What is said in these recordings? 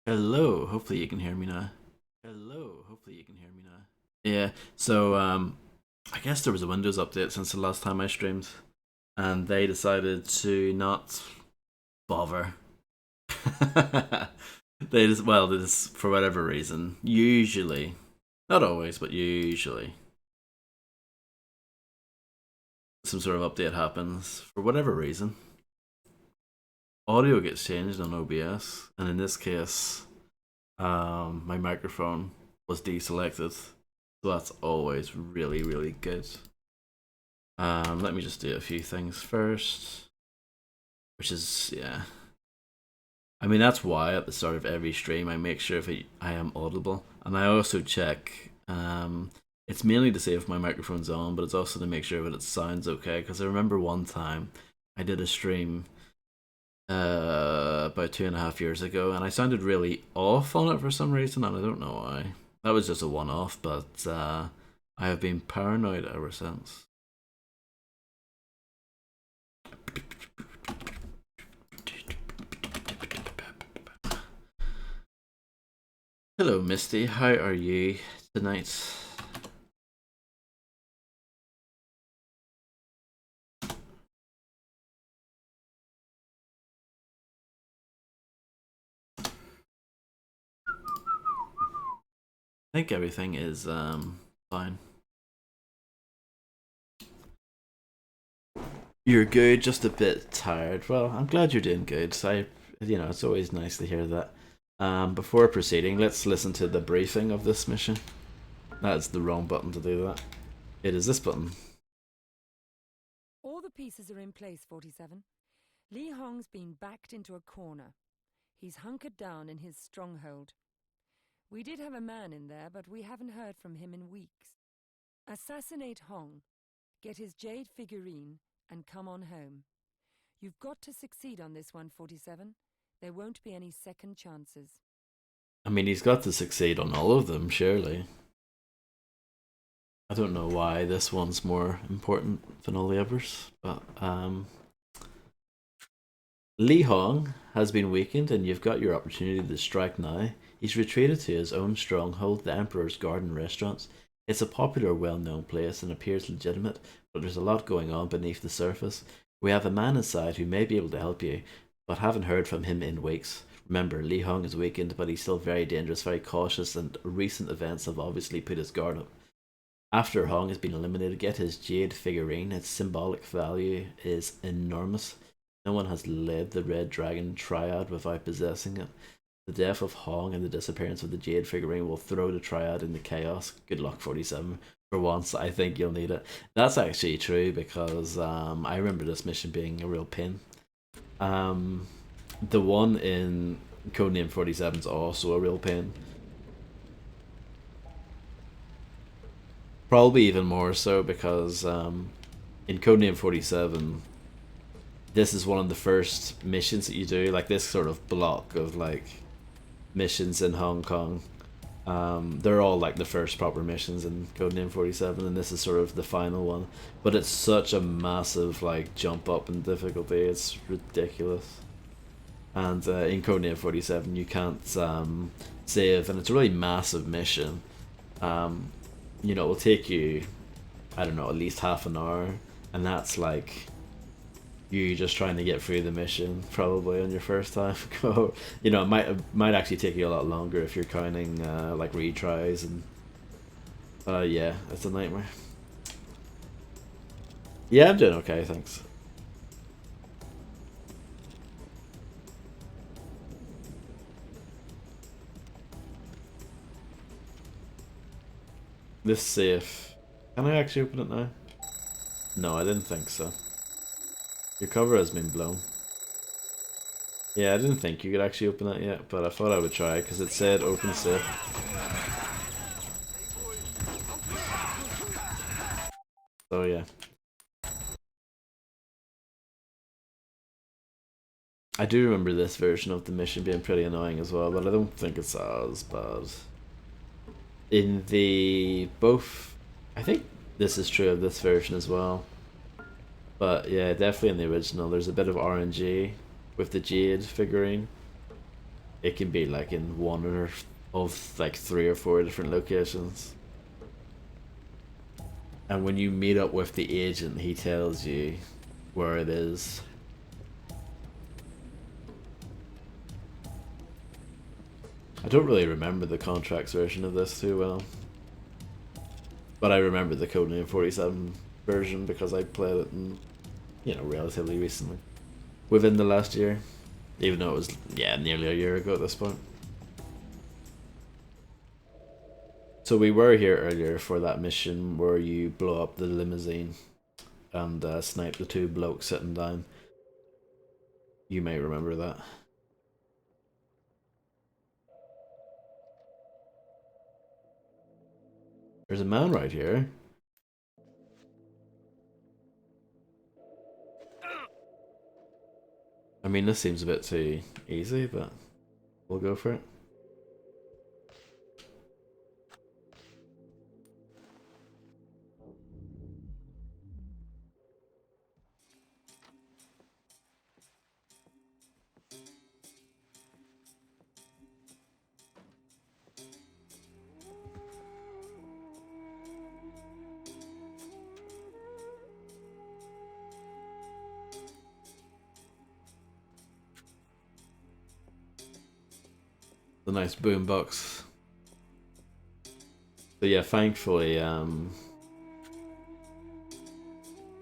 Hello, hopefully you can hear me now. Hello, hopefully you can hear me now. Yeah, so I guess there was a Windows update since the last time I streamed, and they decided to not bother. They just for whatever reason, usually, not always, but usually, some sort of update happens for whatever reason. Audio gets changed on OBS, and in this case, my microphone was deselected. So that's always really, really good. Let me just do a few things first, which is, yeah. I mean, that's why at the start of every stream I make sure if I am audible. And I also check, it's mainly to see if my microphone's on, but it's also to make sure that it sounds okay. Because I remember one time I did a stream about 2.5 years ago, and I sounded really off on it for some reason, and I don't know why. That was just a one-off, but I have been paranoid ever since. Hello, Misty. How are you tonight? I think everything is fine. You're good, just a bit tired. Well, I'm glad you're doing good. It's always nice to hear that. Before proceeding, let's listen to the briefing of this mission. That's the wrong button to do that. It is this button. All the pieces are in place, 47. Li Hong's been backed into a corner. He's hunkered down in his stronghold. We did have a man in there, but we haven't heard from him in weeks. Assassinate Hong, get his jade figurine, and come on home. You've got to succeed on this one, 47. There won't be any second chances. I mean, he's got to succeed on all of them, surely. I don't know why this one's more important than all the others, but Li Hong has been weakened, and you've got your opportunity to strike now. He's retreated to his own stronghold, the Emperor's Garden Restaurants. It's a popular, well-known place and appears legitimate, but there's a lot going on beneath the surface. We have a man inside who may be able to help you, but haven't heard from him in weeks. Remember, Li Hong is weakened, but he's still very dangerous, very cautious, and recent events have obviously put his guard up. After Hong has been eliminated, get his jade figurine. Its symbolic value is enormous. No one has led the Red Dragon Triad without possessing it. The death of Hong and the disappearance of the Jade figurine will throw the Triad into chaos. Good luck, 47. For once, I think you'll need it. That's actually true because I remember this mission being a real pain. The one in Codename 47 is also a real pain. Probably even more so because in Codename 47, this is one of the first missions that you do, like this sort of block of like missions in Hong Kong. They're all like the first proper missions in Codename 47, and this is sort of the final one. But it's such a massive like jump up in difficulty, it's ridiculous. And in Codename 47, you can't save, and it's a really massive mission. It will take you, I don't know, at least half an hour, and that's like you just trying to get through the mission probably on your first time go. It might actually take you a lot longer if you're counting like retries and yeah, it's a nightmare. Yeah, I'm doing okay, thanks. This safe, can I actually open it now? No, I didn't think so. Your cover has been blown. Yeah, I didn't think you could actually open that yet, but I thought I would try because it said open safe. So yeah. I do remember this version of the mission being pretty annoying as well, but I don't think it's as bad. In the both, I think this is true of this version as well. But yeah, definitely in the original, there's a bit of RNG with the Jade figurine. it can be like in one or of like 3 or 4 different locations. And when you meet up with the agent, he tells you where it is. I don't really remember the contracts version of this too well, but I remember the Codename 47 version because I played it in, relatively recently, within the last year, even though it was, nearly a year ago at this point. So we were here earlier for that mission where you blow up the limousine and snipe the 2 blokes sitting down. You may remember that. There's a man right here. I mean, this seems a bit too easy, but we'll go for it. The nice boombox. So yeah, thankfully, the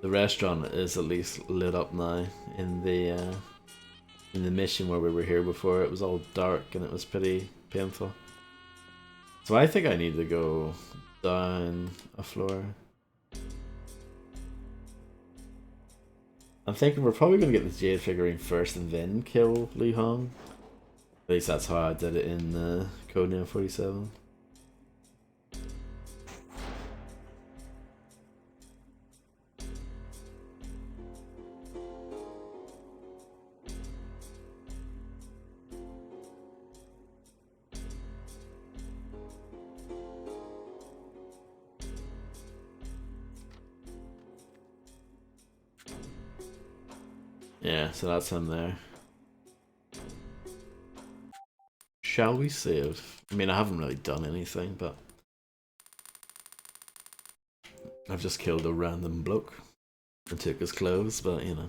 restaurant is at least lit up now. In the mission where we were here before, it was all dark and it was pretty painful. So I think I need to go down a floor. I'm thinking we're probably going to get the Jade figurine first and then kill Li Hong. At least that's how I did it in Codename 47. Yeah, so that's him there. Shall we save? I mean, I haven't really done anything, but I've just killed a random bloke and took his clothes, but you know.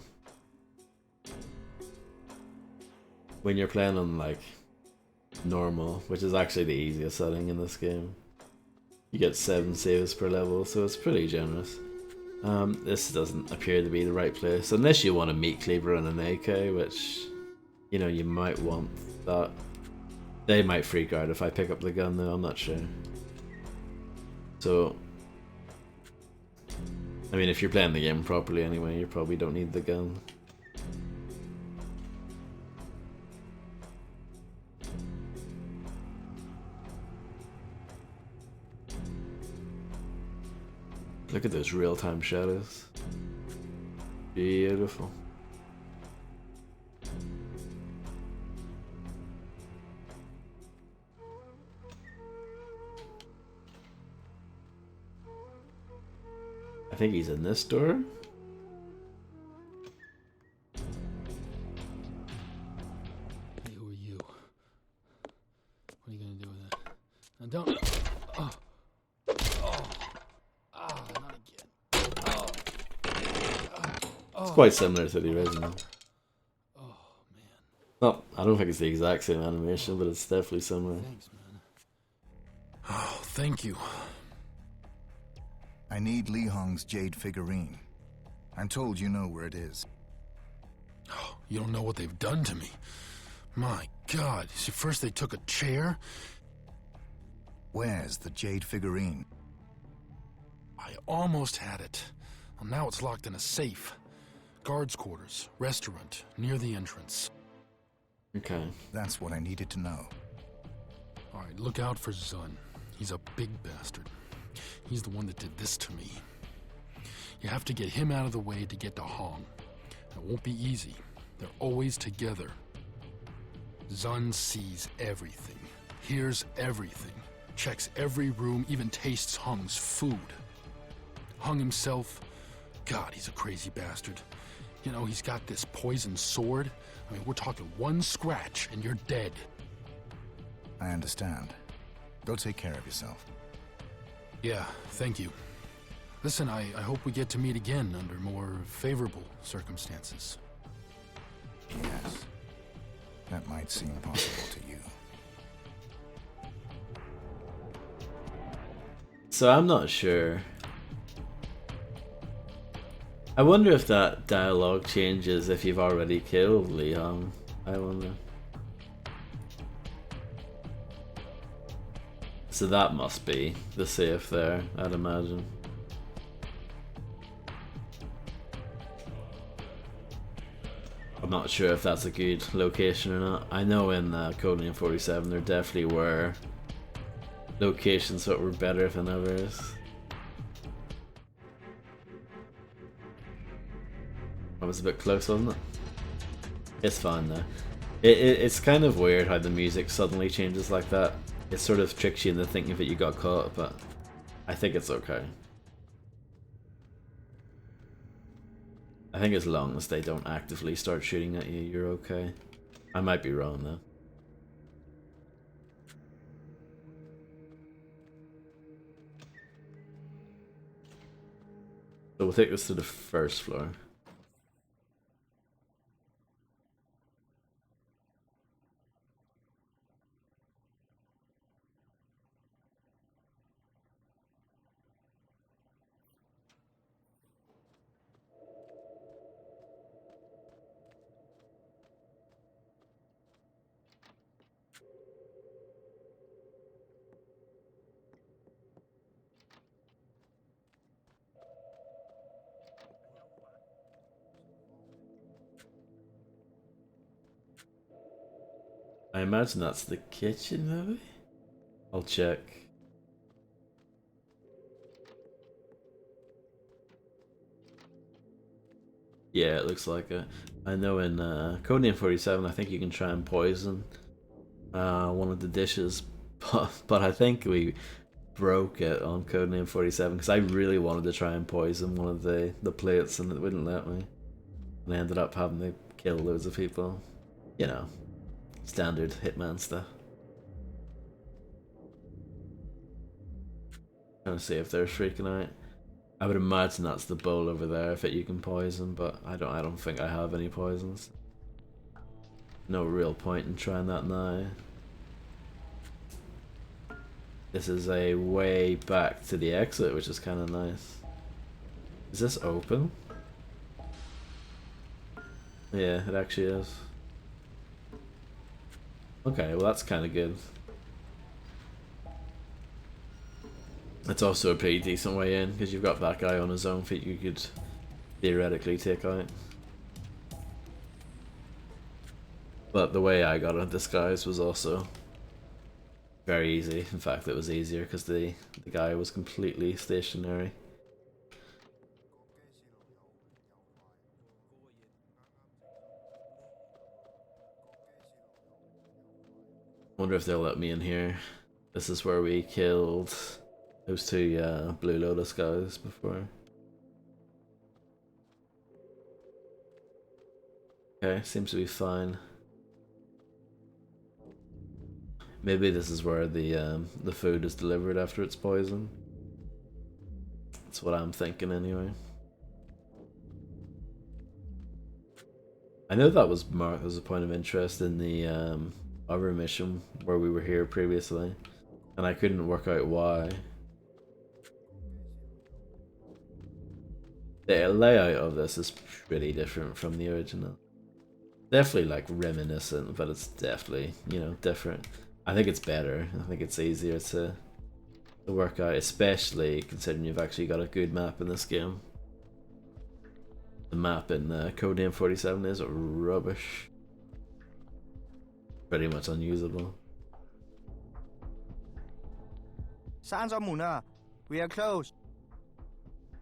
When you're playing on like normal, which is actually the easiest setting in this game, you get 7 saves per level, so it's pretty generous. This doesn't appear to be the right place, unless you want a meat cleaver and an AK, which, you might want that. They might freak out if I pick up the gun though, I'm not sure. So, I mean, if you're playing the game properly anyway, you probably don't need the gun. Look at those real-time shadows. Beautiful. I think he's in this door. Hey, who are you? What are you gonna do with that? Now don't. Oh. Not again. It's quite similar to the original. Oh, man. Well, I don't think it's the exact same animation, but it's definitely similar. Thanks, man. Oh, thank you. I need Li Hong's Jade figurine. I'm told you know where it is. Oh, you don't know what they've done to me. My God. See, first they took a chair. Where's the Jade figurine? I almost had it. Well, now it's locked in a safe. Guards' quarters, restaurant, near the entrance. Okay. That's what I needed to know. All right, look out for Zun. He's a big bastard. He's the one that did this to me. You have to get him out of the way to get to Hong. It won't be easy. They're always together. Zun sees everything, hears everything, checks every room, even tastes Hong's food. Hong himself, God, he's a crazy bastard. He's got this poisoned sword. I mean, we're talking one scratch and you're dead. I understand. Go take care of yourself. Yeah, thank you. Listen, I hope we get to meet again under more favorable circumstances. Yes. That might seem possible to you. So I'm not sure. I wonder if that dialogue changes if you've already killed Lee Hong. I wonder. So that must be the safe there, I'd imagine. I'm not sure if that's a good location or not. I know in Codename 47 there definitely were locations that were better than others. I was a bit close, wasn't it? It's fine though. It's kind of weird how the music suddenly changes like that. It sort of tricks you into thinking that you got caught, but I think it's okay. I think as long as they don't actively start shooting at you, you're okay. I might be wrong though. So we'll take this to the first floor. I imagine that's the kitchen, maybe? I'll check. Yeah, it looks like it. I know in Codename 47, I think you can try and poison one of the dishes, but I think we broke it on Codename 47 because I really wanted to try and poison one of the plates and it wouldn't let me. And I ended up having to kill loads of people. You know, standard Hitman stuff. Trying to see if they're freaking out. I would imagine that's the bowl over there if you can poison, but I don't think I have any poisons. No real point in trying that now. This is a way back to the exit, which is kind of nice. Is this open? Yeah, it actually is. Okay, well that's kind of good. It's also a pretty decent way in, because you've got that guy on his own feet you could theoretically take out. But the way I got it disguised was also very easy. In fact, it was easier because the guy was completely stationary. Wonder if they'll let me in here. This is where we killed those two Blue Lotus guys before. Okay, seems to be fine. Maybe this is where the food is delivered after it's poisoned. That's what I'm thinking anyway. I know that was marked as a point of interest in the other mission where we were here previously, and I couldn't work out why. The layout of this is pretty different from the original. Definitely like reminiscent, but it's definitely, you know, different. I think it's better. I think it's easier to work out, especially considering you've actually got a good map in this game. The map in Codename 47 is rubbish. Pretty much unusable. Sansamuna, we are close.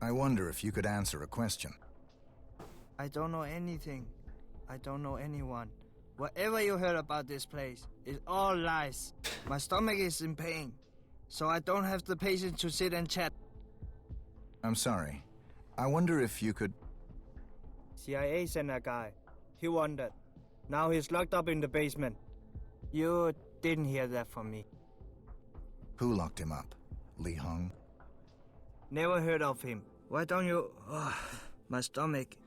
I wonder if you could answer a question. I don't know anything. I don't know anyone. Whatever you heard about this place is all lies. My stomach is in pain, so I don't have the patience to sit and chat. I'm sorry. I wonder if you could... CIA sent a guy. He wandered. Now he's locked up in the basement. You didn't hear that from me. Who locked him up? Li Hong? Never heard of him. Why don't you... my stomach.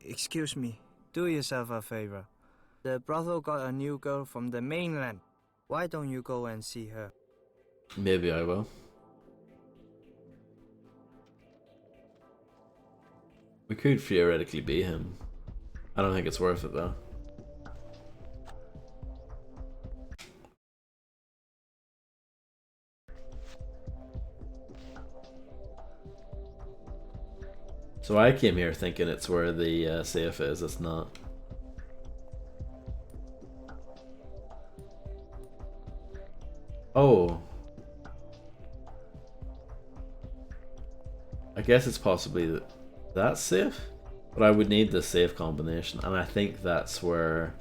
Excuse me. Do yourself a favor. The brothel got a new girl from the mainland. Why don't you go and see her? Maybe I will. We could theoretically be him. I don't think it's worth it though. So I came here thinking it's where the safe is, it's not. Oh. I guess it's possibly that safe? But I would need the safe combination, and I think that's where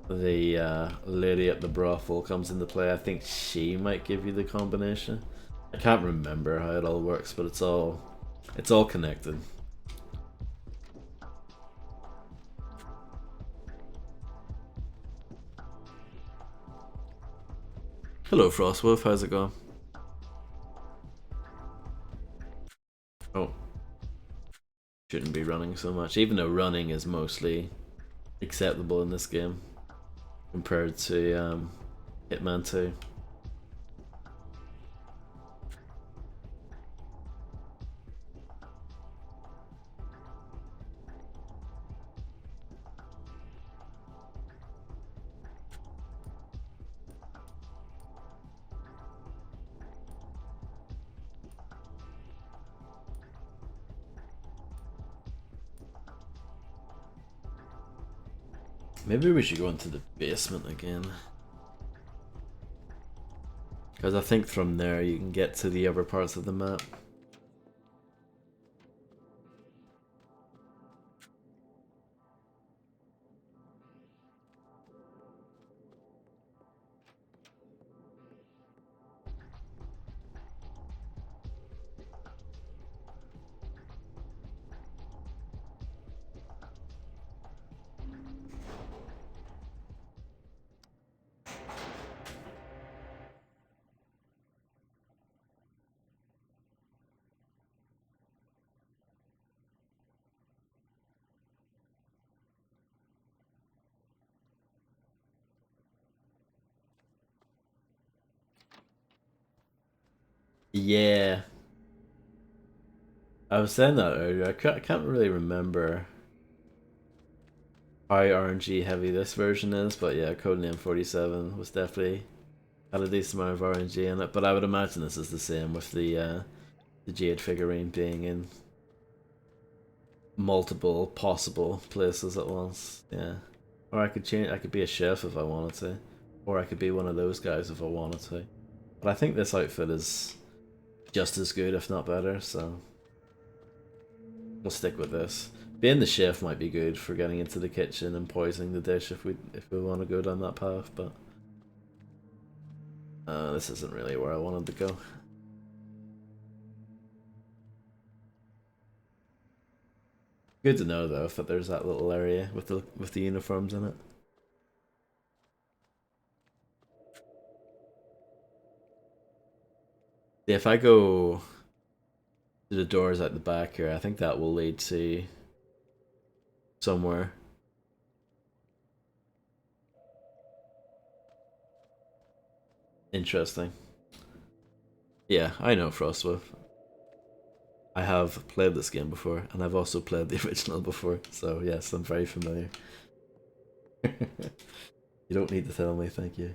the lady at the brothel comes into play. I think she might give you the combination. I can't remember how it all works, but it's all connected. Hello Frostwolf, how's it going? Oh. Shouldn't be running so much, even though running is mostly acceptable in this game compared to Hitman 2. Maybe we should go into the basement again. Because I think from there you can get to the other parts of the map. Yeah. I was saying that earlier. I can't really remember how RNG heavy this version is, but yeah, Codename 47 was definitely had a decent amount of RNG in it. But I would imagine this is the same with the Jade figurine being in multiple possible places at once. Yeah. Or I could change. I could be a chef if I wanted to, or I could be one of those guys if I wanted to. But I think this outfit is just as good, if not better. So we'll stick with this. Being the chef might be good for getting into the kitchen and poisoning the dish if we want to go down that path, but this isn't really where I wanted to go. Good to know though that there's that little area with the uniforms in it. Yeah, if I go to the doors at the back here, I think that will lead to somewhere. Interesting. Yeah, I know Frostwolf. I have played this game before, and I've also played the original before, so yes, I'm very familiar. You don't need to tell me, thank you.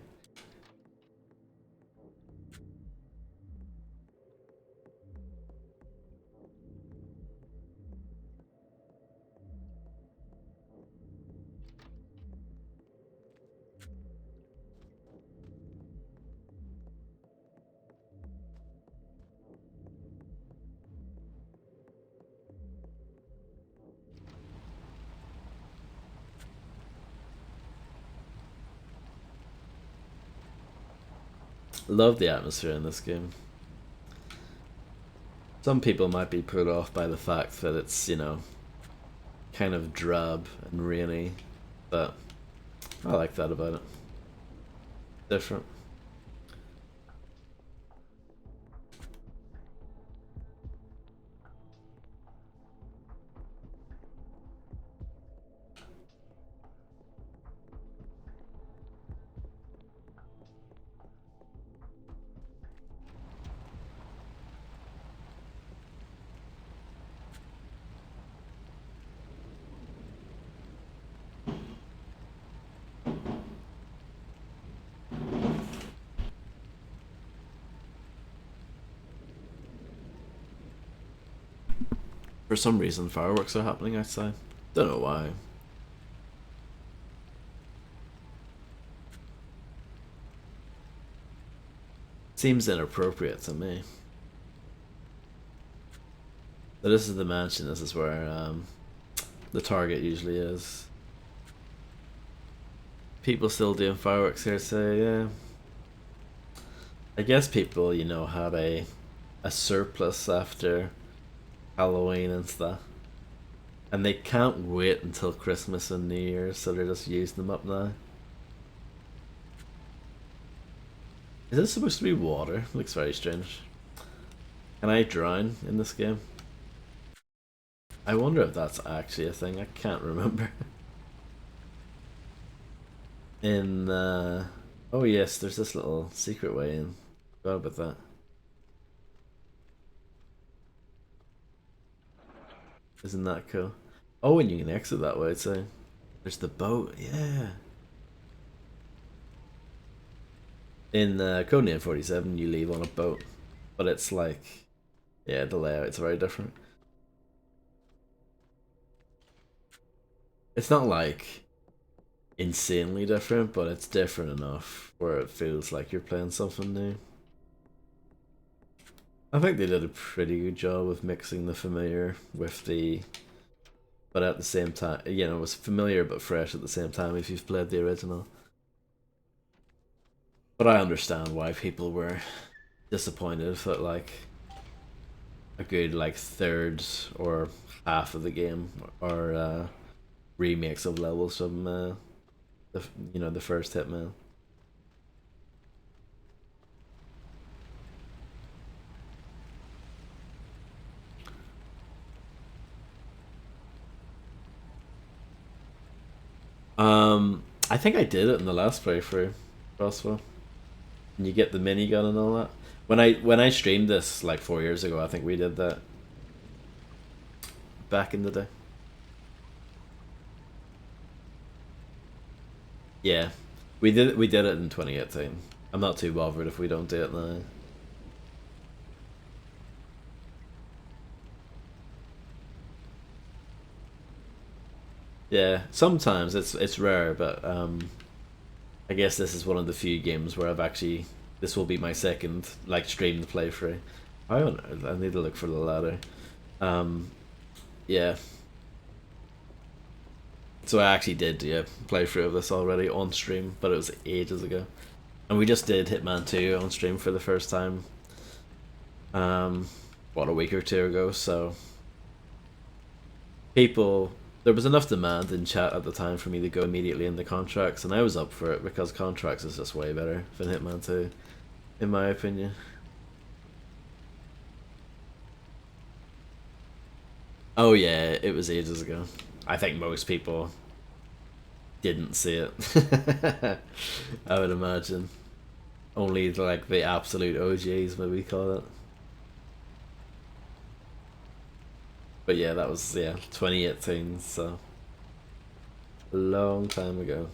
Love the atmosphere in this game. Some people might be put off by the fact that it's, you know, kind of drab and rainy, but I like that about it. different. For some reason, fireworks are happening outside. Don't know why. Seems inappropriate to me. But this is the mansion. This is where the target usually is. People still doing fireworks here, so yeah. I guess people, you know, had a surplus after Halloween and stuff. And they can't wait until Christmas and New Year's, so they're just using them up now. Is this supposed to be water? Looks very strange. Can I drown in this game? I wonder if that's actually a thing. I can't remember. Oh yes, there's this little secret way in. Forgot about that. Isn't that cool? Oh, and you can exit that way too. There's the boat, yeah. In Codename 47, you leave on a boat, but it's like, yeah, the layout's very different. It's not like insanely different, but it's different enough where it feels like you're playing something new. I think they did a pretty good job of mixing the familiar with the, but at the same time, you know, it was familiar but fresh at the same time if you've played the original. But I understand why people were disappointed that like a good like third or half of the game are remakes of levels from the first Hitman. I think I did it in the last playthrough, Crossbow. And you get the minigun and all that. When I streamed this like 4 years ago, I think we did that. Back in the day. Yeah. We did it in 2018. I'm not too bothered if we don't do it now. Yeah, sometimes it's rare, but I guess this is one of the few games where I've actually, this will be my second like streamed playthrough. I don't know, I need to look for the ladder. Yeah. So I actually did do a playthrough of this already on stream, but it was ages ago. And we just did Hitman 2 on stream for the first time. What, a week or two ago, so people, there was enough demand in chat at the time for me to go immediately into Contracts, and I was up for it because Contracts is just way better than Hitman 2, in my opinion. Oh yeah, it was ages ago. I think most people didn't see it. I would imagine. Only like the absolute OGs, maybe call it. But yeah, that was 2018, so a long time ago.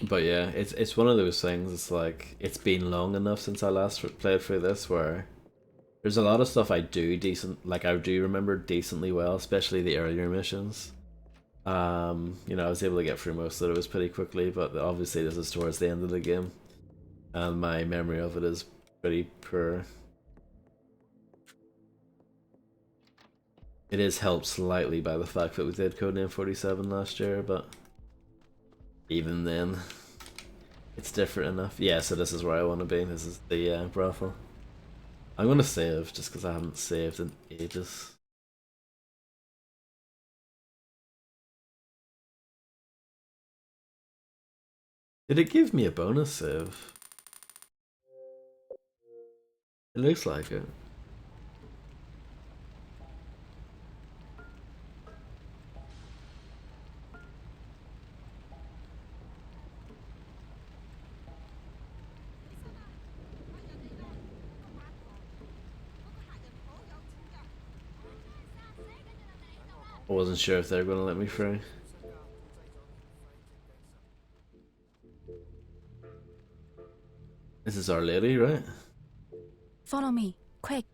But yeah, it's one of those things. It's like it's been long enough since I last played through this, where there's a lot of stuff I do remember decently well, especially the earlier missions. You know, I was able to get through most of it pretty quickly, but obviously this is towards the end of the game, and my memory of it is pretty poor. It is helped slightly by the fact that we did Codename 47 last year, but even then, it's different enough. Yeah, so this is where I want to be. This is the brothel. I'm gonna save just because I haven't saved in ages. Did it give me a bonus save? It looks like it. I wasn't sure if they were going to let me through. This is Our Lady, right? Follow me, quick.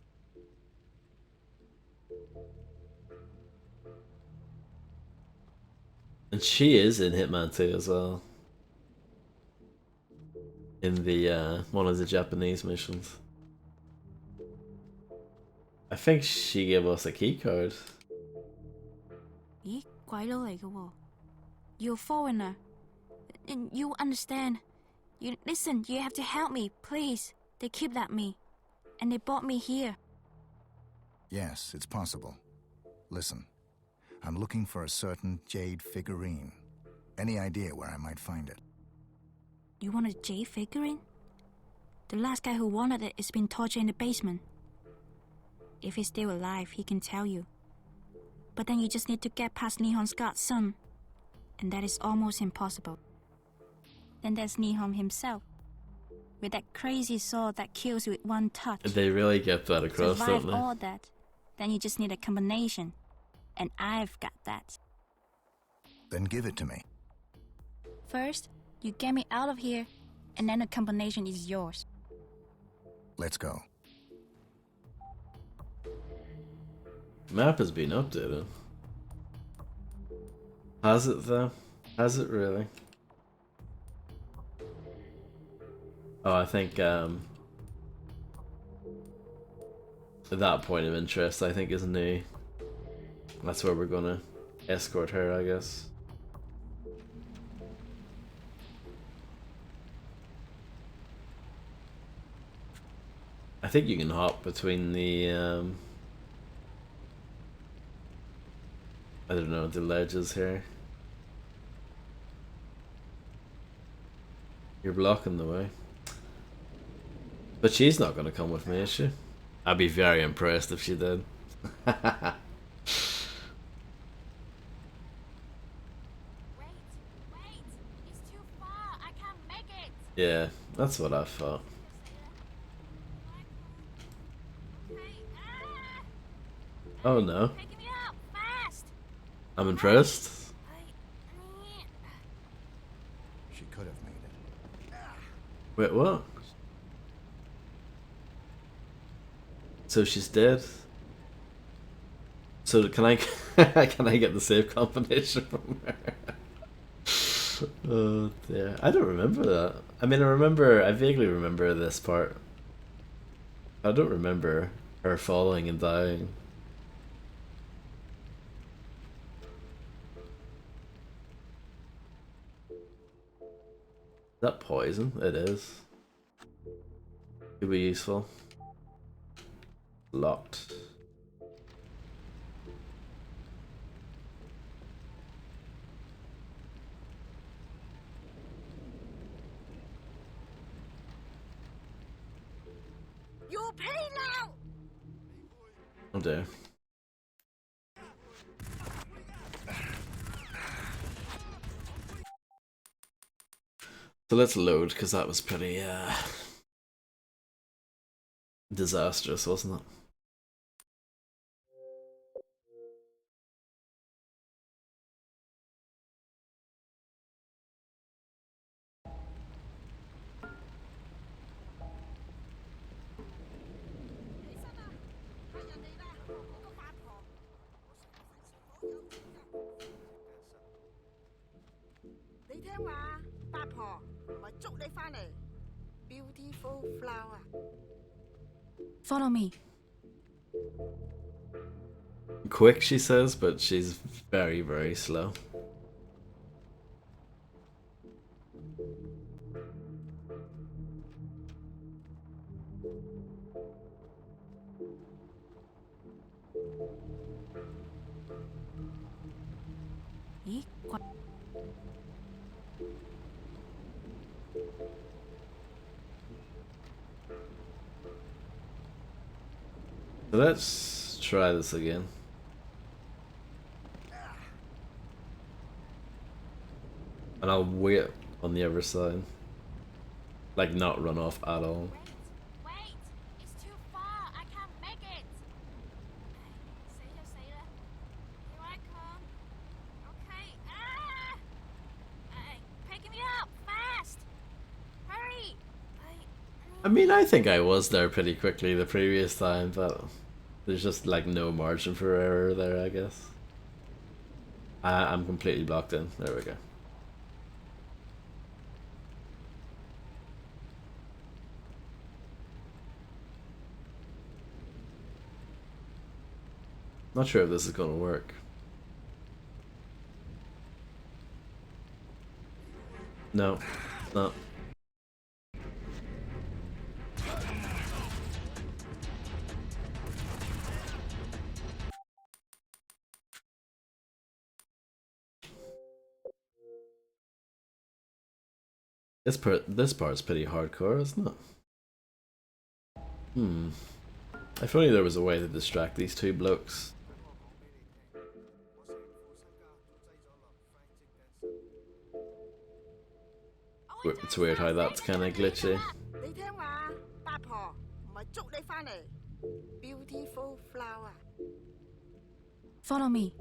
And she is in Hitman 2 as well. In the one of the Japanese missions. I think she gave us a key card. 咦，鬼佬嚟嘅喎。You're a foreigner. And you understand. You listen, you have to help me, please. They kidnapped me. And they brought me here. Yes, it's possible. Listen, I'm looking for a certain jade figurine. Any idea where I might find it? You want a jade figurine? The last guy who wanted it is being tortured in the basement. If he's still alive, he can tell you. But then you just need to get past Nihon's godson. And that is almost impossible. Then there's Nihon himself. With that crazy sword that kills with one touch. They really get that across, Survive don't they? all that. Then you just need a combination. And I've got that. Then give it to me. First, you get me out of here, and then the combination is yours. Let's go. Map has been updated. Has it though? Has it really? Oh, I think that point of interest I think is new. That's where we're gonna escort her, I guess. I think you can hop between the I don't know, the ledges here. You're blocking the way. But she's not going to come with me, is she? I'd be very impressed if she did. Wait, it's too far. I can't make it. Yeah, that's what I thought. Oh no. Pick me up, fast. I'm impressed. She could have made it. Wait, what? So she's dead? So can I can I get the save combination from her? Oh dear. I don't remember that. I mean, I vaguely remember this part. I don't remember her falling and dying. Is that poison? It is. Could be useful. Locked. You'll pay now. Oh dear. So let's load, because that was pretty disastrous, wasn't it? Beautiful flower. Follow me. Quick, she says, but she's very, very slow. So let's try this again. And I'll wait on the other side. Like, not run off at all. Wait! It's too far. I can't make it. Sailor. Here I come. Okay. Pick me up fast. Hurry. I mean, I think I was there pretty quickly the previous time, but there's just like no margin for error there, I guess. I'm completely blocked in. There we go. Not sure if this is gonna work. No, no. This part's pretty hardcore, isn't it? If only there was a way to distract these two blokes. It's weird how that's kind of glitchy. Beautiful flower. Follow me.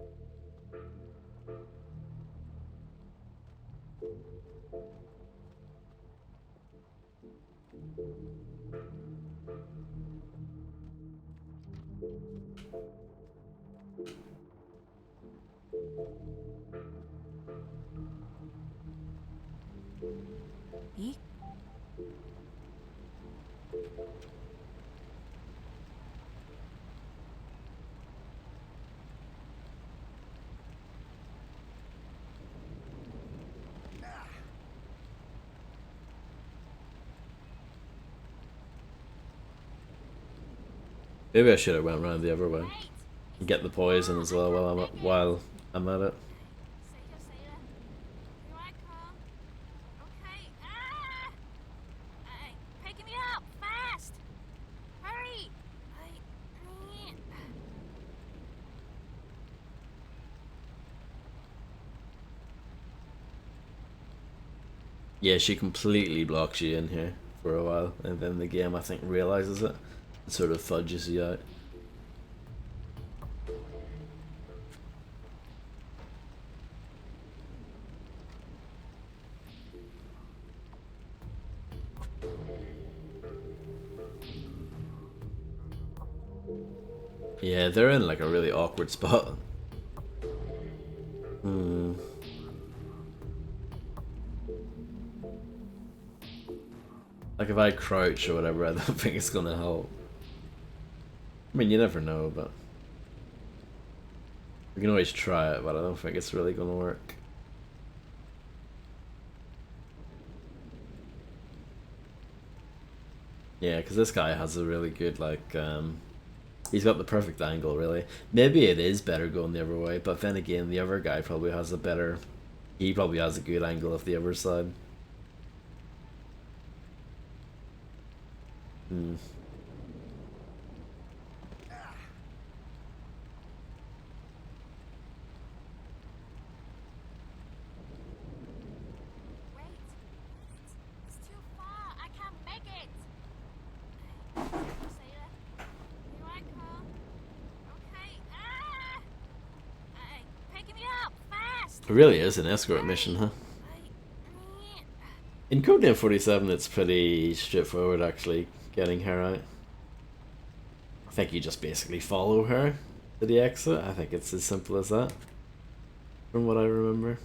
Maybe I should have went around the other way. And get the poison as well while I'm at it. Sailor. Here I come. Okay. Pick me up fast. Hurry. Yeah, she completely blocks you in here for a while, and then the game, I think, realizes it and sort of fudges you out. Yeah, they're in like a really awkward spot. Like if I crouch or whatever, I don't think it's gonna help. I mean, you never know, but we can always try it, but I don't think it's really gonna work. Yeah, because this guy has a really good, like, he's got the perfect angle, really. Maybe it is better going the other way, but then again, the other guy probably has a better, he probably has a good angle of the other side. Wait. It's too far. I can't make it. Sailor. Here I come. Okay. Pick me up fast. It really is an escort mission, huh? In Codename 47, it's pretty straightforward, actually, getting her out. I think you just basically follow her to the exit. I think it's as simple as that, from what I remember.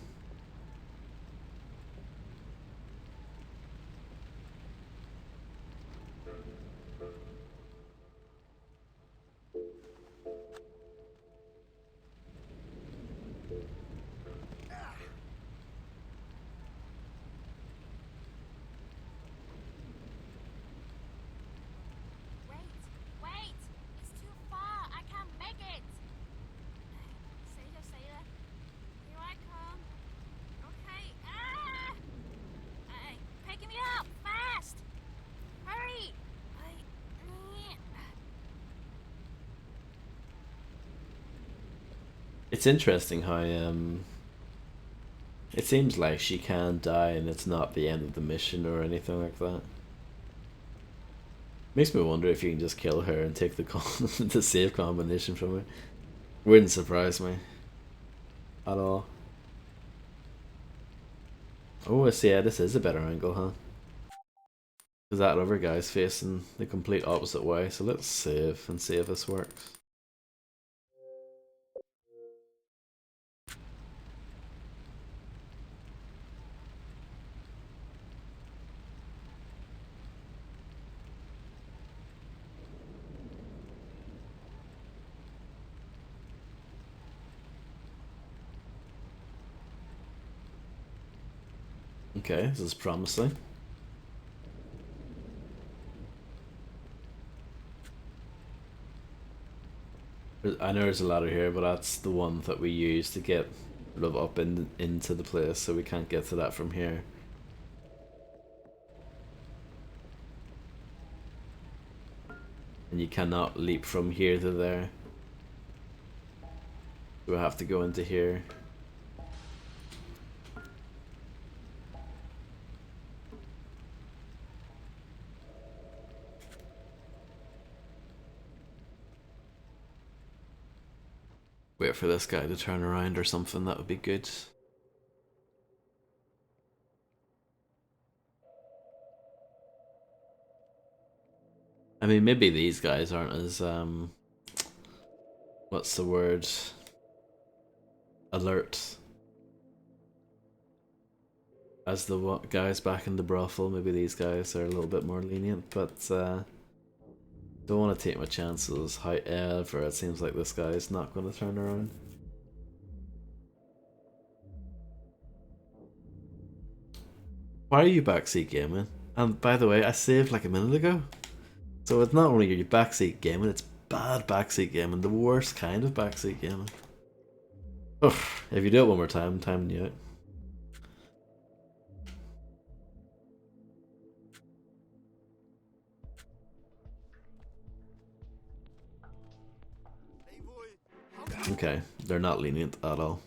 Get me up! Fast! Hurry! It's interesting how it seems like she can die and it's not the end of the mission or anything like that. Makes me wonder if you can just kill her and take the the save combination from her. Wouldn't surprise me at all. Oh, I see. Yeah, this is a better angle, huh? Because that other guy's facing the complete opposite way. So let's save and see if this works. Okay, this is promising. I know there's a ladder here, but that's the one that we use to get sort of up into the place, so we can't get to that from here. And you cannot leap from here to there. We'll have to go into here. Wait for this guy to turn around or something, that would be good. I mean, maybe these guys aren't as, what's the word? Alert. As the guys back in the brothel. Maybe these guys are a little bit more lenient, but, don't want to take my chances. However, it seems like this guy is not going to turn around. Why are you backseat gaming? And by the way, I saved like a minute ago. So it's not only your backseat gaming, it's bad backseat gaming. The worst kind of backseat gaming. Oof, if you do it one more time, I'm timing you out. Okay, they're not lenient at all.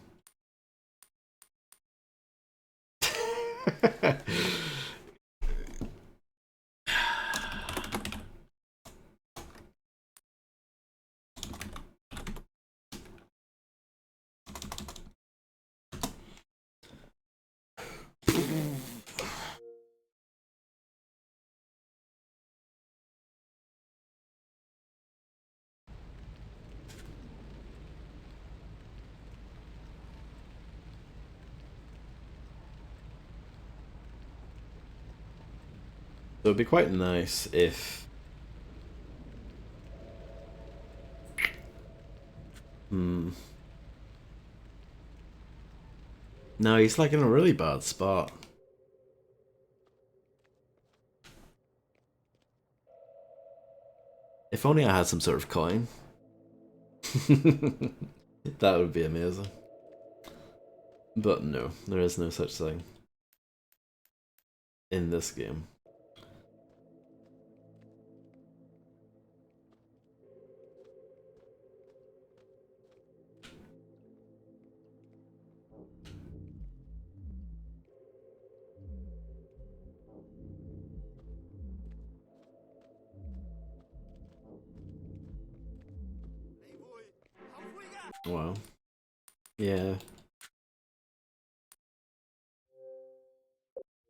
So it'd be quite nice if... No, he's like in a really bad spot. If only I had some sort of coin. That would be amazing. But no, there is no such thing in this game. Wow. Yeah.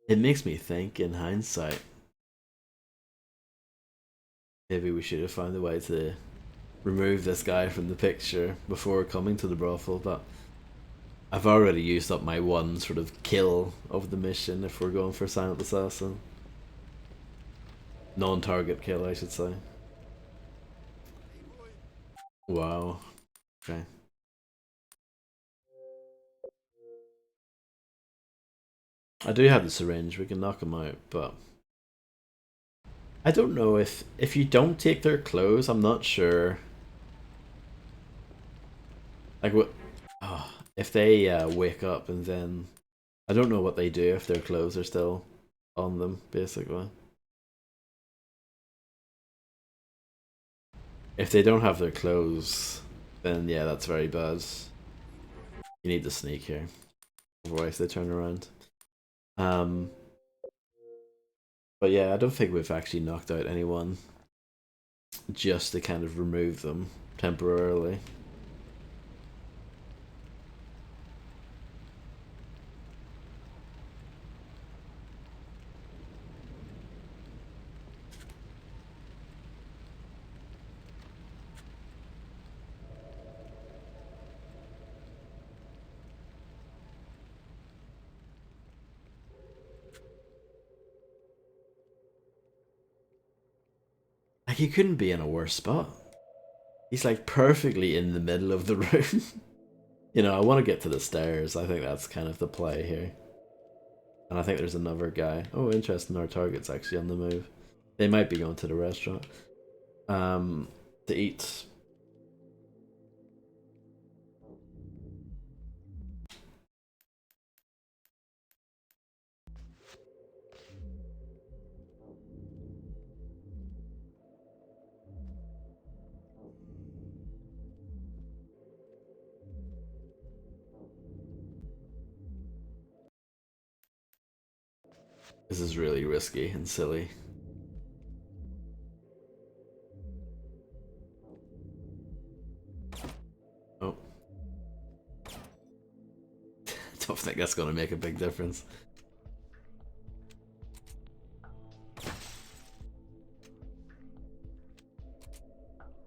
It makes me think, in hindsight, maybe we should have found a way to remove this guy from the picture before coming to the brothel, but I've already used up my one sort of kill of the mission if we're going for Silent Assassin. Non-target kill, I should say. Wow. Okay. I do have the syringe, we can knock him out, but I don't know if you don't take their clothes, I'm not sure. Like what? Oh, if they wake up and then I don't know what they do if their clothes are still on them, basically. If they don't have their clothes, then yeah, that's very bad. You need to sneak here, otherwise they turn around. But yeah, I don't think we've actually knocked out anyone just to kind of remove them temporarily. Like, he couldn't be in a worse spot. He's like perfectly in the middle of the room. You know, I want to get to the stairs. I think that's kind of the play here. And I think there's another guy. Oh, interesting, our target's actually on the move. They might be going to the restaurant. To eat. This is really risky and silly. Oh. Don't think that's going to make a big difference.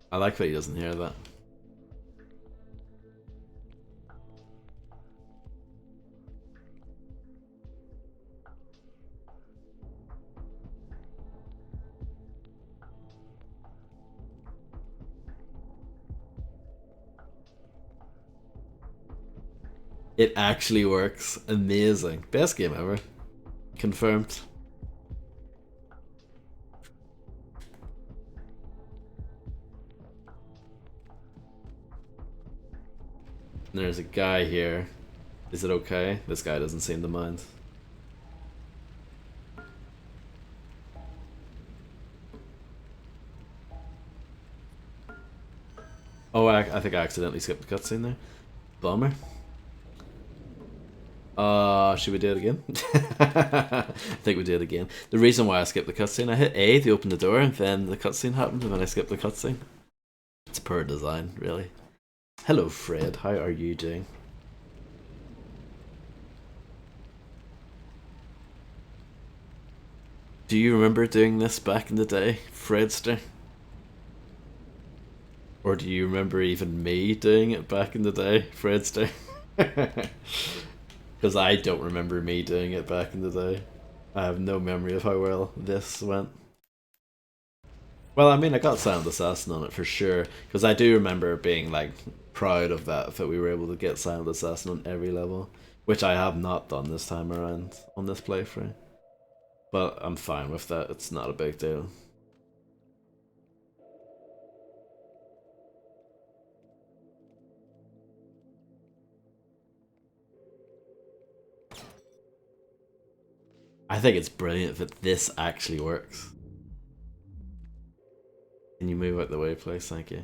I like that he doesn't hear that. It actually works. Amazing. Best game ever. Confirmed. There's a guy here. Is it okay? This guy doesn't seem to mind. Oh, I think I accidentally skipped the cutscene there. Bummer. Should we do it again? I think we do it again. The reason why I skipped the cutscene, I hit A to open the door, and then the cutscene happened, and then I skipped the cutscene. It's poor design, really. Hello, Fred. How are you doing? Do you remember doing this back in the day, Fredster? Or do you remember even me doing it back in the day, Fredster? Because I don't remember me doing it back in the day. I have no memory of how well this went. Well, I mean, I got Silent Assassin on it for sure, because I do remember being like proud of that we were able to get Silent Assassin on every level, which I have not done this time around on this playthrough. But I'm fine with that, it's not a big deal. I think it's brilliant that this actually works. Can you move out the way, please? Thank you.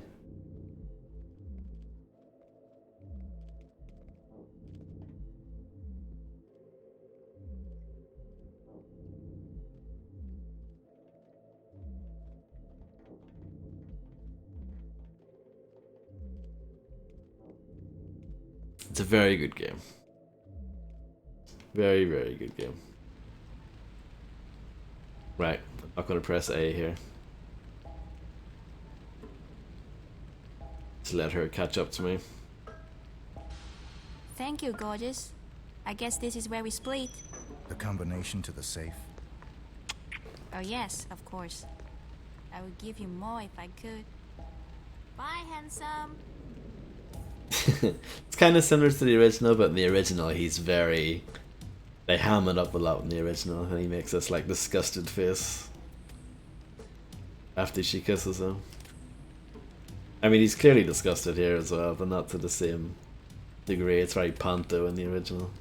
It's a very good game. Very, very good game. Right, I'm not going to press A here. Just let her catch up to me. Thank you, gorgeous. I guess this is where we split. The combination to the safe. Oh yes, of course. I would give you more if I could. Bye, handsome. It's kind of similar to the original, but in the original he's very... They ham it up a lot in the original, and he makes this like disgusted face after she kisses him. I mean, he's clearly disgusted here as well, but not to the same degree. It's very panto in the original.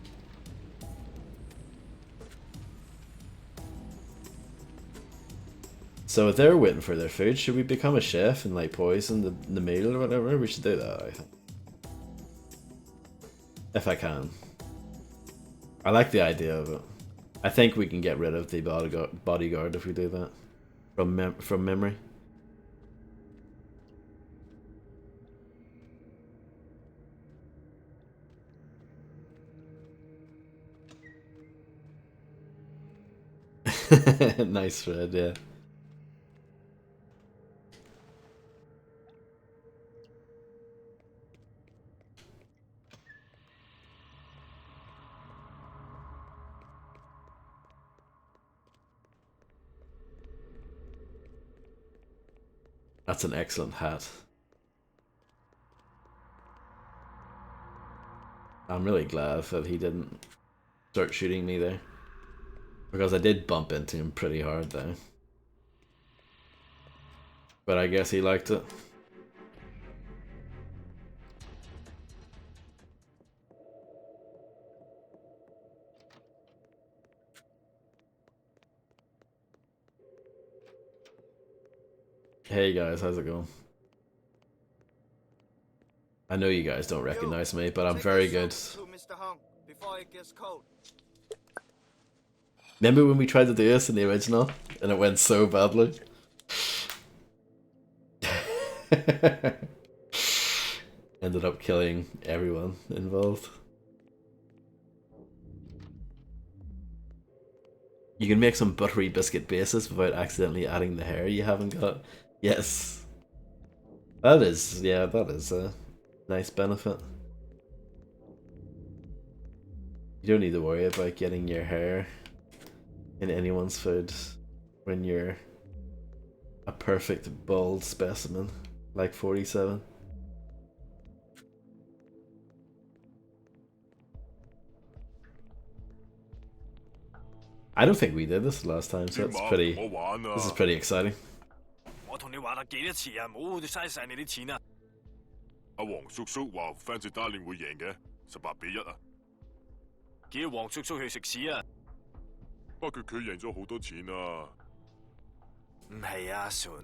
So if they're waiting for their food, should we become a chef and like poison the meal or whatever? We should do that, I think. If I can. I like the idea of it. I think we can get rid of the bodyguard if we do that. From memory. Nice thread, yeah. That's an excellent hat. I'm really glad that he didn't start shooting me there. Because I did bump into him pretty hard there. But I guess he liked it. Hey guys, how's it going? I know you guys don't recognize me, but I'm very good. Remember when we tried to do this in the original and it went so badly? Ended up killing everyone involved. You can make some buttery biscuit bases without accidentally adding the hair you haven't got. Yes. That is a nice benefit. You don't need to worry about getting your hair in anyone's food when you're a perfect bald specimen like 47. I don't think we did this last time, so it's pretty. This is pretty exciting. 我同你話啦幾多次啊，唔好嘥晒你啲錢啊！阿黃叔叔話 Fancy Darling 會贏嘅，18-1啊！叫黃叔叔去食屎啊！不過佢贏咗好多錢啊！唔係啊，純，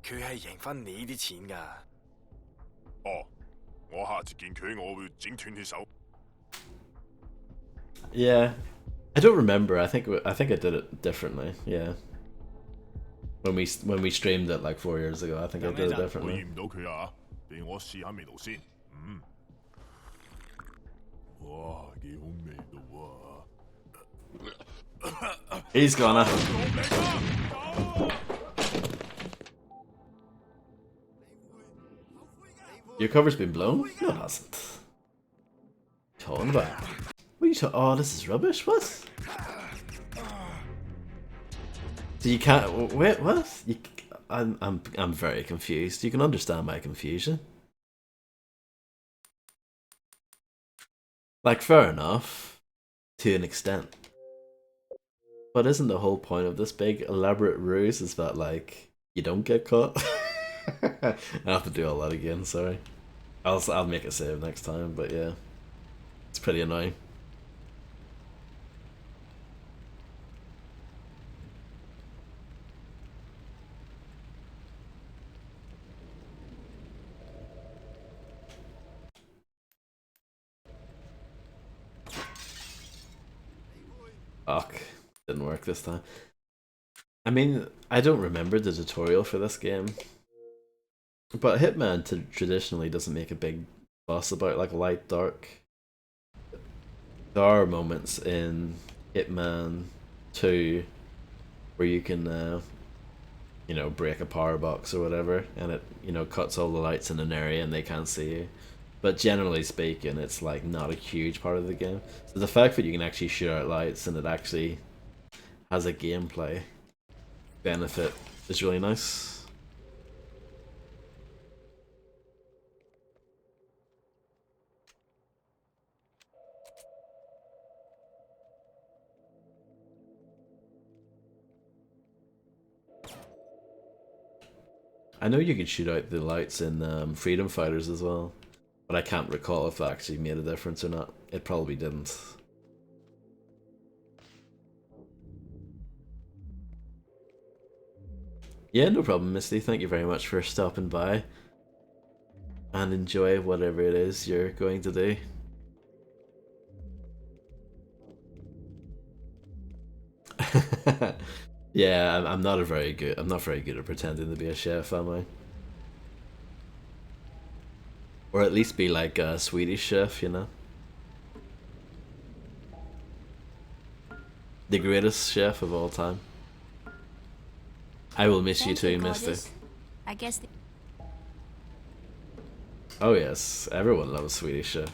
佢係贏翻你啲錢㗎。哦，我下次見佢，我會整斷佢手。Yeah, I don't remember. I think I did it differently. Yeah. When we streamed it like 4 years ago, I think I did it 我 differently. 驗唔到佢啊！俾我試下味道先。哇，幾好味道啊！ He's gonna. Your cover's been blown? No, it hasn't. Talking about. What are you talking? Oh, this is rubbish. What? So you can't wait. What? I'm very confused. You can understand my confusion. Like, fair enough, to an extent. But isn't the whole point of this big elaborate ruse is that like you don't get caught? I have to do all that again. Sorry. I'll make a save next time. But yeah, it's pretty annoying. Fuck. Didn't work this time. I mean, I don't remember the tutorial for this game. But Hitman traditionally doesn't make a big fuss about like light, dark. There are moments in Hitman 2 where you can, you know, break a power box or whatever, and it, you know, cuts all the lights in an area and they can't see you. But generally speaking, it's like not a huge part of the game. So the fact that you can actually shoot out lights and it actually has a gameplay benefit is really nice. I know you could shoot out the lights in Freedom Fighters as well, but I can't recall if that actually made a difference or not. It probably didn't. Yeah, no problem, Misty. Thank you very much for stopping by. And enjoy whatever it is you're going to do. Yeah, I'm not very good at pretending to be a chef, am I? Or at least be like a Swedish chef, you know? The greatest chef of all time. I will miss you Thank too, you, Mister. goddess. I guess. Oh yes, everyone loves Swedish chef.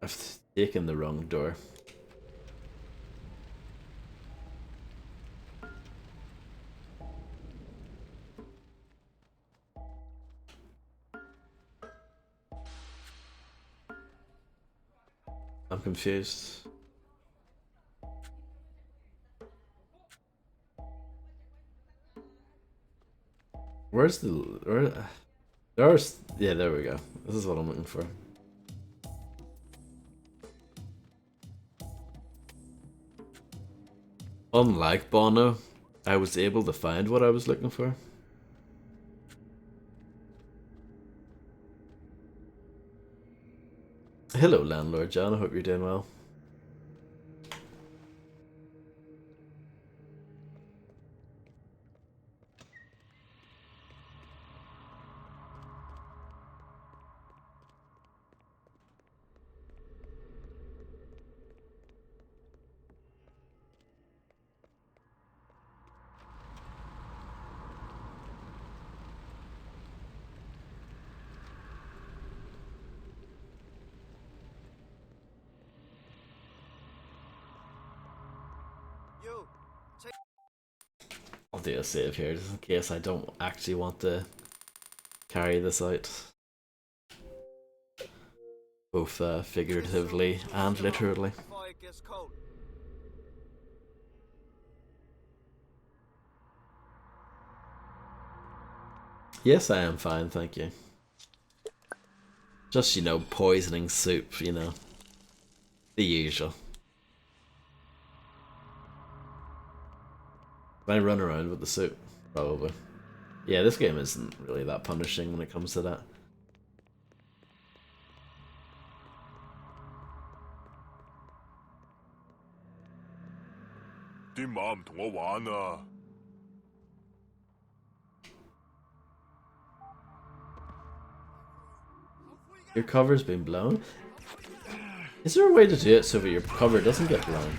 I've taken the wrong door. I'm confused. Where's the... There's... Yeah, there we go. This is what I'm looking for. Unlike Bono, I was able to find what I was looking for. Hello, Landlord John. I hope you're doing well. You. I'll do a save here just in case I don't actually want to carry this out. Both figuratively and literally. Before it gets cold. Yes, I am fine, thank you. Just, you know, poisoning soup, you know. The usual. I run around with the soup, probably. Yeah, this game isn't really that punishing when it comes to that.啲馬唔同我玩啊！ Your cover's been blown? Is there a way to do it so that your cover doesn't get blown?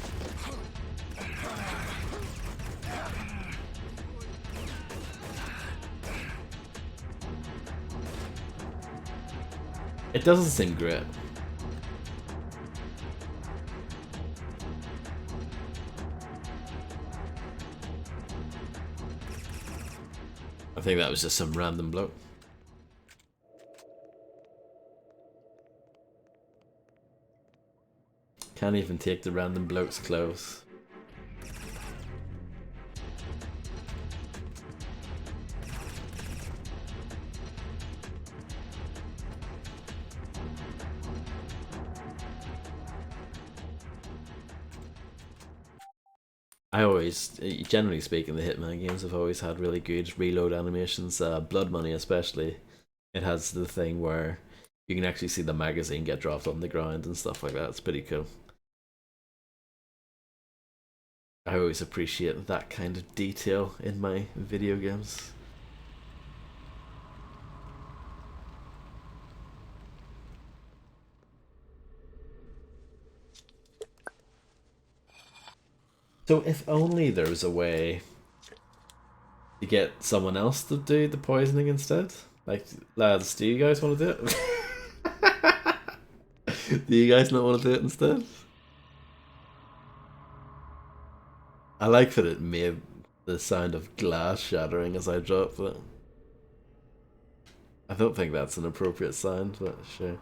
It doesn't seem great. I think that was just some random bloke. Can't even take the random bloke's clothes. I always, generally speaking, the Hitman games have always had really good reload animations. Blood Money especially, it has the thing where you can actually see the magazine get dropped on the ground and stuff like that. It's pretty cool. I always appreciate that kind of detail in my video games. So if only there was a way to get someone else to do the poisoning instead. Like, lads, do you guys want to do it? Do you guys not want to do it instead? I like that it made the sound of glass shattering as I dropped it. I don't think that's an appropriate sound, but sure.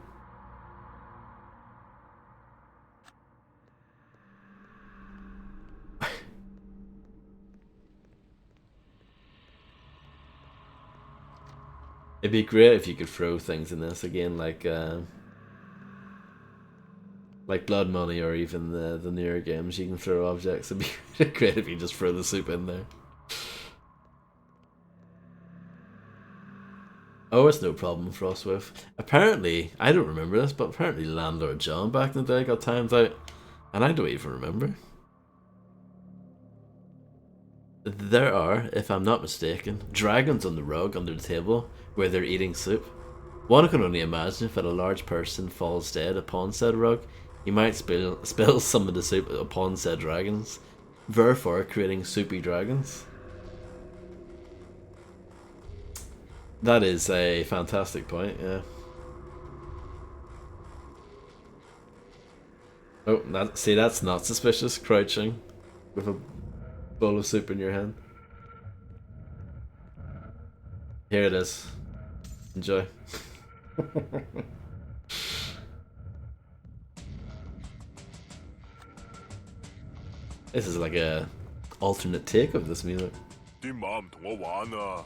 It'd be great if you could throw things in this again, like Blood Money or even the newer games. You can throw objects. It'd be great if you just throw the soup in there. Oh, it's no problem, Frostwolf. Apparently, I don't remember this, but apparently Landlord John back in the day got timed out, and I don't even remember. There are, if I'm not mistaken, dragons on the rug under the table where they're eating soup. One can only imagine if a large person falls dead upon said rug, he might spill some of the soup upon said dragons, therefore creating soupy dragons. That is a fantastic point, yeah. Oh, see, that's not suspicious, crouching with a bowl of soup in your hand. Here it is. Enjoy. This is like a alternate take of this music. 啲馬唔同我玩啊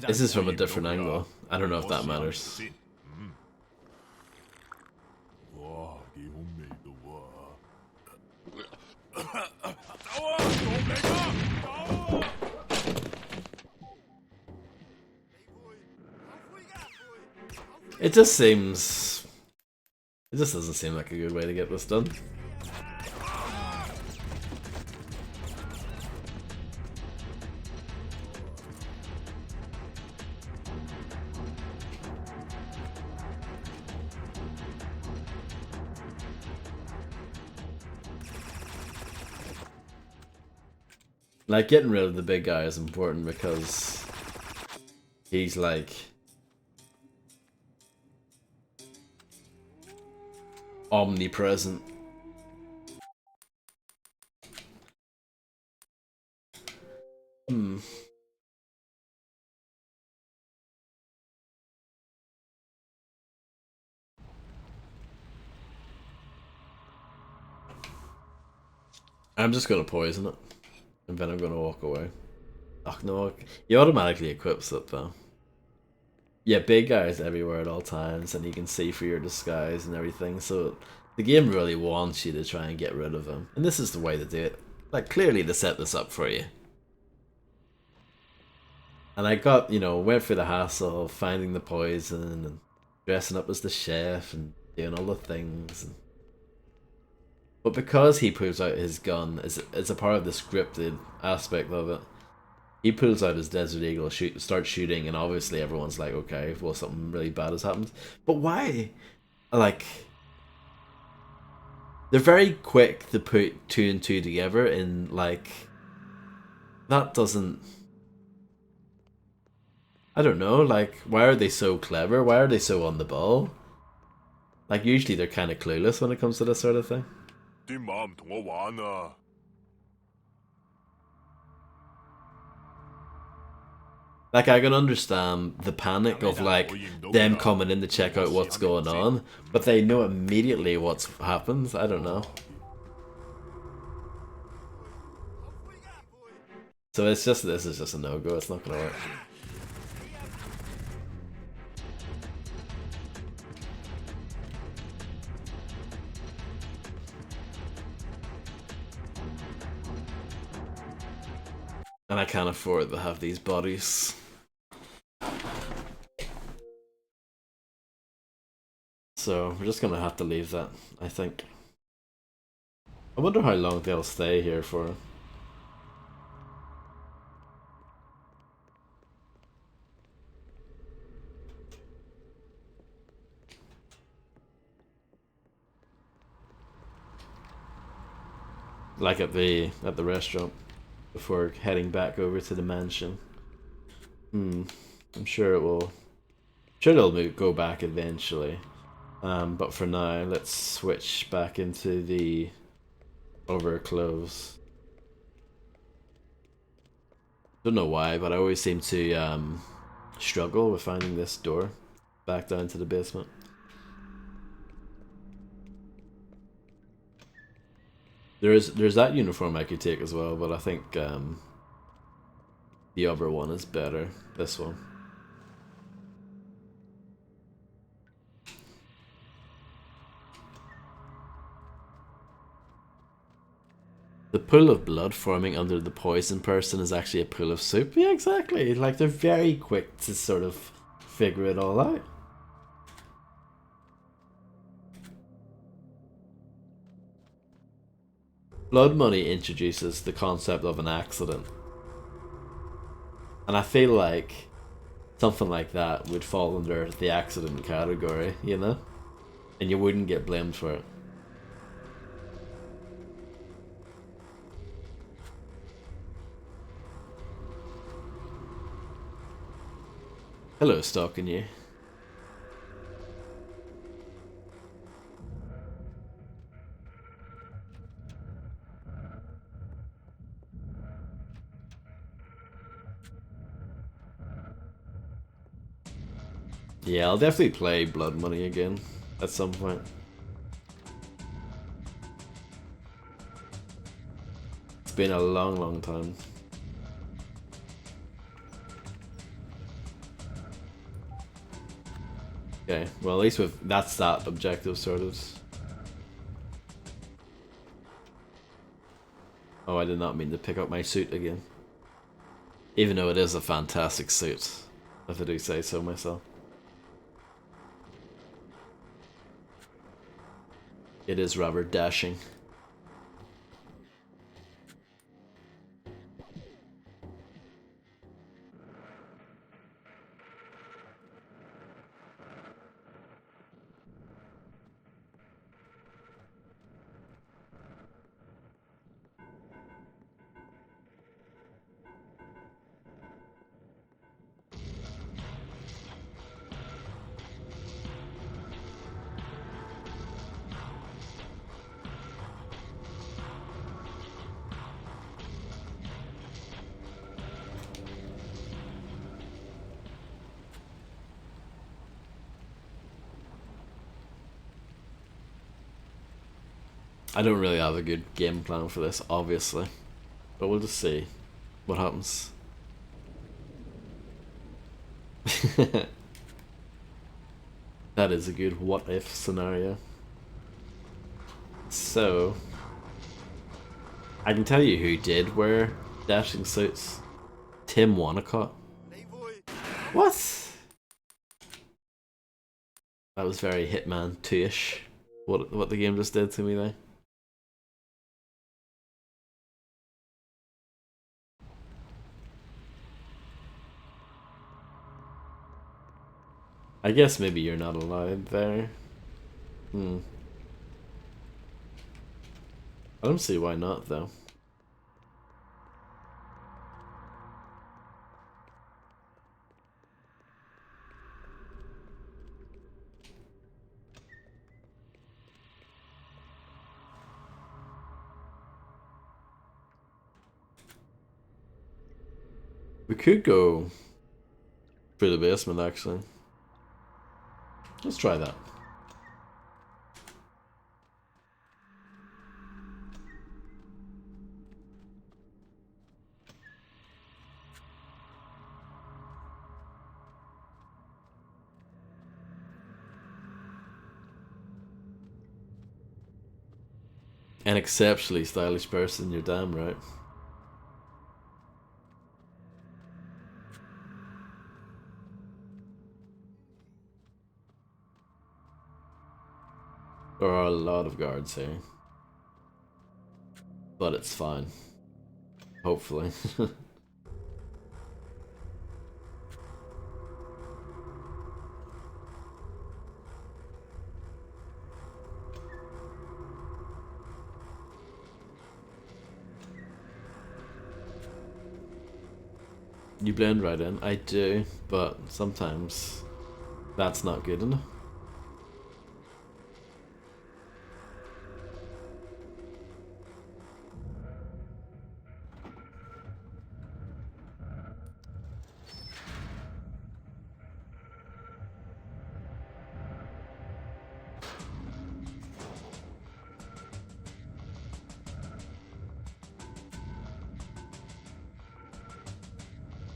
！This is from a different angle. I don't know if that matters. 哇，幾好味道喎！走啊！做命啊！走啊！ It just seems... It just doesn't seem like a good way to get this done. Like, getting rid of the big guy is important because he's like omnipresent. I'm just gonna poison it. And then I'm gonna walk away. Oh no, he automatically equips it though. Yeah, big guys everywhere at all times, and you can see through your disguise and everything, so the game really wants you to try and get rid of him. And this is the way to do it. Like, clearly to set this up for you. And I got, you know, went through the hassle of finding the poison and dressing up as the chef and doing all the things. But because he pulls out his gun as a part of the scripted aspect of it, he pulls out his Desert Eagle, starts shooting, and obviously everyone's like, okay, well, something really bad has happened. But why? Like, they're very quick to put 2 and 2 together, and like, that doesn't... I don't know, like, why are they so clever? Why are they so on the ball? Like, usually they're kind of clueless when it comes to this sort of thing. 啲馬唔同我玩啊！ Like, I can understand the panic of, like, them coming in to check out what's going on, but they know immediately what's happened. I don't know. So this is just a no-go. It's not gonna work. And I can't afford to have these bodies. So we're just gonna have to leave that, I think. I wonder how long they'll stay here for. Like at the restaurant before heading back over to the mansion. I'm sure it will. Sure it'll go back eventually. But for now, let's switch back into the overclose. Don't know why, but I always seem to struggle with finding this door back down to the basement. There's that uniform I could take as well, but I think the other one is better. This one. The pool of blood forming under the poison person is actually a pool of soup. Yeah, exactly. Like, they're very quick to sort of figure it all out. Blood money introduces the concept of an accident. And I feel like something like that would fall under the accident category, you know? And you wouldn't get blamed for it. Hello, stalking you. Yeah, I'll definitely play Blood Money again at some point. It's been a long, long time. Okay, well at least that's that objective sorted. Oh, I did not mean to pick up my suit again. Even though it is a fantastic suit, if I do say so myself. It is rather dashing. I don't really have a good game plan for this, obviously. But we'll just see what happens. That is a good what-if scenario. So, I can tell you who did wear dashing suits. Tim Wanacott. What? That was very Hitman 2-ish. What the game just did to me there. I guess maybe you're not allowed there. I don't see why not, though. We could go through the basement, actually. Let's try that. An exceptionally stylish person, you're damn right. There are a lot of guards here. But it's fine. Hopefully. You blend right in. I do, but sometimes that's not good enough.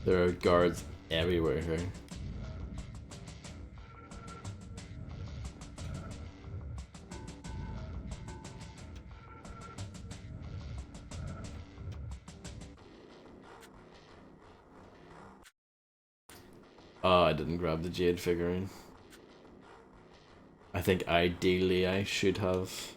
There are guards everywhere here. Oh, I didn't grab the Jade figurine. I think ideally I should have.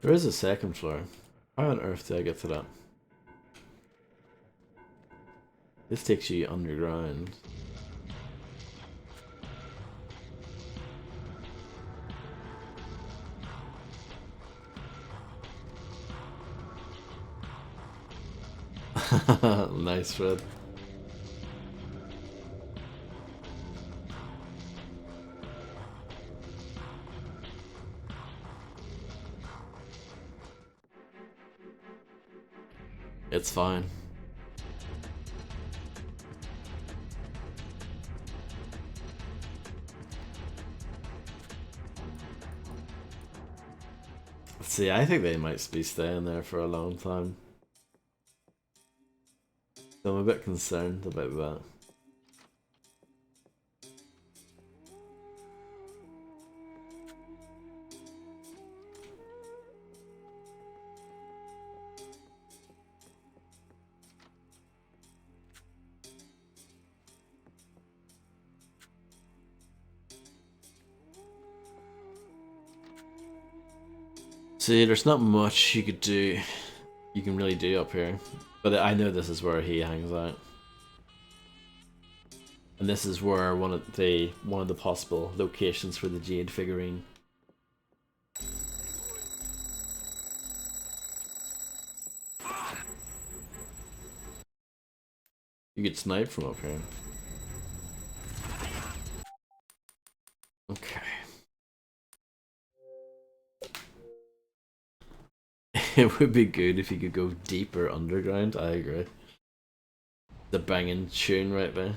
There is a second floor. How on earth did I get to that? This takes you underground. Nice, Fred. It's fine. See, I think they might be staying there for a long time. So I'm a bit concerned about that. See, there's not much you could do, you can really do up here. But I know this is where he hangs out. And this is where one of the possible locations for the Jade figurine. You get sniped from up here. Okay. It would be good if you could go deeper underground, I agree. The banging tune right there.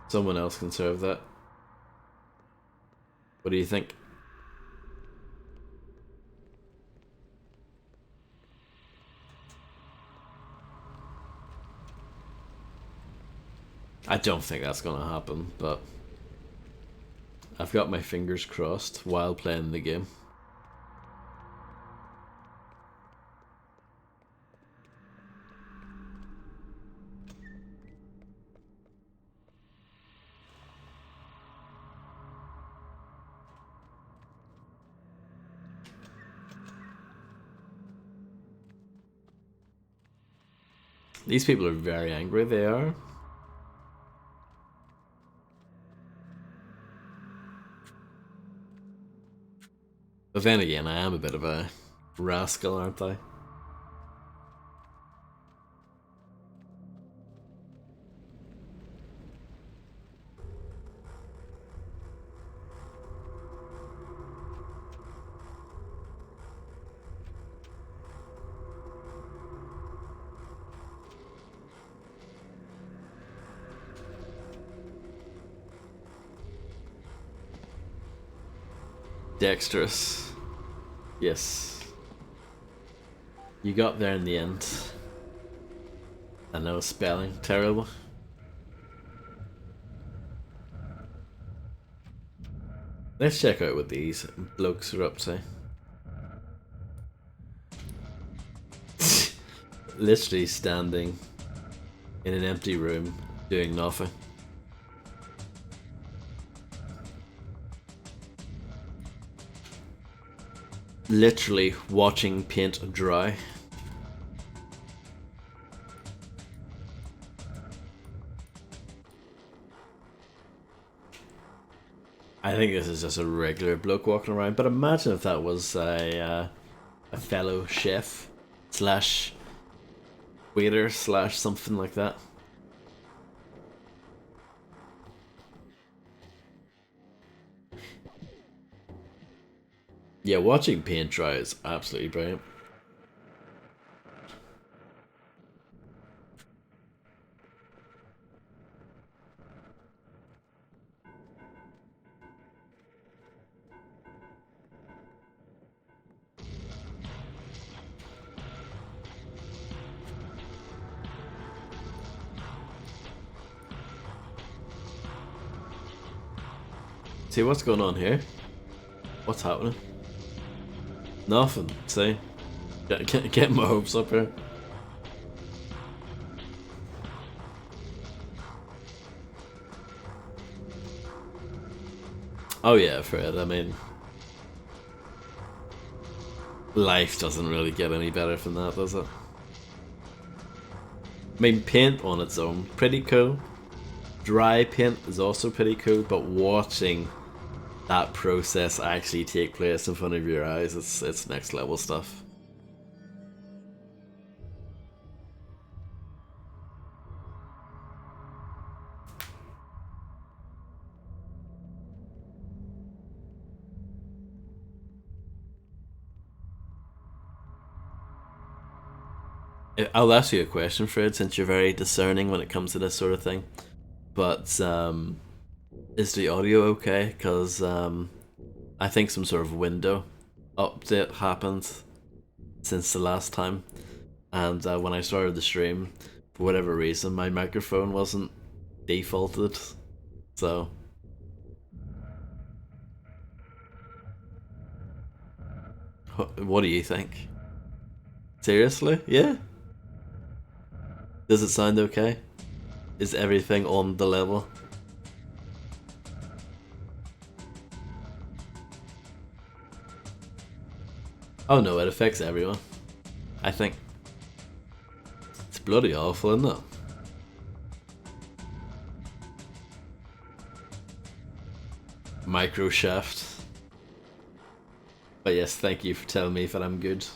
Someone else can serve that. What do you think? I don't think that's gonna happen, but I've got my fingers crossed while playing the game. These people are very angry, they are. But then again, I am a bit of a rascal, aren't I? Dexterous. Yes. You got there in the end. I know, spelling, terrible. Let's check out what these blokes are up to. Literally standing in an empty room, doing nothing. Literally watching paint dry. I think this is just a regular bloke walking around, but imagine if that was a fellow chef slash waiter slash something like that. Yeah, watching paint dry is absolutely brilliant. See what's going on here? What's happening? Nothing. See? Get my hopes up here. Oh yeah, Fred, I mean... life doesn't really get any better than that, does it? I mean, paint on its own, pretty cool. Dry paint is also pretty cool, but watching that process actually take place in front of your eyes, it's next level stuff. I'll ask you a question, Fred, since you're very discerning when it comes to this sort of thing. But is the audio okay? Because I think some sort of window update happened since the last time, and when I started the stream, for whatever reason, my microphone wasn't defaulted. So what do you think? Seriously? Yeah? Does it sound okay? Is everything on the level? Oh no, it affects everyone. I think. It's bloody awful, isn't it? Micro shaft. But yes, thank you for telling me that I'm good.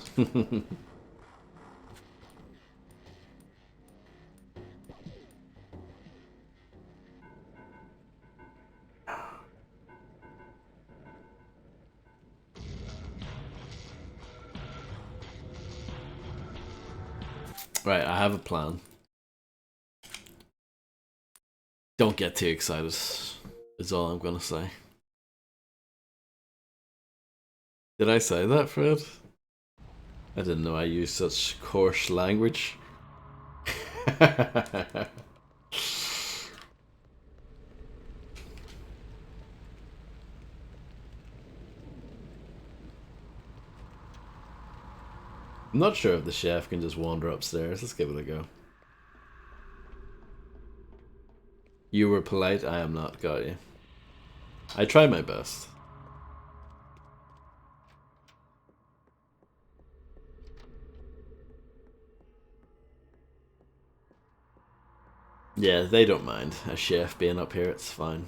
Right, I have a plan. Don't get too excited, is all I'm gonna say. Did I say that, Fred? I didn't know I used such coarse language. I'm not sure if the chef can just wander upstairs. Let's give it a go. You were polite, I am not, got you. I tried my best. Yeah, they don't mind a chef being up here, it's fine.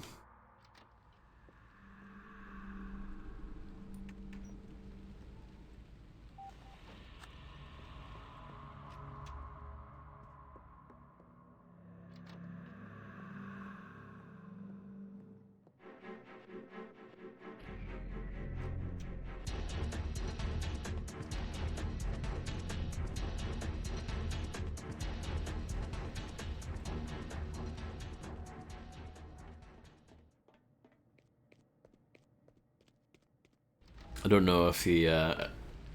I don't know if you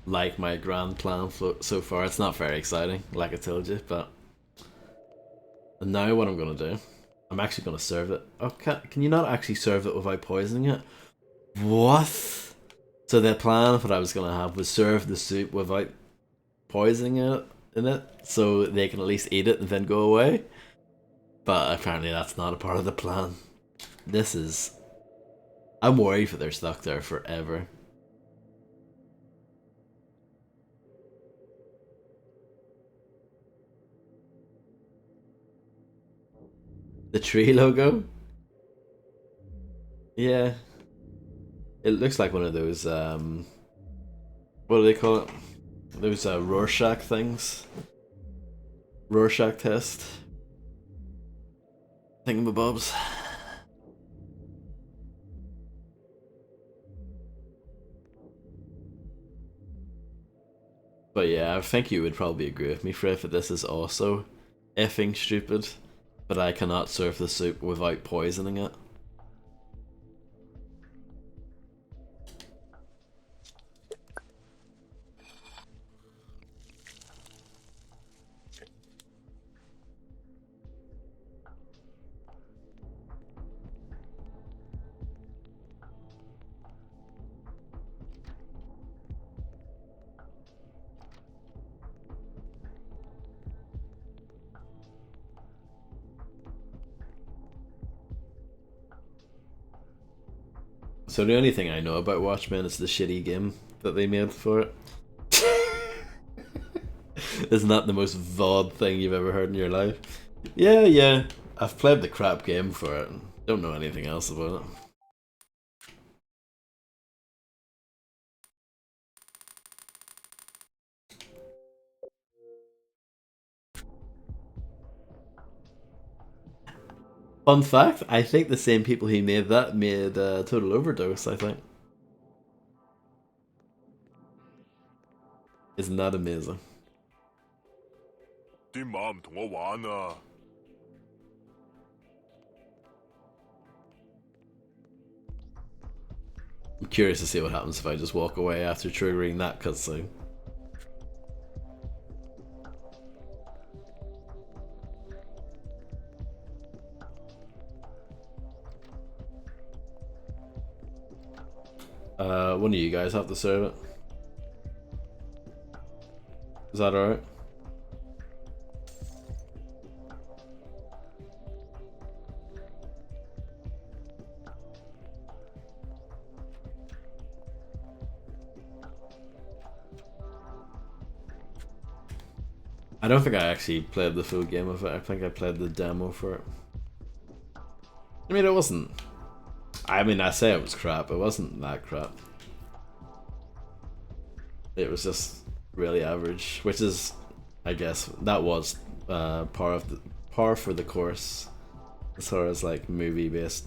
like my grand plan so far. It's not very exciting, like I told you, but now what I'm gonna do, I'm actually gonna serve it. Oh, can you not actually serve it without poisoning it? What? So the plan that I was gonna have was serve the soup without poisoning it in it, so they can at least eat it and then go away. But apparently that's not a part of the plan. This is... I'm worried that they're stuck there forever. The tree logo? Yeah. It looks like one of those, what do they call it? Those Rorschach things. Rorschach test. Thingamabobs. But yeah, I think you would probably agree with me, Fred, that this is also effing stupid. But I cannot serve the soup without poisoning it. So the only thing I know about Watchmen is the shitty game that they made for it. Isn't that the most VOD thing you've ever heard in your life? Yeah. I've played the crap game for it. Don't know anything else about it. Fun fact, I think the same people who made that made Total Overdose, I think. Isn't that amazing? 啲馬唔同我玩啊！ I'm curious to see what happens if I just walk away after triggering that cutscene. One of you guys have to serve it. Is that alright? I don't think I actually played the full game of it. I think I played the demo for it. I mean, it wasn't... I mean, I say it was crap. It wasn't that crap. It was just really average, which is, I guess, that was par for the course as far as like movie-based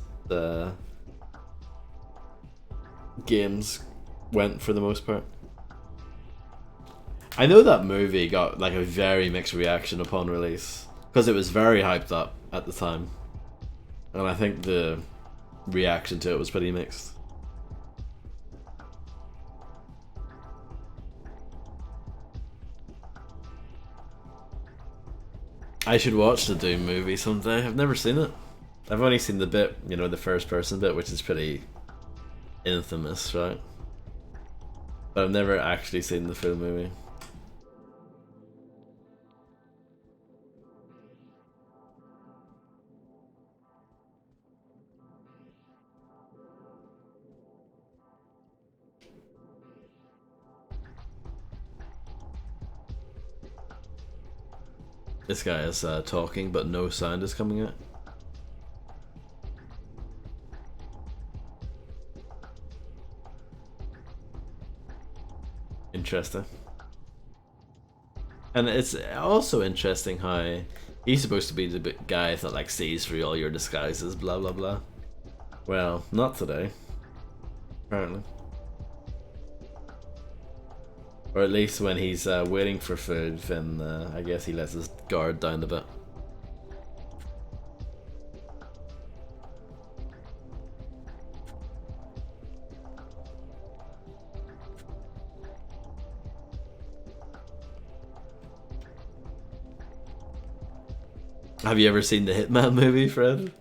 games went for the most part. I know that movie got like a very mixed reaction upon release because it was very hyped up at the time, and I think the reaction to it was pretty mixed. I should watch the Doom movie someday. I've never seen it. I've only seen the bit, you know, the first person bit, which is pretty infamous, right? But I've never actually seen the full movie. This guy is talking, but no sound is coming out. Interesting. And it's also interesting how he's supposed to be the guy that like sees through all your disguises, blah blah blah. Well, not today, apparently. Or at least when he's waiting for food, then I guess he lets his guard down a bit. Have you ever seen the Hitman movie, Fred?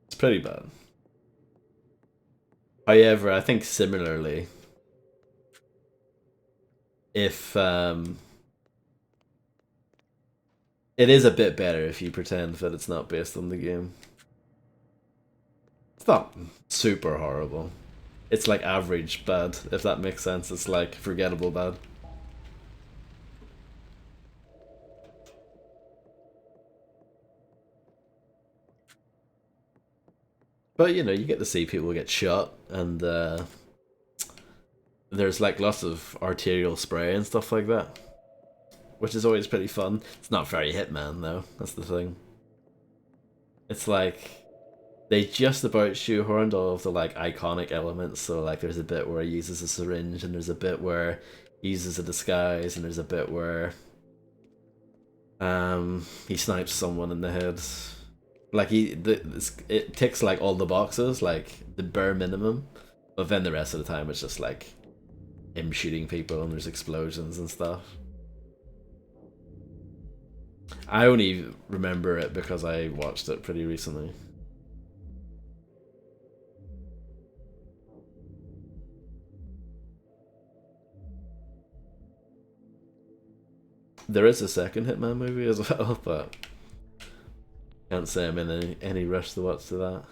It's pretty bad. However, I think similarly, if it is a bit better if you pretend that it's not based on the game. It's not super horrible. It's like average bad, if that makes sense. It's like forgettable bad. But you know, you get to see people get shot, and there's like lots of arterial spray and stuff like that, which is always pretty fun. It's not very Hitman though, that's the thing. It's like they just about shoehorned all of the like iconic elements, so like there's a bit where he uses a syringe, and there's a bit where he uses a disguise, and there's a bit where he snipes someone in the head. Like it ticks like all the boxes, like the bare minimum, but then the rest of the time it's just like him shooting people and there's explosions and stuff. I only remember it because I watched it pretty recently. There is a second Hitman movie as well, but can't say I'm in any rush to watch to that.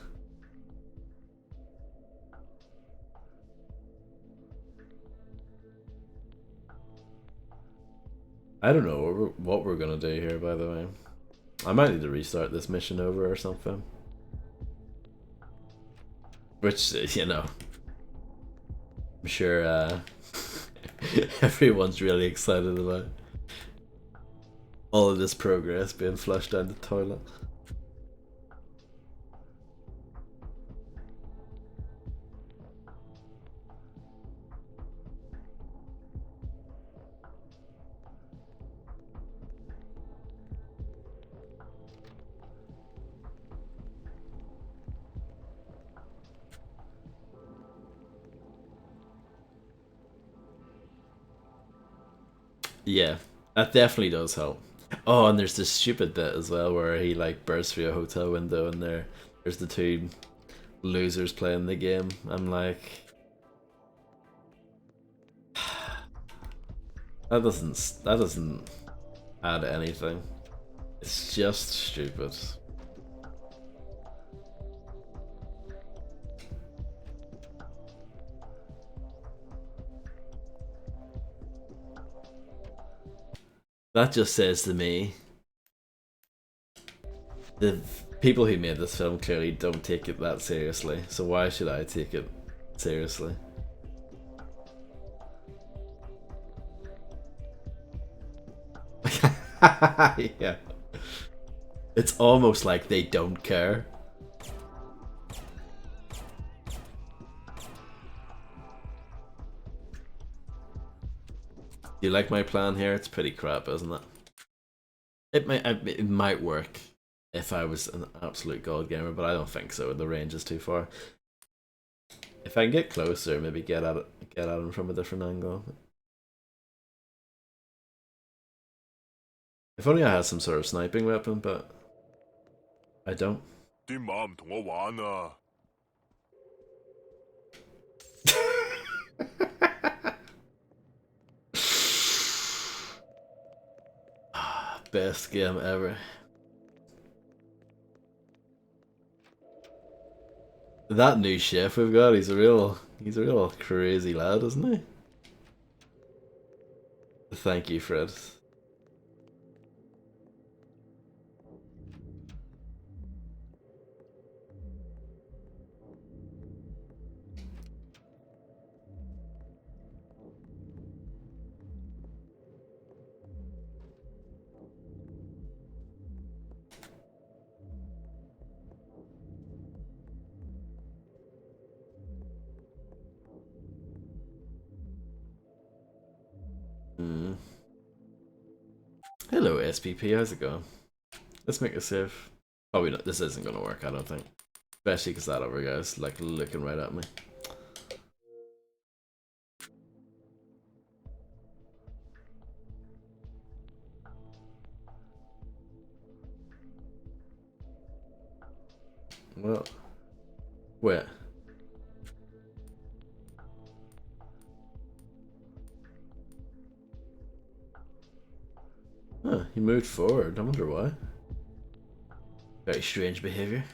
I don't know what we're gonna do here, by the way. I might need to restart this mission over or something. Which, you know, I'm sure everyone's really excited about. All of this progress being flushed down the toilet. Yeah, that definitely does help. Oh, and there's this stupid bit as well where he like bursts through a hotel window, and there's the two losers playing the game. I'm like, that doesn't add anything. It's just stupid. That just says to me, the people who made this film clearly don't take it that seriously, so why should I take it seriously? Yeah. It's almost like they don't care. Do you like my plan here? It's pretty crap, isn't it? It might work if I was an absolute god gamer, but I don't think so. The range is too far. If I can get closer, maybe get at him from a different angle. If only I had some sort of sniping weapon, but I don't. 啲馬唔同我玩啊！ Best game ever. That new chef we've got, he's a real crazy lad, isn't he? Thank you, Fred. Hello, SPP. How's it going? Let's make a save. Probably not. This isn't gonna work, I don't think. Especially because that other guy's like looking right at me. Well, where? Huh, he moved forward. I wonder why. Very strange behavior.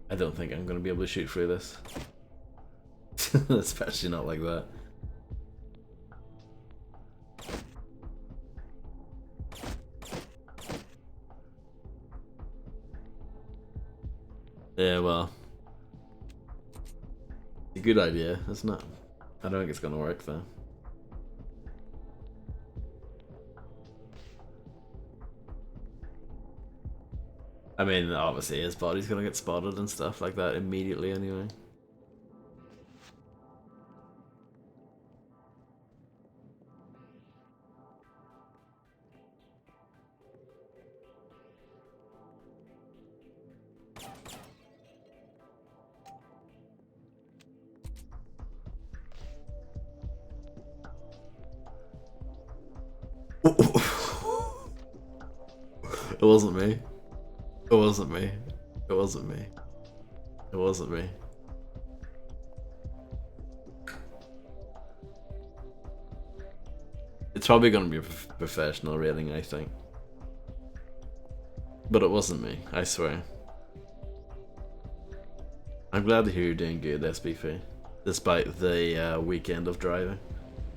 I don't think I'm going to be able to shoot through this. Especially not like that. Yeah, well, it's a good idea, isn't it? I don't think it's gonna work though. I mean, obviously his body's gonna get spotted and stuff like that immediately anyway. It wasn't me. It wasn't me. It wasn't me. It wasn't me. It's probably going to be a professional rating, I think. But it wasn't me, I swear. I'm glad to hear you're doing good, SBP. Despite the weekend of driving.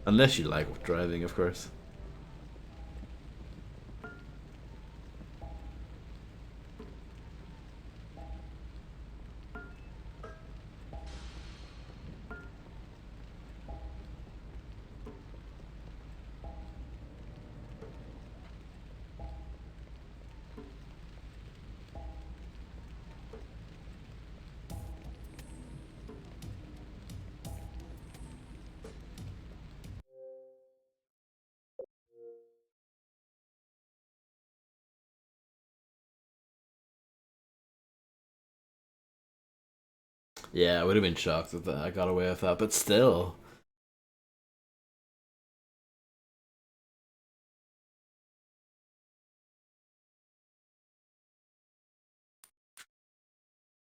Unless you like driving, of course. Yeah, I would have been shocked if I got away with that, but still.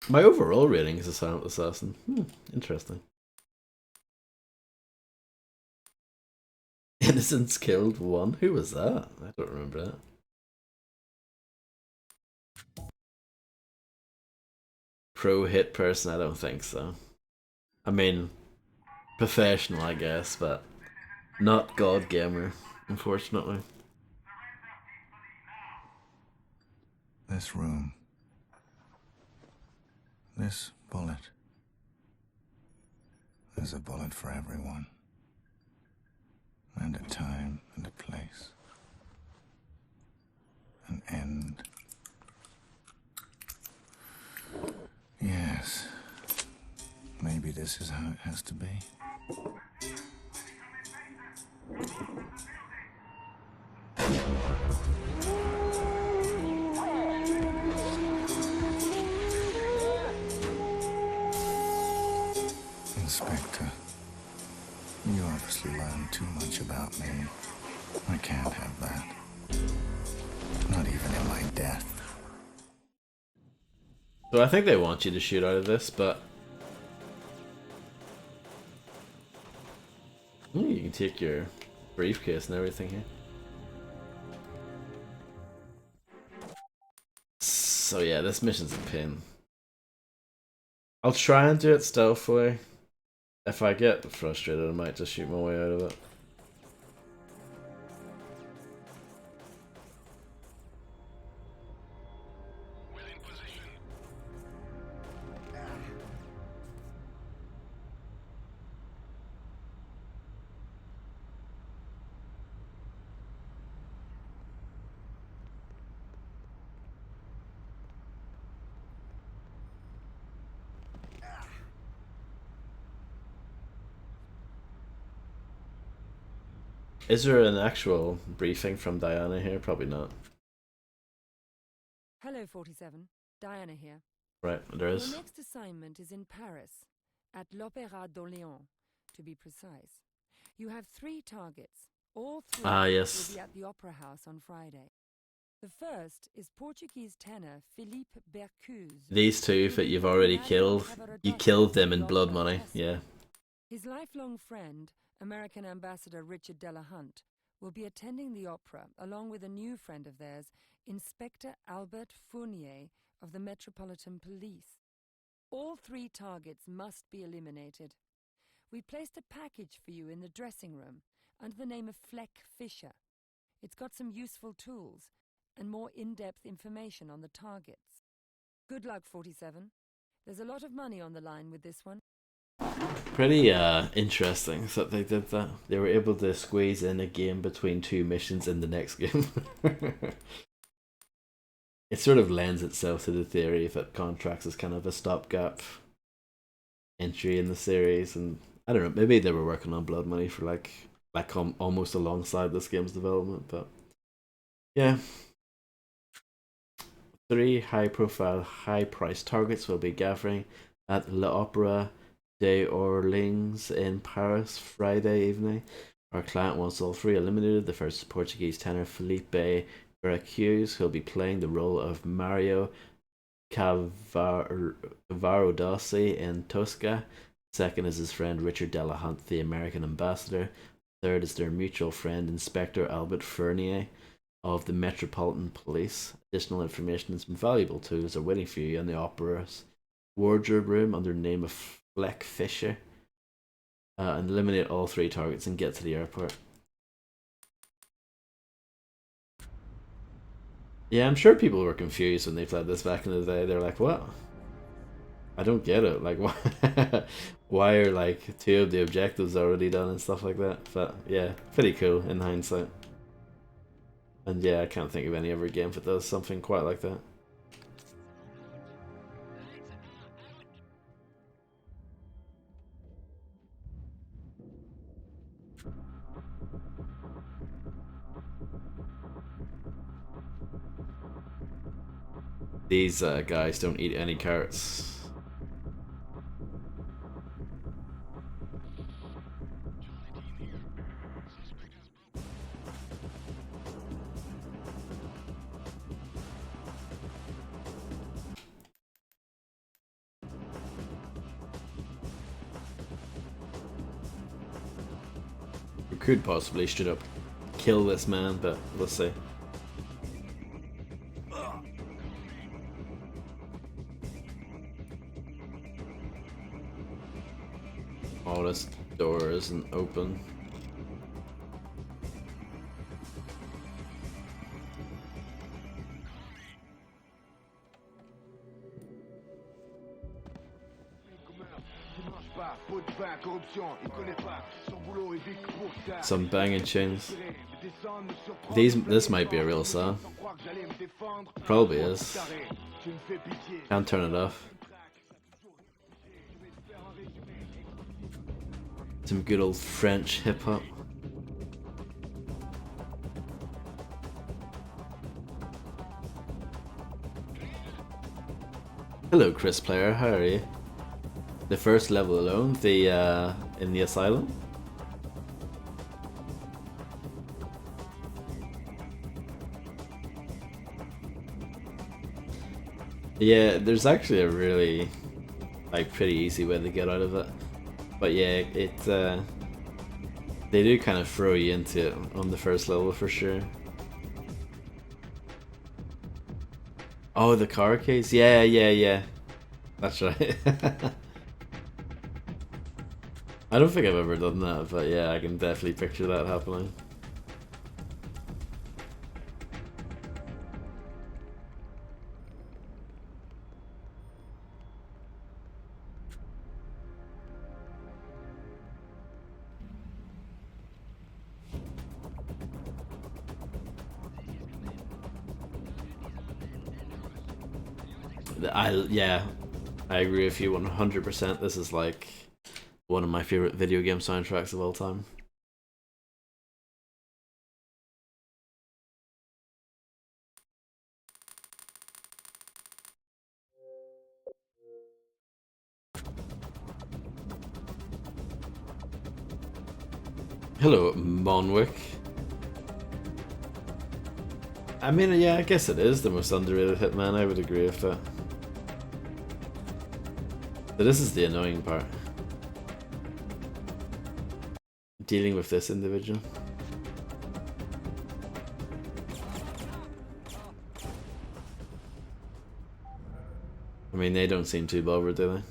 My overall rating is a silent assassin. Interesting. Innocents killed 1? Who was that? I don't remember that. Pro hit person? I don't think so. I mean, professional, I guess, but not god gamer, unfortunately. This room. This bullet. There's a bullet for everyone. And a time and a place. An end. Yes. Maybe this is how it has to be. Inspector, you obviously learned too much about me. I can't have that. Not even in my death. So I think they want you to shoot out of this, but you can take your briefcase and everything here. So yeah, this mission's a pin. I'll try and do it stealthily. If I get frustrated, I might just shoot my way out of it. Is there an actual briefing from Diana here? Probably not. Hello, 47. Diana here. Right, there is. Your next assignment is in Paris, at l'Opéra d'Orléans, to be precise. You have 3 targets. All 3 yes. will be at the Opera House on Friday. The first is Portuguese tenor Philippe Bercuse. These 2 that you've already killed, you killed them in blood money, yeah. His lifelong friend, American Ambassador Richard Delahunt, will be attending the opera along with a new friend of theirs, Inspector Albert Fournier of the Metropolitan Police. All 3 targets must be eliminated. We placed a package for you in the dressing room under the name of Fleck Fisher. It's got some useful tools and more in-depth information on the targets. Good luck, 47. There's a lot of money on the line with this one. Pretty interesting that they did that. They were able to squeeze in a game between 2 missions in the next game. It sort of lends itself to the theory that contracts is kind of a stopgap entry in the series, and I don't know, maybe they were working on Blood Money for like almost alongside this game's development, but yeah. 3 high-profile, high-priced targets will be gathering at l'Opéra d'Orléans in Paris Friday evening. Our client wants all 3 eliminated. The first is Portuguese tenor Felipe Veracruz, who'll be playing the role of Mario Cavaradossi in Tosca. Second is his friend Richard Delahunt, the American ambassador. Third is their mutual friend Inspector Albert Fournier of the Metropolitan Police. Additional information and some valuable tools are waiting for you in the opera's wardrobe room under the name of Fleck Fisher. And eliminate all 3 targets and get to the airport. Yeah, I'm sure people were confused when they played this back in the day. They're like, what? I don't get it. Like, why, why are like 2 of the objectives already done and stuff like that? But yeah, pretty cool in hindsight. And yeah, I can't think of any other game that does something quite like that. These guys don't eat any carrots. We could possibly straight up kill this man, but we'll see. Oh, this door isn't open. Some banging tunes. This might be a real song. Probably is. Can't turn it off. Some good old French hip hop. Hello, Chris Player. How are you? The first level alone, the in the asylum. Yeah, there's actually a really like pretty easy way to get out of it. But yeah, they do kind of throw you into it on the first level for sure. Oh, the car case? Yeah. That's right. I don't think I've ever done that, but yeah, I can definitely picture that happening. I agree with you 100%. This is like one of my favorite video game soundtracks of all time. Hello, Monwick. I mean, yeah, I guess it is the most underrated Hitman. I would agree with that. But this is the annoying part. Dealing with this individual. I mean, they don't seem too bothered, do they?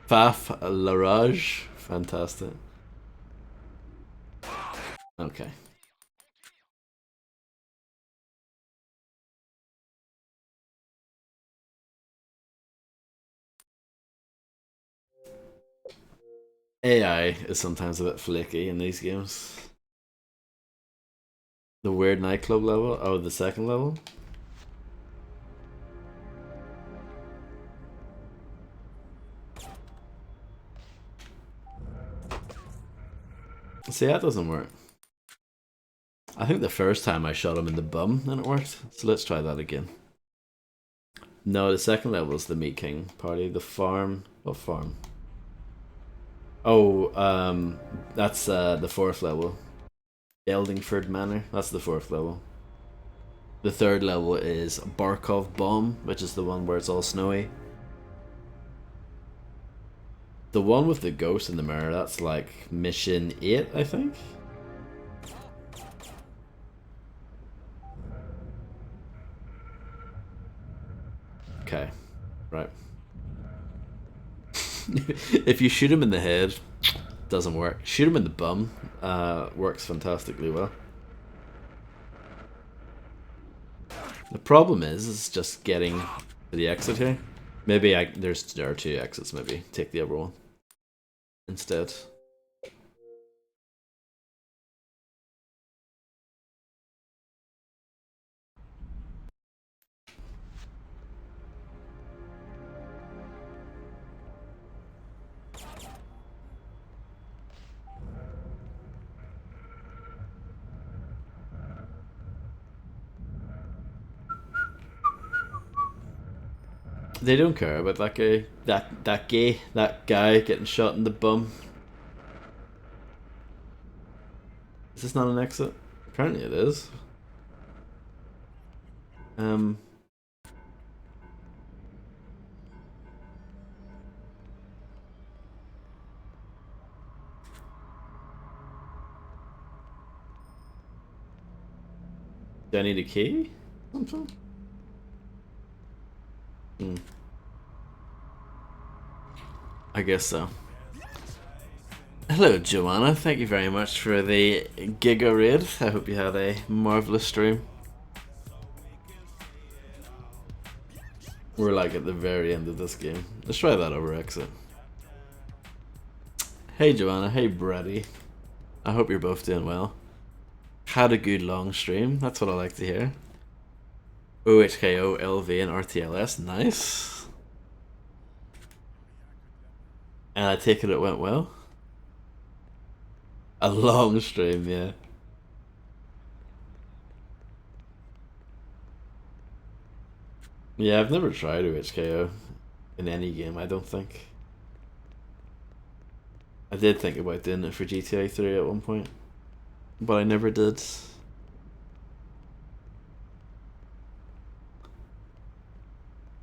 Faf Larage, fantastic. Okay. AI is sometimes a bit flaky in these games. The weird nightclub level? Oh, the second level? See, that doesn't work. I think the first time I shot him in the bum and it worked. So let's try that again. No, the second level is the Meat King party. The farm. What farm? Oh, that's the fourth level. Eldingford Manor. That's the fourth level. The third level is Barkov Bomb, which is the one where it's all snowy. The one with the ghost in the mirror, that's like mission 8, I think? Okay, right. If you shoot him in the head, doesn't work. Shoot him in the bum, works fantastically well. The problem is just getting to the exit here. Maybe there are 2 exits, maybe. Take the other one instead. They don't care about that guy. That guy getting shot in the bum. Is this not an exit? Apparently it is. Do I need a key? Something? I guess so. Hello, Joanna. Thank you very much for the Giga Raid. I hope you had a marvelous stream. We're like at the very end of this game. Let's try that over exit. Hey, Joanna. Hey, Brady. I hope you're both doing well. Had a good long stream. That's what I like to hear. OHKO, LV, and RTLS. Nice. And I take it went well. A long stream, yeah. Yeah, I've never tried OHKO in any game, I don't think. I did think about doing it for GTA 3 at one point, but I never did.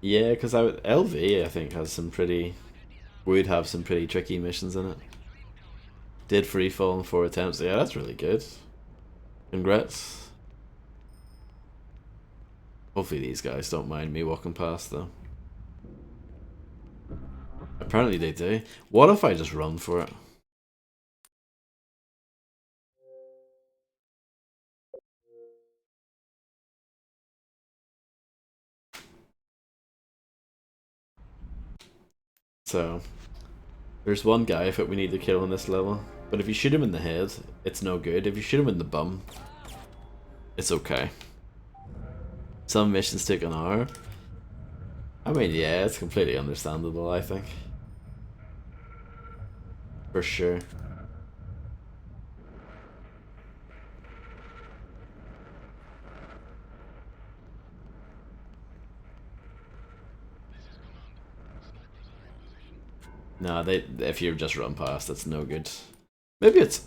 Yeah, because LV I think has some would have some pretty tricky missions in it. Did freefall in 4 attempts. Yeah, that's really good. Congrats. Hopefully these guys don't mind me walking past though. Apparently they do. What if I just run for it? So, there's one guy that we need to kill on this level. But if you shoot him in the head, it's no good. If you shoot him in the bum, it's okay. Some missions take an hour. I mean, yeah, it's completely understandable, I think. For sure. No, if you just run past, it's no good. Maybe it's...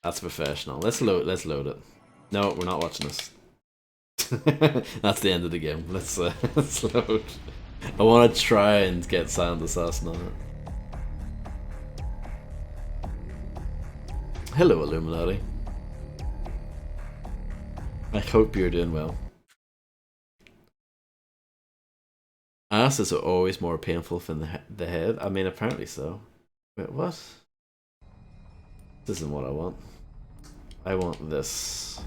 That's professional. Let's load it. No, we're not watching this. That's the end of the game. Let's load. I want to try and get Silent Assassin on it. Hello, Illuminati. I hope you're doing well. Ass is always more painful than the head. I mean, apparently so. Wait, what? This isn't what I want. I want this.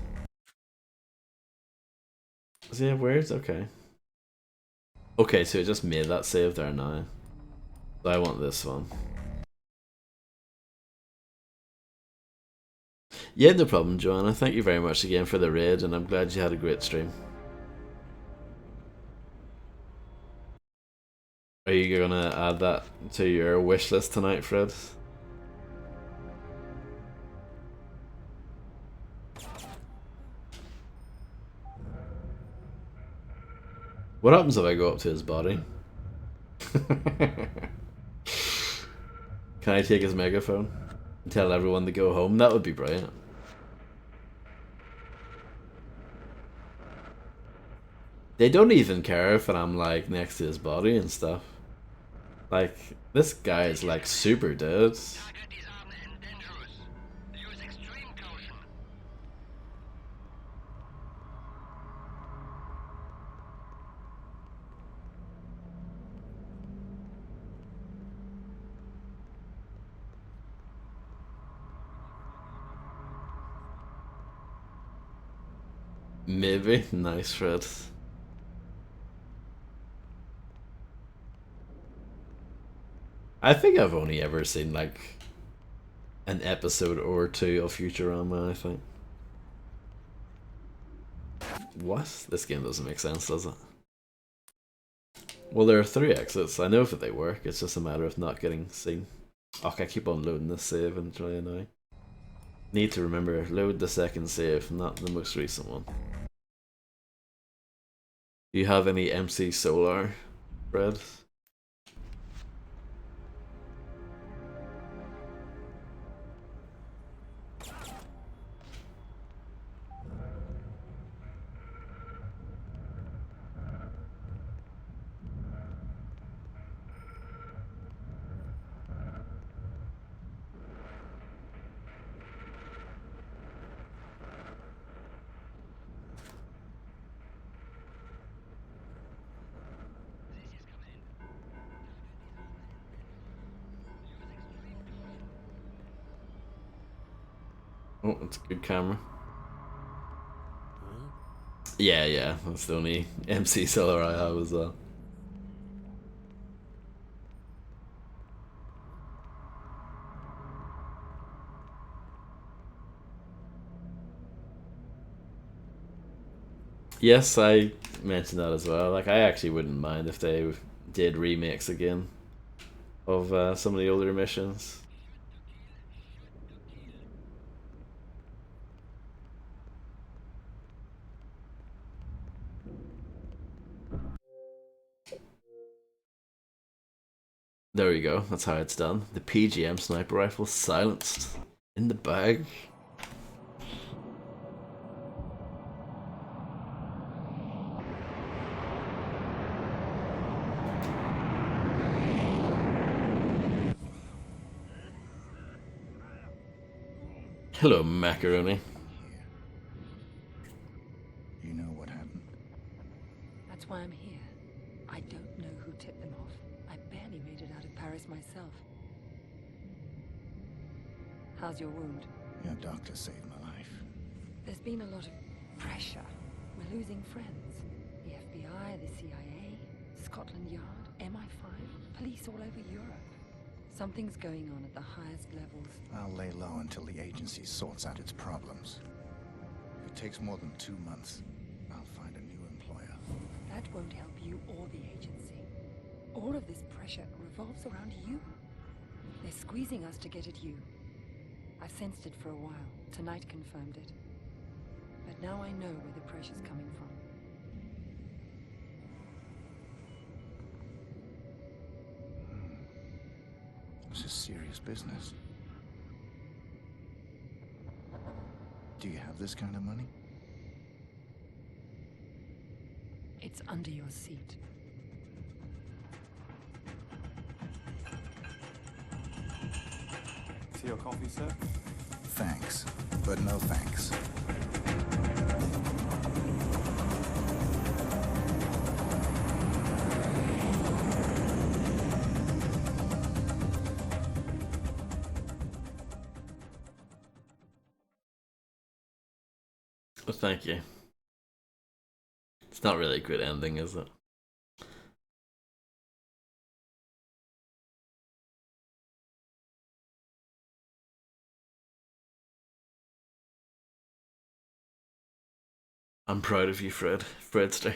Is it weird? Okay. Okay, so it just made that save there now. So I want this one. Yeah, no problem, Joanna. Thank you very much again for the raid, and I'm glad you had a great stream. Are you gonna add that to your wish list tonight, Fred? What happens if I go up to his body? Can I take his megaphone and tell everyone to go home? That would be brilliant. They don't even care if I'm like next to his body and stuff. Like, this guy is like super dead. Maybe. Nice, Fred. I think I've only ever seen like an episode or two of Futurama, I think. What? This game doesn't make sense, does it? Well, there are 3 exits. I know that they work, it's just a matter of not getting seen. Oh, I keep on loading this save and it's really annoying. Need to remember, load the second save, not the most recent one. Do you have any MC Solar, Fred? Oh, it's a good camera. Yeah, that's the only MC Solar I have as well. Yes, I mentioned that as well. Like, I actually wouldn't mind if they did remakes again of some of the older missions. There we go, that's how it's done. The PGM sniper rifle silenced. In the bag. Hello, macaroni. You know what happened? That's why I'm here. I don't know who tipped them off. I barely made it out of Paris myself. How's your wound? Your doctor saved my life. There's been a lot of pressure. We're losing friends. The FBI, the CIA, Scotland Yard, MI5, police all over Europe. Something's going on at the highest levels. I'll lay low until the agency sorts out its problems. If it takes more than 2 months, I'll find a new employer. That won't help you or the agency. All of this pressure revolves around you. They're squeezing us to get at you. I've sensed it for a while. Tonight confirmed it. But now I know where the pressure's coming from. This is serious business. Do you have this kind of money? It's under your seat. See your coffee, sir? Thanks, but no thanks. Well, thank you. It's not really a good ending, is it? I'm proud of you, Fred. Fredster.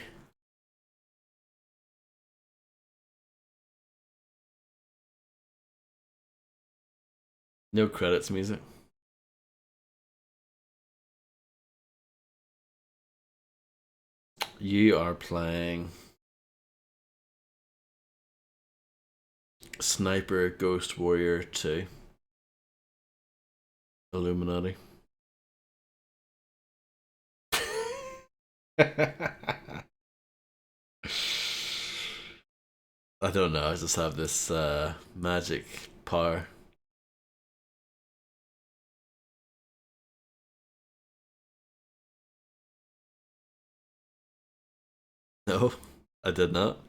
No credits music. You are playing Sniper Ghost Warrior 2 Illuminati. I don't know, I just have this magic power. No, I did not.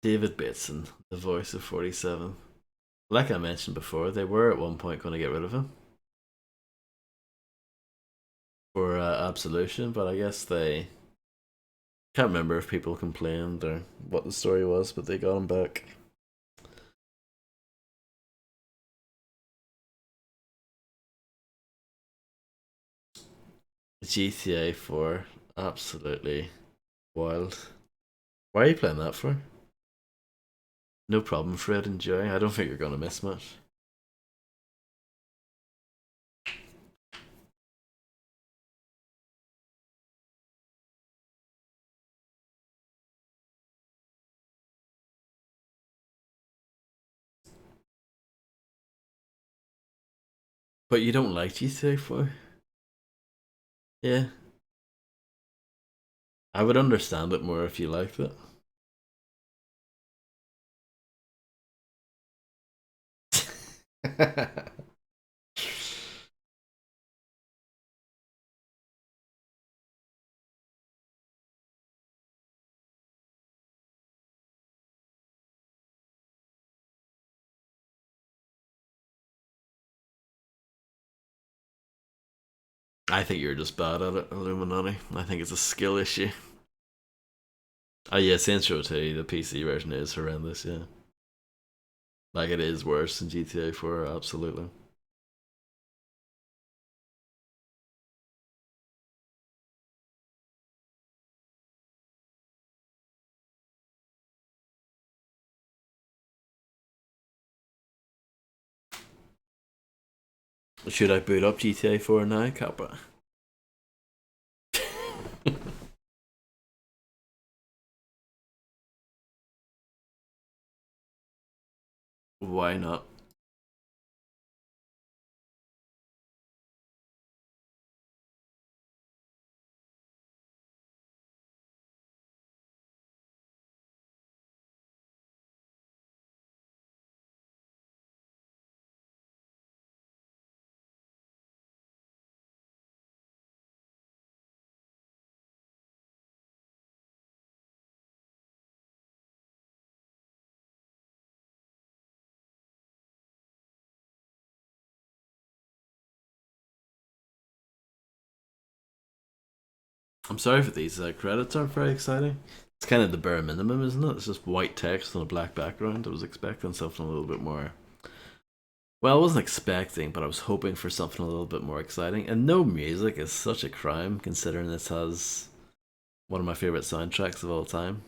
David Bateson, the voice of 47. Like I mentioned before, they were at one point going to get rid of him for Absolution, but I guess they can't remember if people complained or what the story was, but they got him back. GTA 4, absolutely wild. Why are you playing that for? No problem, Fred. Enjoy. I don't think you're gonna miss much. But you don't like GTA 4? Yeah. I would understand it more if you liked it. I think you're just bad at it, Illuminati. I think it's a skill issue. Oh yeah, Saints Row 2, the PC version is horrendous, yeah. Like it is worse than GTA 4, absolutely. Should I boot up GTA 4 now, Kappa? Why not? I'm sorry for these credits aren't very exciting. It's kind of the bare minimum, isn't it? It's just white text on a black background. I was expecting something a little bit more. Well, I wasn't expecting, but I was hoping for something a little bit more exciting. And no music is such a crime, considering this has one of my favorite soundtracks of all time.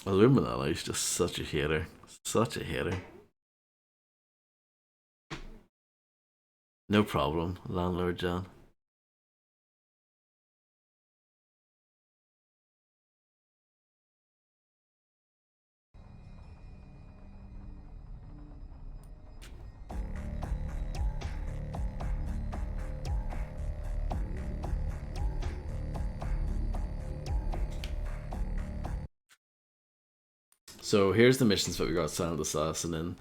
Illuminati is just such a hater. Such a hater. No problem, Landlord John. So here's the missions that we got Silent Assassin in.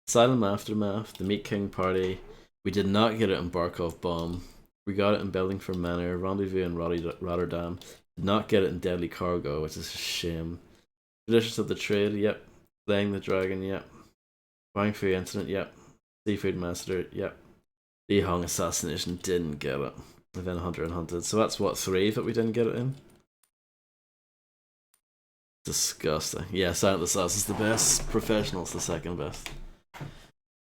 Asylum Aftermath, the Meat King Party. We did not get it in Barkov Bomb. We got it in Building for Manor, Rendezvous in Rotterdam. Did not get it in Deadly Cargo, which is a shame. Traditions of the Trade, yep. Slaying the Dragon, yep. Buying Food Incident, yep. Seafood Master, yep. Li Hong Assassination, didn't get it. And then Hunter and Hunted. So that's what, 3 that we didn't get it in? Disgusting. Yeah, Silent Assassin's the best. Professional's the second best.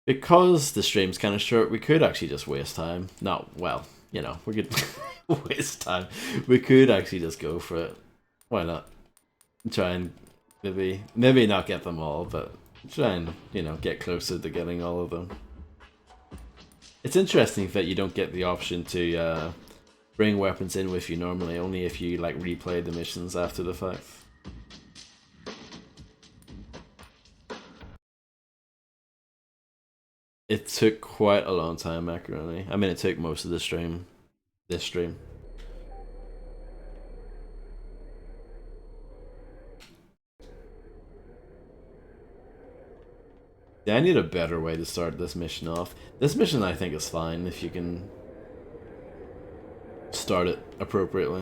Because the stream's kind of short, we could actually just waste time. Not, well, you know, we could waste time. We could actually just go for it. Why not? Try and maybe not get them all, but try and, you know, get closer to getting all of them. It's interesting that you don't get the option to bring weapons in with you normally, only if you like replay the missions after the fact. It took quite a long time, Macaroni. I mean, it took most of the stream. This stream. Yeah, I need a better way to start this mission off. This mission, I think, is fine if you can start it appropriately.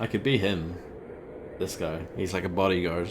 I could be him. This guy. He's like a bodyguard.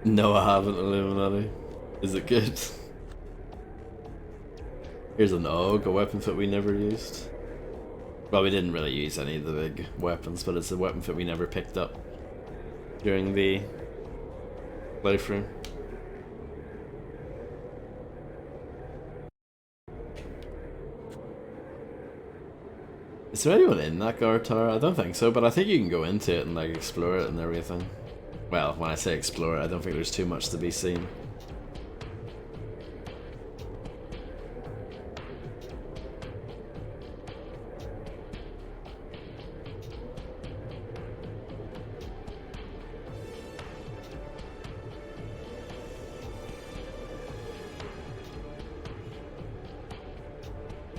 No, I haven't, Illuminati. Is it good? Here's an AUG, a weapon that we never used. Well, we didn't really use any of the big weapons, but it's a weapon that we never picked up during the playthrough. Is there anyone in that guard tower? I don't think so, but I think you can go into it and like explore it and everything. Well, when I say explore it, I don't think there's too much to be seen.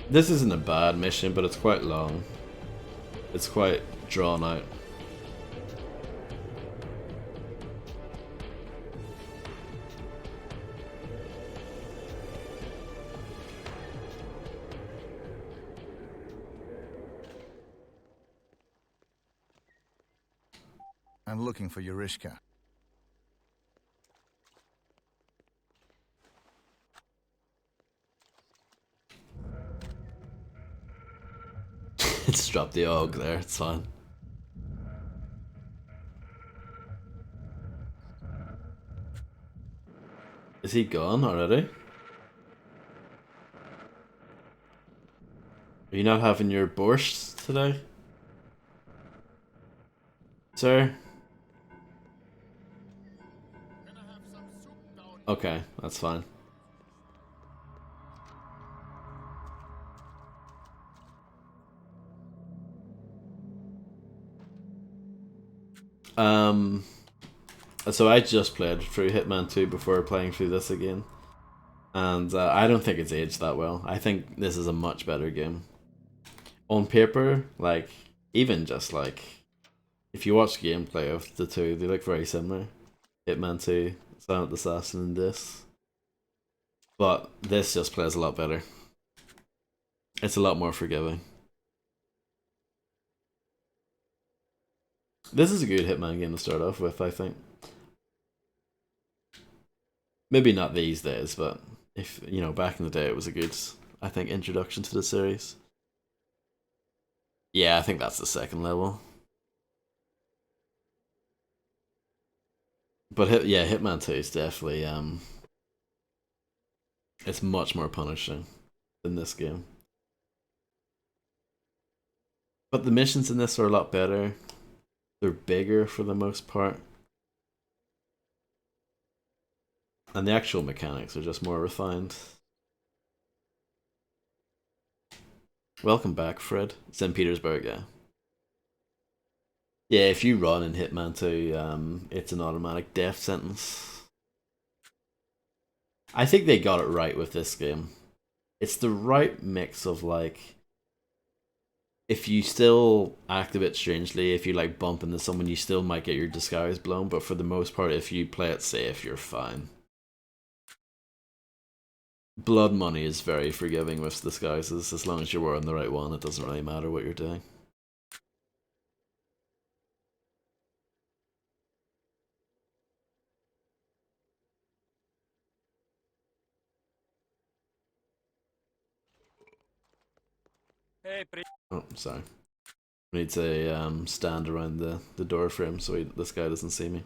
This isn't a bad mission, but it's quite long. It's quite drawn out. I'm looking for Yurishka. It's dropped the AUG there, it's fine. Is he gone already? Are you not having your borscht today? Sir? Okay, that's fine. So I just played through Hitman 2 before playing through this again. And I don't think it's aged that well. I think this is a much better game. On paper, like, even just like, if you watch gameplay of the two, they look very similar. Hitman 2, Silent Assassin, and this. But this just plays a lot better. It's a lot more forgiving. This is a good Hitman game to start off with, I think. Maybe not these days, but if, you know, back in the day it was a good I think, introduction to the series. Yeah, I think that's the second level. But yeah, Hitman 2 is definitely it's much more punishing than this game. But the missions in this are a lot better. They're bigger for the most part. And the actual mechanics are just more refined. Welcome back, Fred. St. Petersburg, yeah. Yeah, if you run in Hitman 2, it's an automatic death sentence. I think they got it right with this game. It's the right mix of like, if you still act a bit strangely, if you like bump into someone, you still might get your disguise blown, but for the most part, if you play it safe, you're fine. Blood Money is very forgiving with disguises. As long as you're wearing the right one, it doesn't really matter what you're doing. Hey, Oh, sorry. I need to stand around the door frame so this guy doesn't see me.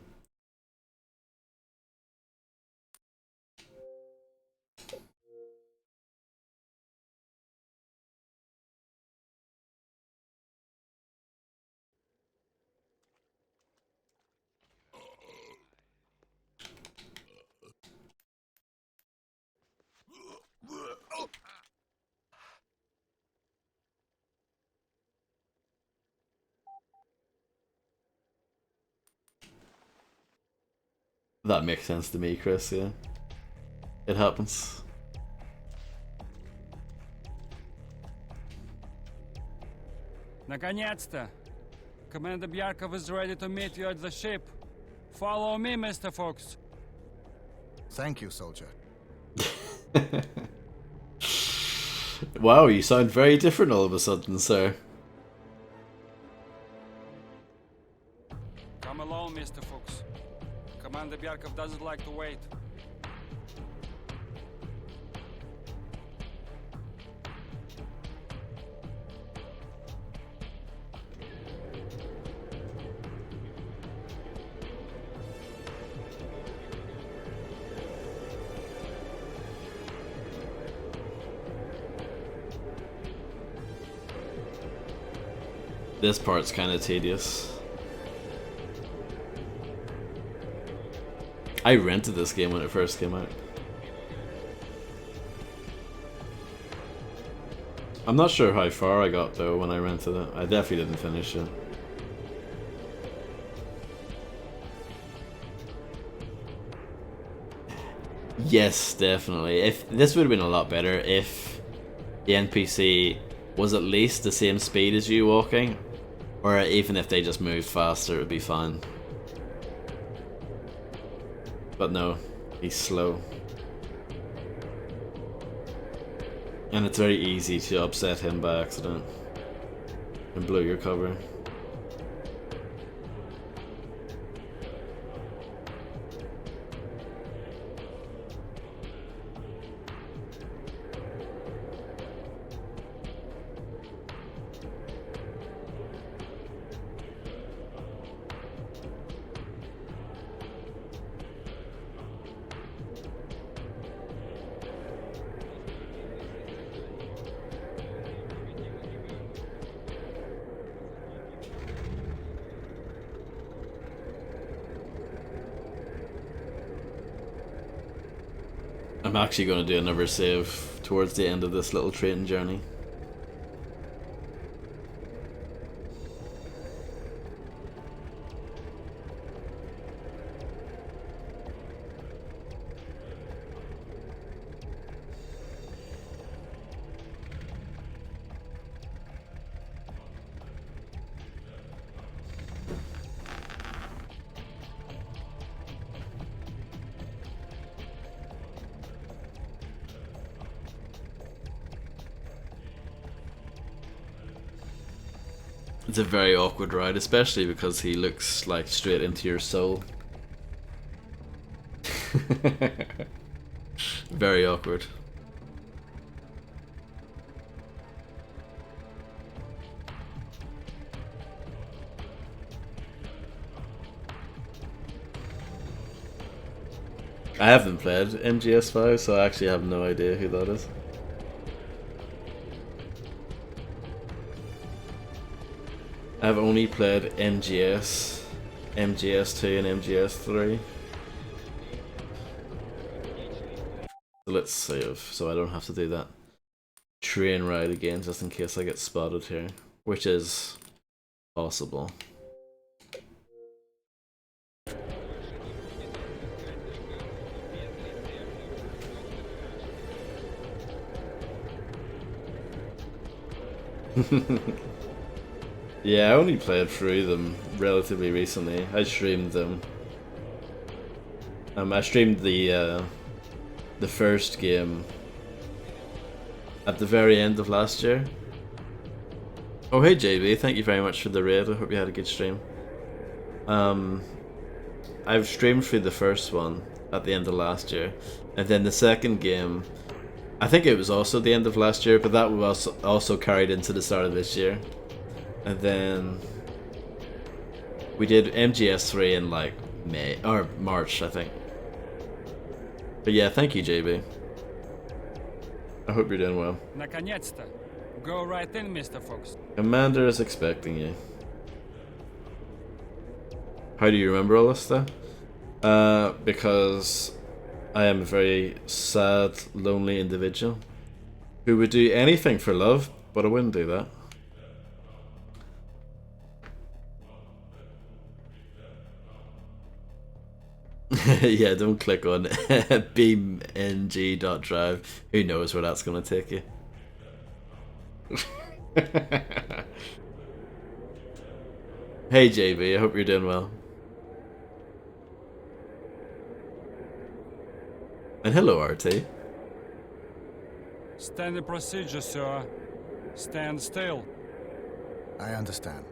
That makes sense to me, Chris, yeah. It happens. Наконец-то! Commander Bjarkov is ready to meet you at the ship. Follow me, Mr. Fox. Thank you, soldier. Wow, you sound very different all of a sudden, sir. Come along, Mr. Fox. Commander Bjarkov doesn't like to wait. This part's kind of tedious. I rented this game when it first came out. I'm not sure how far I got though when I rented it. I definitely didn't finish it. Yes, definitely. If this would have been a lot better if the NPC was at least the same speed as you walking, or even if they just moved faster, it would be fine. But no, he's slow. And it's very easy to upset him by accident and blow your cover. I'm actually going to do another save towards the end of this little train journey. It's a very awkward ride, especially because he looks like straight into your soul. Very awkward. I haven't played MGS5, so I actually have no idea who that is. I've only played MGS, MGS2 and MGS3. So let's save, so I don't have to do that train ride again, just in case I get spotted here, which is possible. Yeah, I only played through them relatively recently. I streamed them. I streamed the first game at the very end of last year. Oh hey JB, thank you very much for the raid. I hope you had a good stream. I've streamed through the first one at the end of last year, and then the second game, I think it was also the end of last year, but that was also carried into the start of this year. And then we did MGS3 in like May or March, I think. But yeah, thank you, JB. I hope you're doing well. Наконец-то. Go right in, Mr. Fox. Commander is expecting you. How do you remember all this stuff? Because I am a very sad, lonely individual who would do anything for love, but I wouldn't do that. Yeah, don't click on beamng.drive. Who knows where that's going to take you. Hey JB, I hope you're doing well. And hello RT. Standard procedure, sir. Stand still. I understand.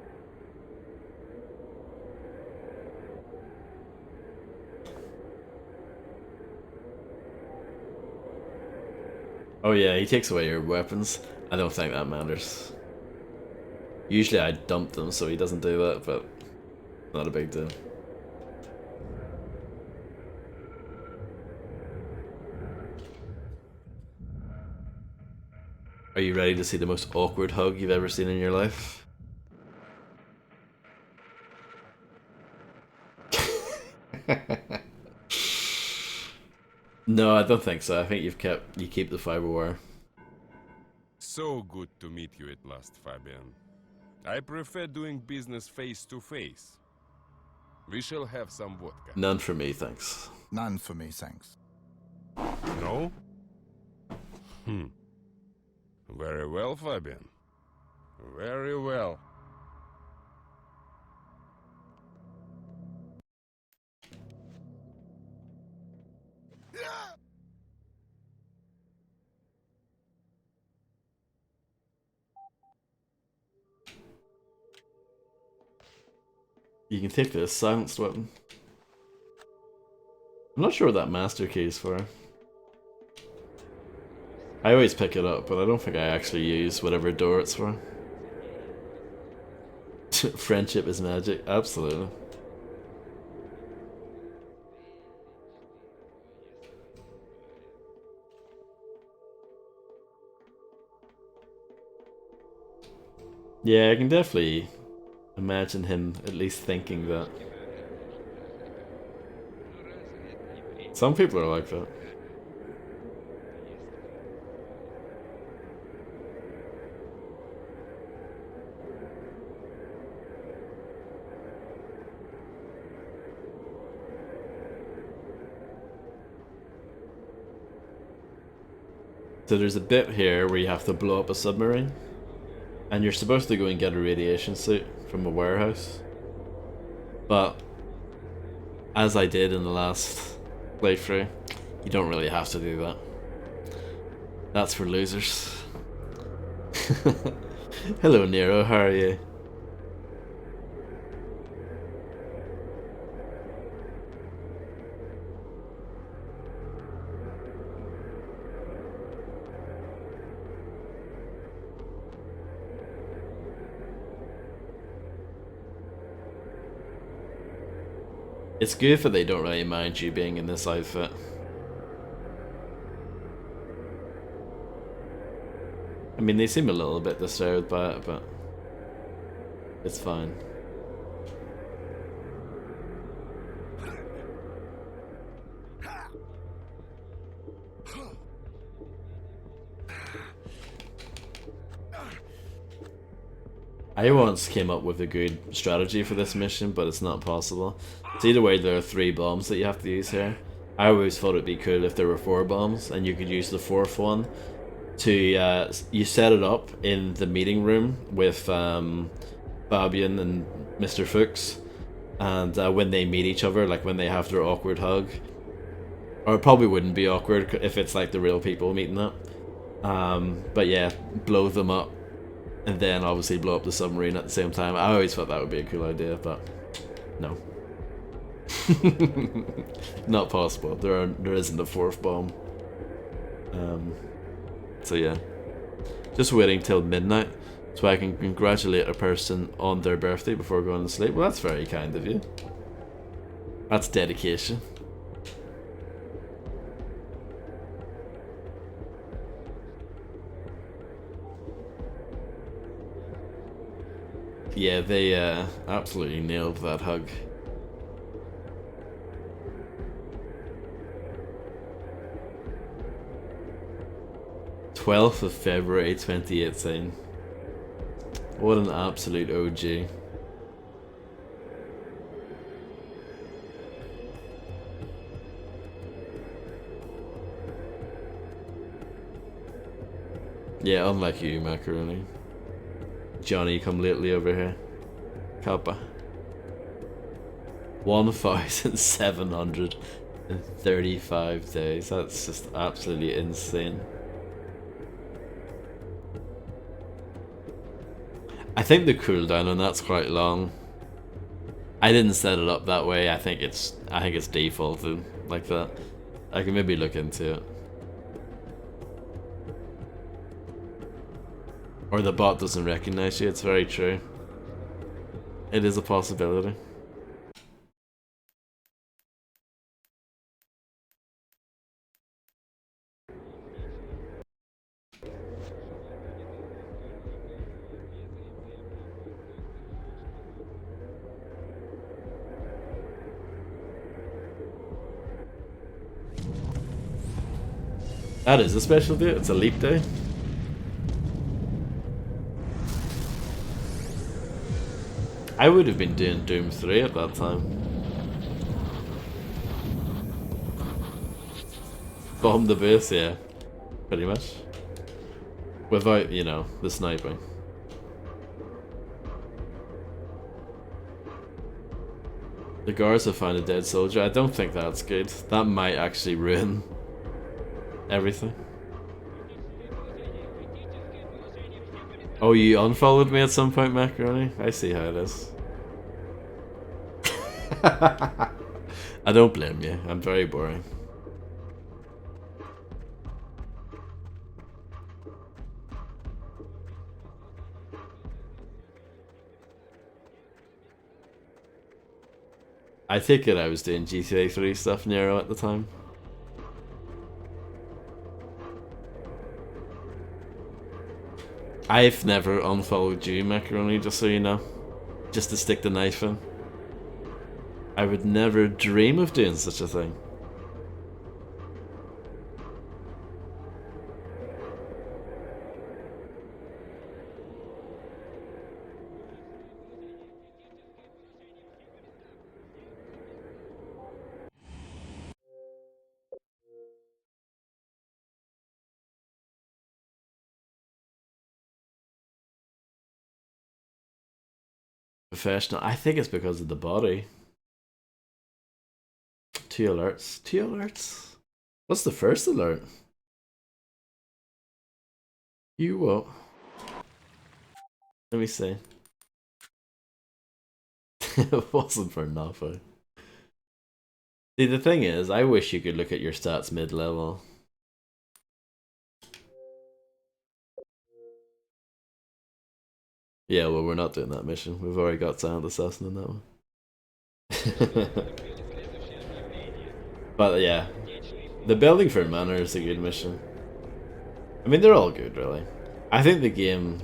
Oh yeah, he takes away your weapons. I don't think that matters. Usually I dump them so he doesn't do that, but not a big deal. Are you ready to see the most awkward hug you've ever seen in your life? No, I don't think so. I think you keep the fiber wire. So good to meet you at last, Fabian. I prefer doing business face to face. We shall have some vodka. None for me, thanks. None for me, thanks. No? Very well, Fabian. Very well. You can take this silenced weapon. I'm not sure what that master key is for. I always pick it up, but I don't think I actually use whatever door it's for. Friendship is magic, absolutely. Yeah, I can definitely imagine him at least thinking that. Some people are like that. So there's a bit here where you have to blow up a submarine, and you're supposed to go and get a radiation suit from a warehouse. But as I did in the last playthrough, you don't really have to do that. That's for losers. Hello Nero, how are you? It's good that they don't really mind you being in this outfit. mean, they seem a little bit disturbed by it, but it's fine. I once came up with a good strategy for this mission, but it's not possible. So either way, there are 3 bombs that you have to use here. I always thought it'd be cool if there were 4 bombs, and you could use the 4th one to, you set it up in the meeting room with Fabian and Mr. Fuchs, and when they meet each other, like when they have their awkward hug, or it probably wouldn't be awkward if it's like the real people meeting up, but yeah, blow them up, and then obviously blow up the submarine at the same time. I always thought that would be a cool idea, but no. Not possible. There isn't a 4th bomb. So yeah, just waiting till midnight so I can congratulate a person on their birthday before going to sleep. Well, that's very kind of you. That's dedication. Yeah, they absolutely nailed that hug. #12th of February 2018. What an absolute OG. Yeah, unlike you, Macaroni. Johnny come lately over here. Kappa. 1,735 days. That's just absolutely insane. I think the cooldown on that's quite long. I didn't set it up that way. I think it's defaulted like that. I can maybe look into it. Or the bot doesn't recognize you. It's very true. It is a possibility. That is a special day. It's a leap day. I would have been doing Doom 3 at that time. Bomb the base, yeah. Pretty much. Without, you know, the sniping. The guards have found a dead soldier. I don't think that's good. That might actually ruin everything. Oh, you unfollowed me at some point, Macaroni? I see how it is. I don't blame you. I'm very boring. I take it I was doing GTA 3 stuff Nero at the time. I've never unfollowed you, Macaroni, just so you know. Just to stick the knife in. I would never dream of doing such a thing. Professional. I think it's because of the body. 2 alerts. 2 alerts? What's the first alert? You what? Let me see. It wasn't for nothing. See, the thing is, I wish you could look at your stats mid-level. Yeah, well, we're not doing that mission. We've already got Silent Assassin in that one. But yeah, the Building for Manor is a good mission. I mean, they're all good, really. I think the game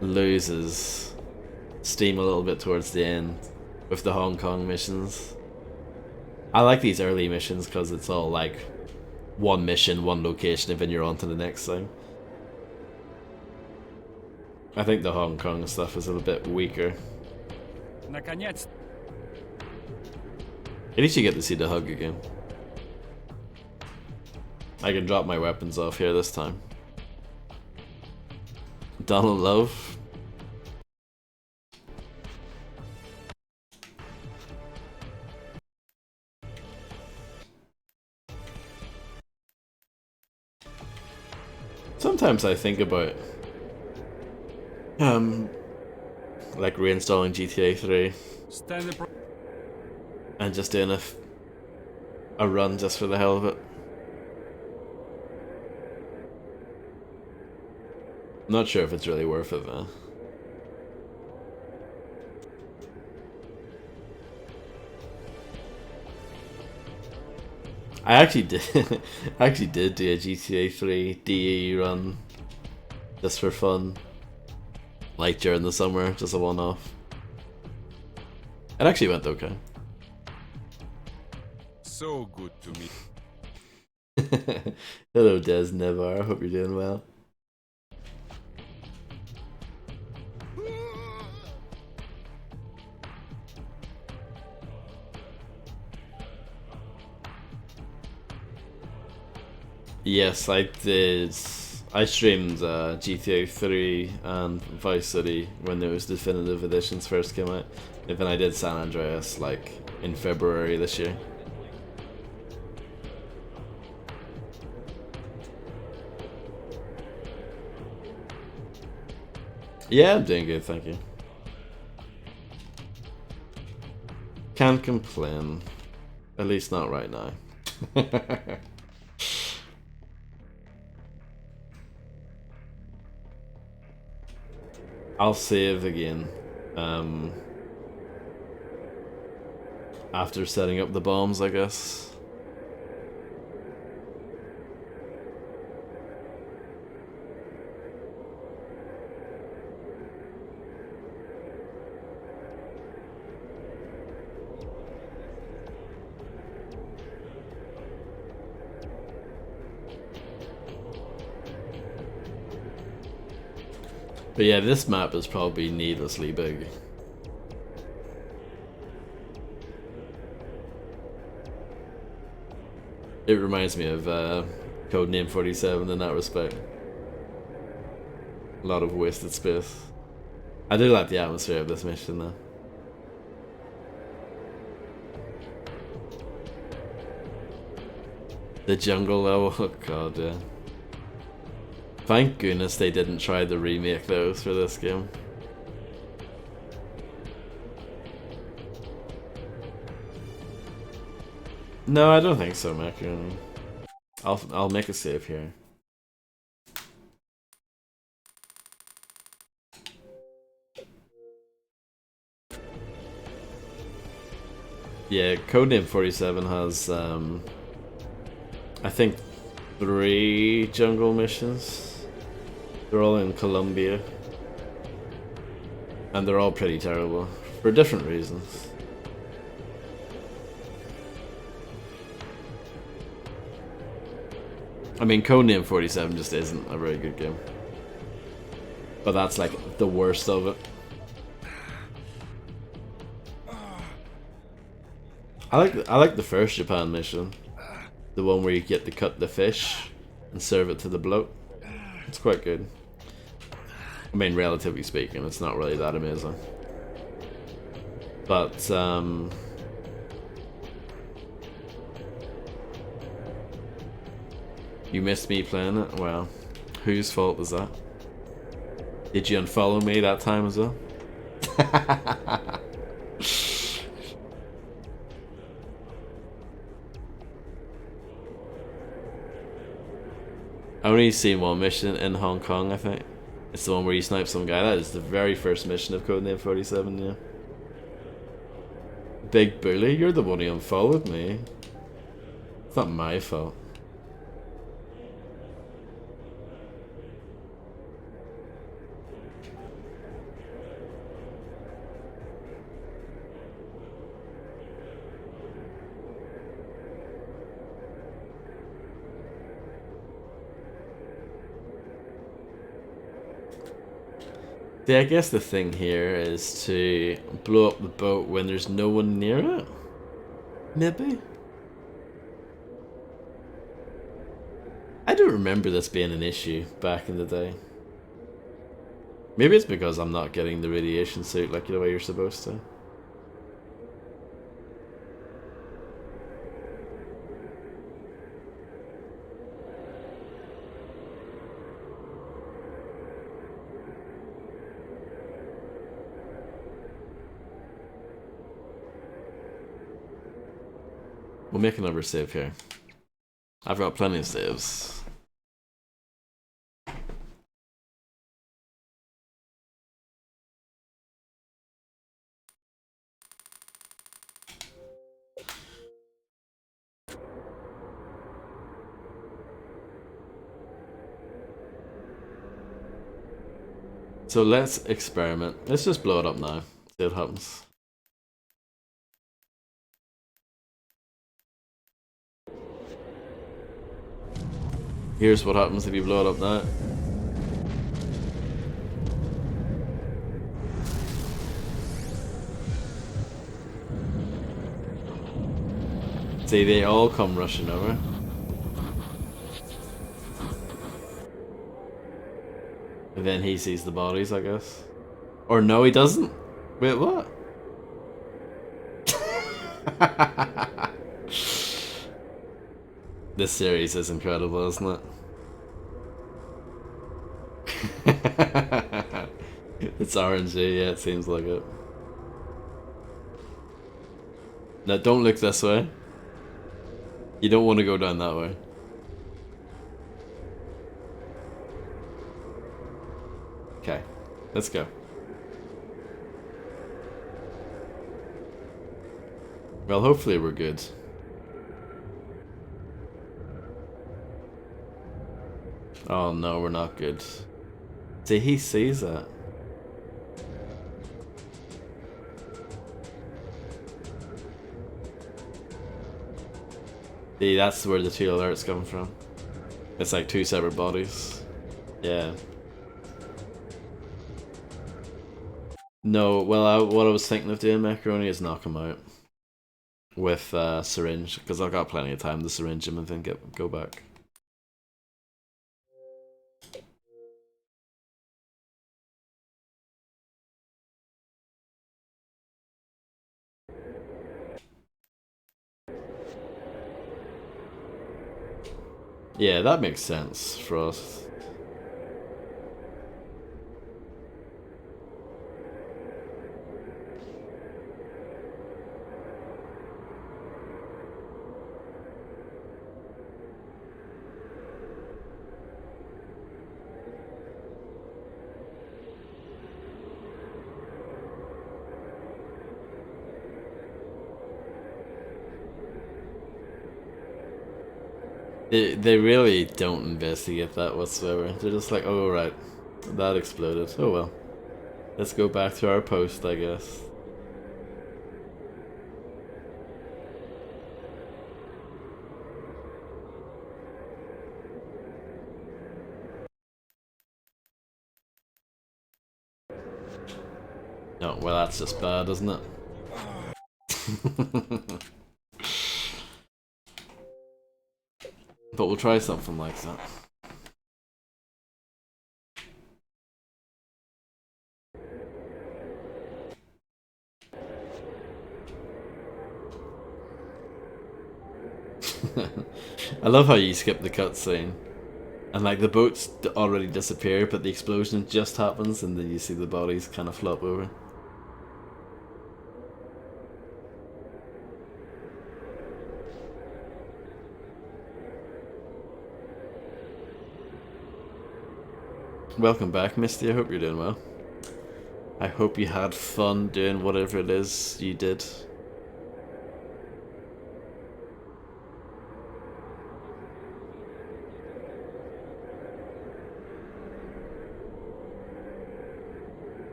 loses steam a little bit towards the end with the Hong Kong missions. I like these early missions because it's all like one mission, one location, and then you're on to the next thing. I think the Hong Kong stuff is a little bit weaker. Наконец. At least you get to see the hug again. I can drop my weapons off here this time. Donald Love. Sometimes I think about like reinstalling GTA 3 and just doing a run just for the hell of it. Not sure if it's really worth it though. I actually did do a GTA 3 DE run just for fun, like during the summer, just a one-off. It actually went okay. So good to meet. Hello, Des Nevar. Hope you're doing well. Yes, I did. I streamed GTA 3 and Vice City when those definitive editions first came out. And then I did San Andreas like in February this year. Yeah, I'm doing good, thank you. Can't complain. At least not right now. I'll save again after setting up the bombs, I guess. But yeah, this map is probably needlessly big. It reminds me of Codename 47 in that respect. A lot of wasted space. I do like the atmosphere of this mission though. The jungle level, oh god, yeah. Thank goodness they didn't try to remake those for this game. No, I don't think so, Macaron. I'll make a save here. Yeah, Codename 47 has I think 3 jungle missions. They're all in Colombia. And they're all pretty terrible. For different reasons. I mean, Codename 47 just isn't a very good game. But that's like the worst of it. I like the first Japan mission. The one where you get to cut the fish and serve it to the bloat. It's quite good. I mean, relatively speaking, it's not really that amazing. But, you missed me playing it? Well, whose fault was that? Did you unfollow me that time as well? I only seen one mission in Hong Kong, I think. It's the one where you snipe some guy. That is the very first mission of Codename 47, yeah. Big Bully, you're the one who unfollowed me. It's not my fault. See, I guess the thing here is to blow up the boat when there's no one near it. Maybe? I don't remember this being an issue back in the day. Maybe it's because I'm not getting the radiation suit like the way you're supposed to. We'll make another save here. I've got plenty of saves. So let's experiment. Let's just blow it up now. See what happens. Here's what happens if you blow it up now. See, they all come rushing over. And then he sees the bodies, I guess. Or no, he doesn't. Wait, what? This series is incredible, isn't it? It's RNG, yeah, it seems like it. Now, don't look this way. You don't want to go down that way. Okay, let's go. Well, hopefully we're good. Oh no, we're not good. See, he sees that. See, that's where the two alerts come from. It's like two separate bodies. Yeah. No, well, what I was thinking of doing, Macaroni, is knock him out with syringe, because I've got plenty of time to syringe him and then go back. Yeah, that makes sense for us. They really don't investigate that whatsoever. They're just like, oh right, that exploded. Oh well. Let's go back to our post, I guess. No, well that's just bad, isn't it? But we'll try something like that. I love how you skip the cutscene. And like the boats already disappear, but the explosion just happens and then you see the bodies kind of flop over. Welcome back, Misty. I hope you're doing well. I hope you had fun doing whatever it is you did.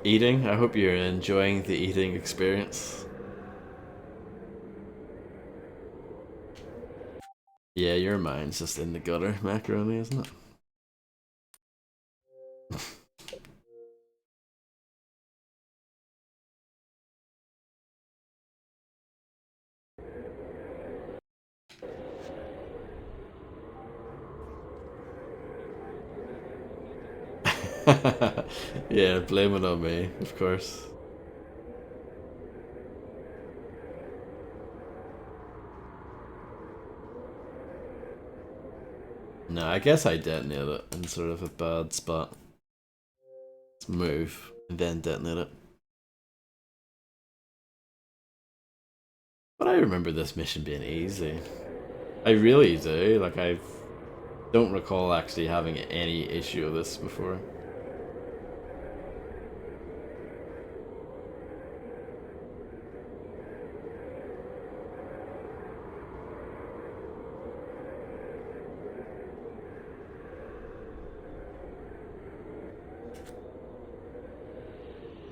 Eating? I hope you're enjoying the eating experience. Yeah, your mind's just in the gutter, macaroni, isn't it? Yeah, blame it on me, of course. No, I guess I detonated it in sort of a bad spot. Let's move and then detonate it. But I remember this mission being easy. I really do. Like, I don't recall actually having any issue with this before.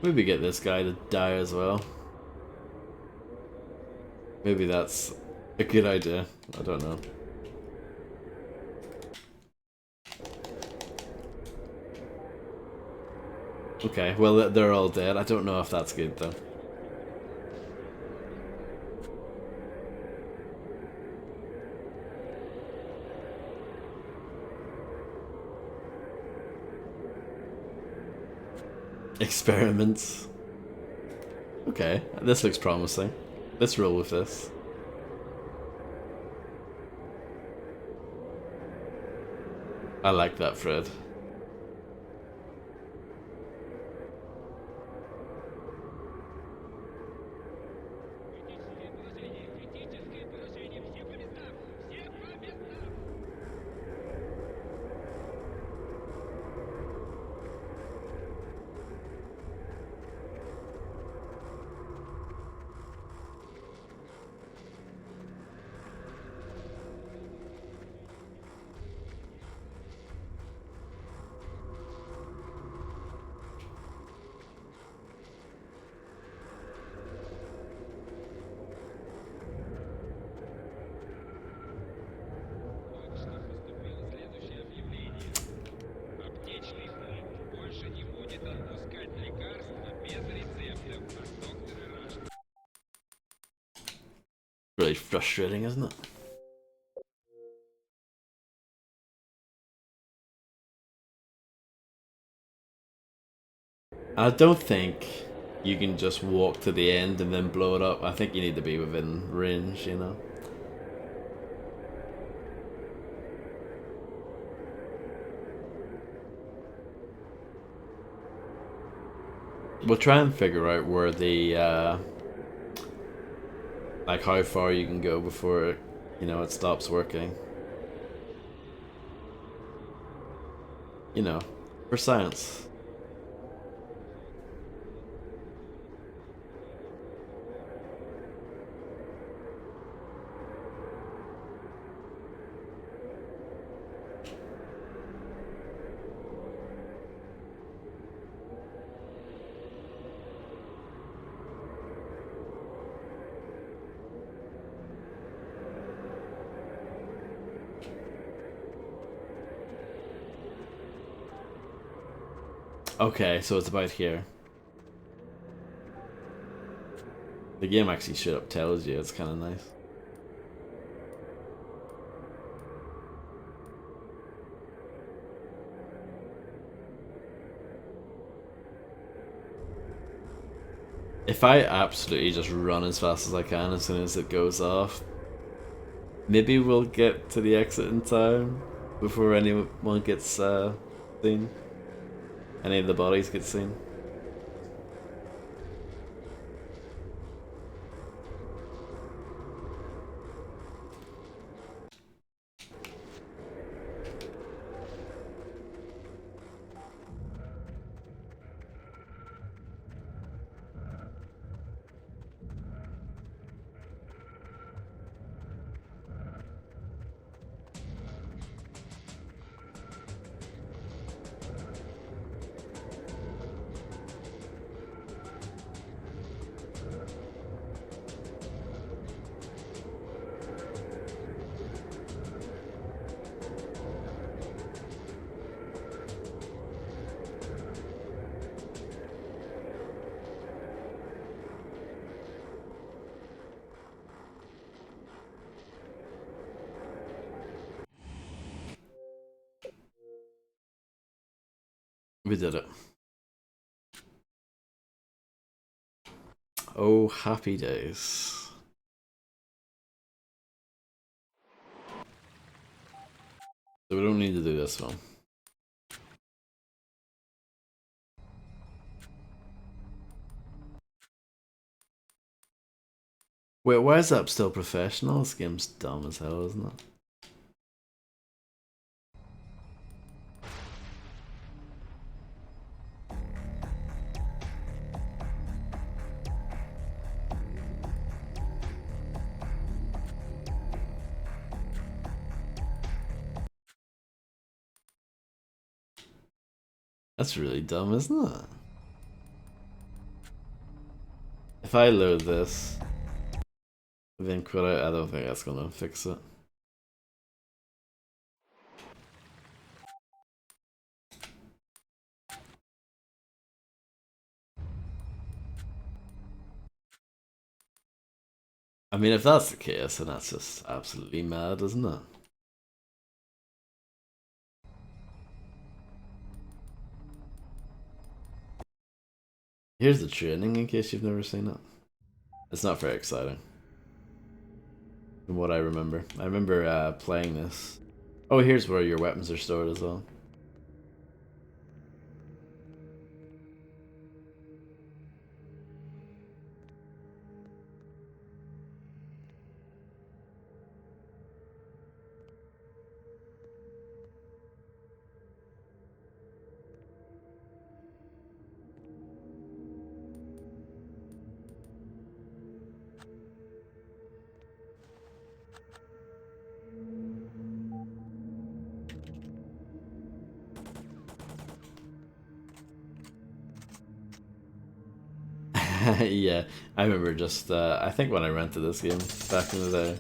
Maybe get this guy to die as well. Maybe that's a good idea. I don't know. Okay, well, they're all dead. I don't know if that's good though. Experiments. Okay, this looks promising. Let's roll with this. I like that, Fred. Really frustrating, isn't it? I don't think you can just walk to the end and then blow it up. I think you need to be within range, you know? We'll try and figure out where the, like how far you can go before it, you know, it stops working. You know, for science. Okay, so it's about here. The game actually straight up tells you, it's kind of nice. If I absolutely just run as fast as I can as soon as it goes off, maybe we'll get to the exit in time before anyone gets seen. Any of the bodies get seen. We did it. Oh, happy days. So we don't need to do this one. Wait, why is that still professional? This game's dumb as hell, isn't it? That's really dumb, isn't it? If I load this, then quit out, I don't think that's gonna fix it. I mean, if that's the case, then that's just absolutely mad, isn't it? Here's the training in case you've never seen it. It's not very exciting. From what I remember. I remember playing this. Oh, here's where your weapons are stored as well. Yeah, I remember just, I think when I rented this game back in the day,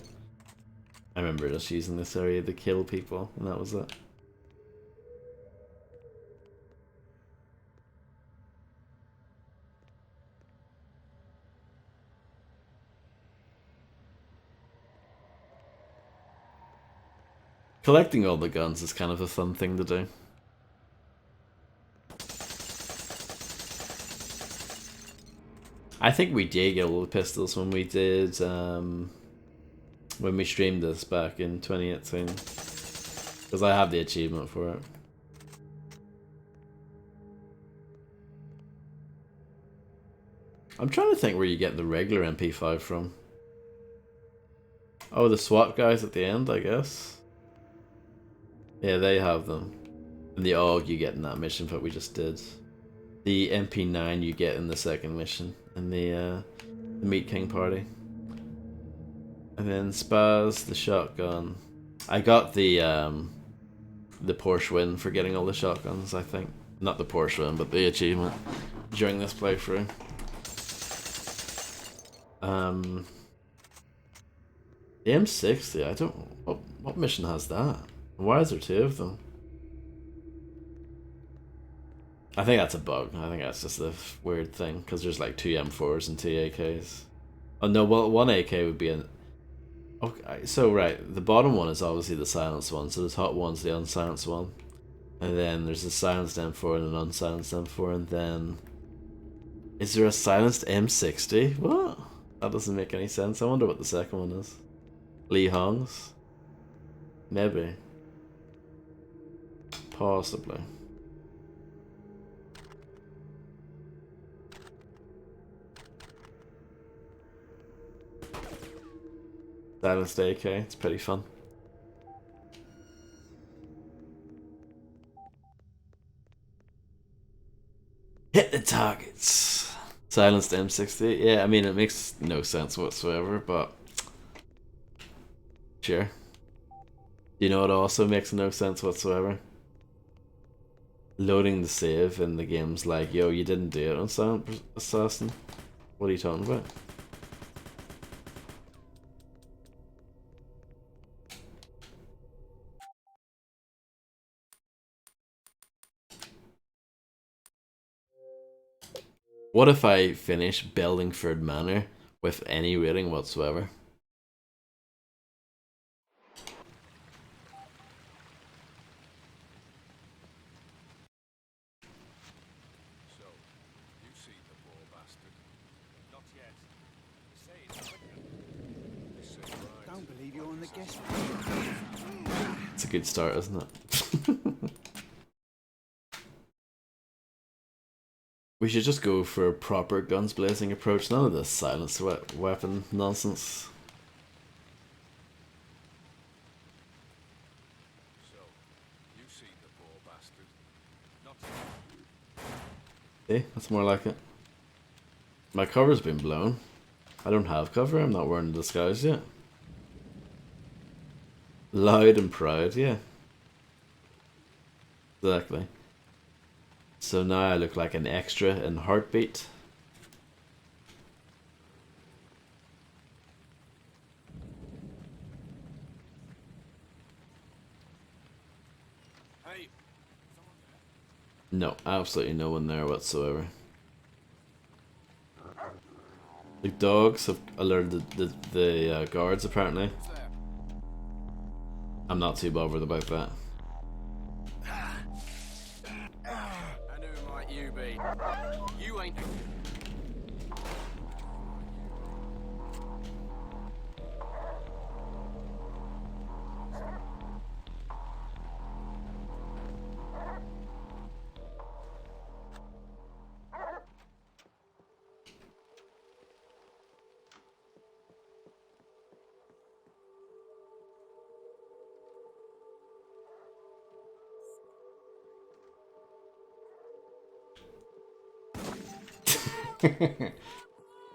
I remember just using this area to kill people, and that was it. Collecting all the guns is kind of a fun thing to do. I think we did get all the pistols when we did, when we streamed this back in 2018. Because I have the achievement for it. I'm trying to think where you get the regular MP5 from. Oh, the SWAT guys at the end, I guess. Yeah, they have them. And the AUG you get in that mission that we just did. The MP9 you get in the second mission, in the Meat King party. And then Spaz, the shotgun. I got the Porsche win for getting all the shotguns, I think. Not the Porsche win, but the achievement during this playthrough. The M60, I don't... What mission has that? Why is there two of them? I think that's a bug. I think that's just a weird thing, because there's like two M4s and two AKs. Oh no, well, one AK would be an... Okay, so right, the bottom one is obviously the silenced one, so the top one's the unsilenced one. And then there's a silenced M4 and an unsilenced M4, and then... Is there a silenced M60? What? That doesn't make any sense. I wonder what the second one is. Lee Hong's? Maybe. Possibly. Silenced AK, it's pretty fun. Hit the targets. Silenced M60. Yeah, I mean, it makes no sense whatsoever, but... Sure. You know what also makes no sense whatsoever? Loading the save in the game's like, yo, you didn't do it on Silent Assassin. What are you talking about? What if I finish Bellingford Manor with any rating whatsoever? don't believe you're on the guest. It's a good start, isn't it? We should just go for a proper guns blazing approach, none of this silenced weapon nonsense. So, you see the poor bastard. Not See, that's more like it. My cover's been blown. I don't have cover, I'm not wearing a disguise yet. Loud and proud, yeah. Exactly. So now I look like an extra in Heartbeat. Hey, No, absolutely no one there whatsoever. The dogs have alerted the guards apparently. who's there? I'm not too bothered about that. And who might you be? You ain't.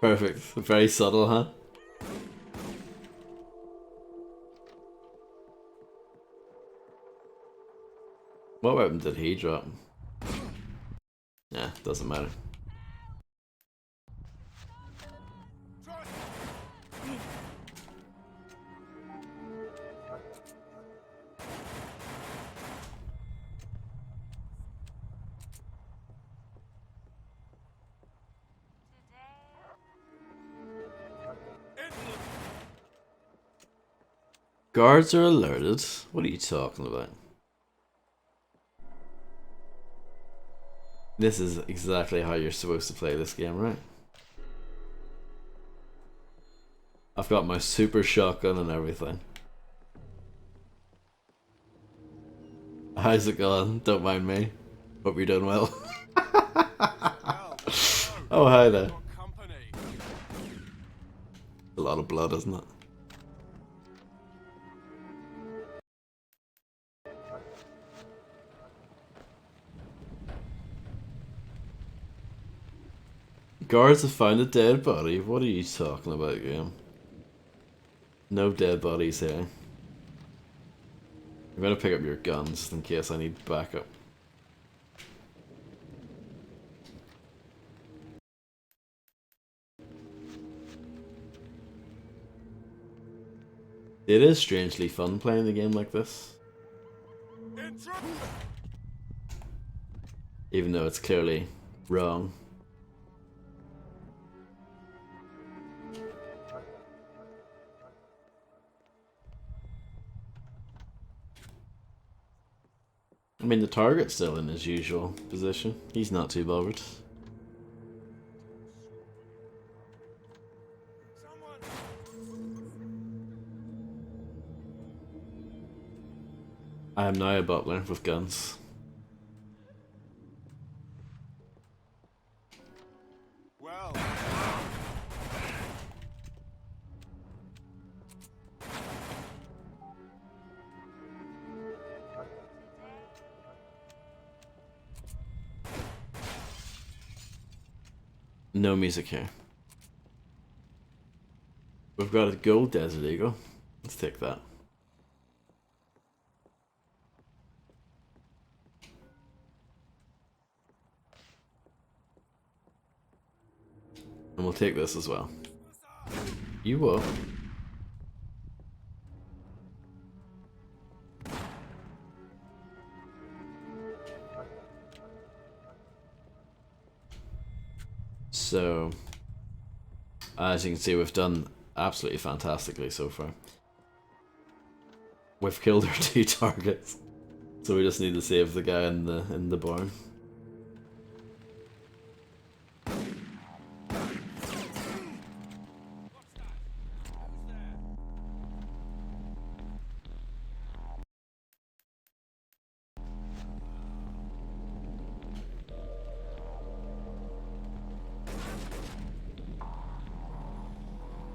Perfect. Very subtle, huh? What weapon did he drop? Yeah, doesn't matter. Guards are alerted? What are you talking about? This is exactly how you're supposed to play this game, right? I've got my super shotgun and everything. How's it going? Don't mind me. Hope you're doing well. Oh, hi there. A lot of blood, isn't it? Guards have found a dead body. What are you talking about, game? No dead bodies here. I'm gonna pick up your guns in case I need backup. It is strangely fun playing the game like this. Even though it's clearly wrong. I mean, the target's still in his usual position. He's not too bothered. I am now a butler with guns. Well. No music here. We've got a gold Desert Eagle. Let's take that. And we'll take this as well. You will. So, as you can see, we've done absolutely fantastically so far. We've killed our 2 targets, so we just need to save the guy in the barn.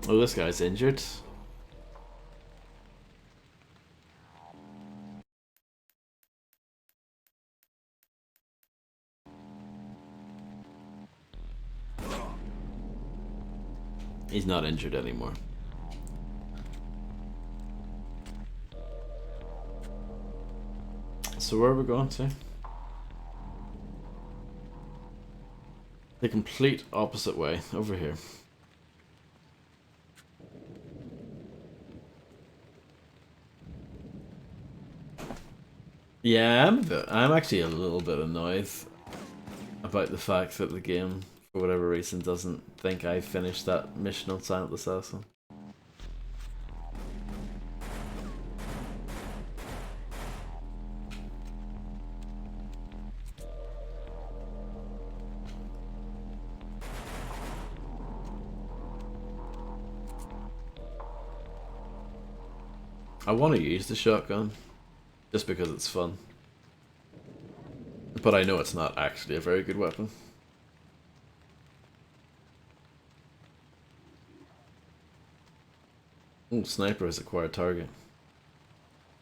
Oh, this guy's injured. He's not injured anymore. So where are we going to? The complete opposite way, over here. Yeah, I'm actually a little bit annoyed about the fact that the game, for whatever reason, doesn't think I finished that mission on Silent Assassin. I want to use the shotgun, just because it's fun. But I know it's not actually a very good weapon. Ooh, sniper has acquired target.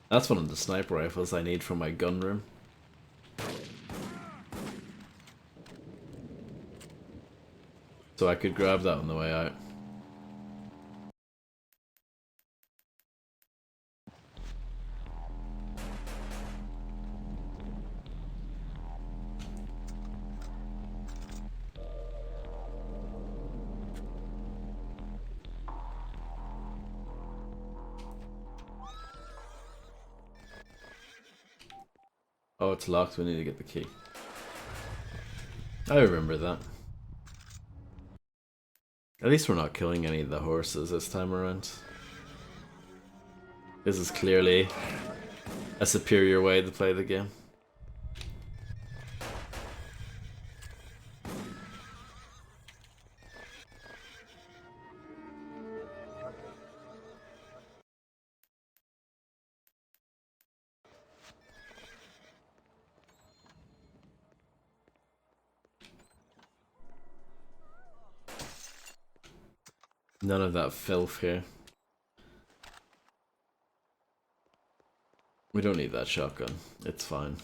That's one of the sniper rifles I need for my gun room. So I could grab that on the way out. Oh, it's locked. We need to get the key. I remember that. At least we're not killing any of the horses this time around. This is clearly a superior way to play the game. None of that filth here. We don't need that shotgun. It's fine.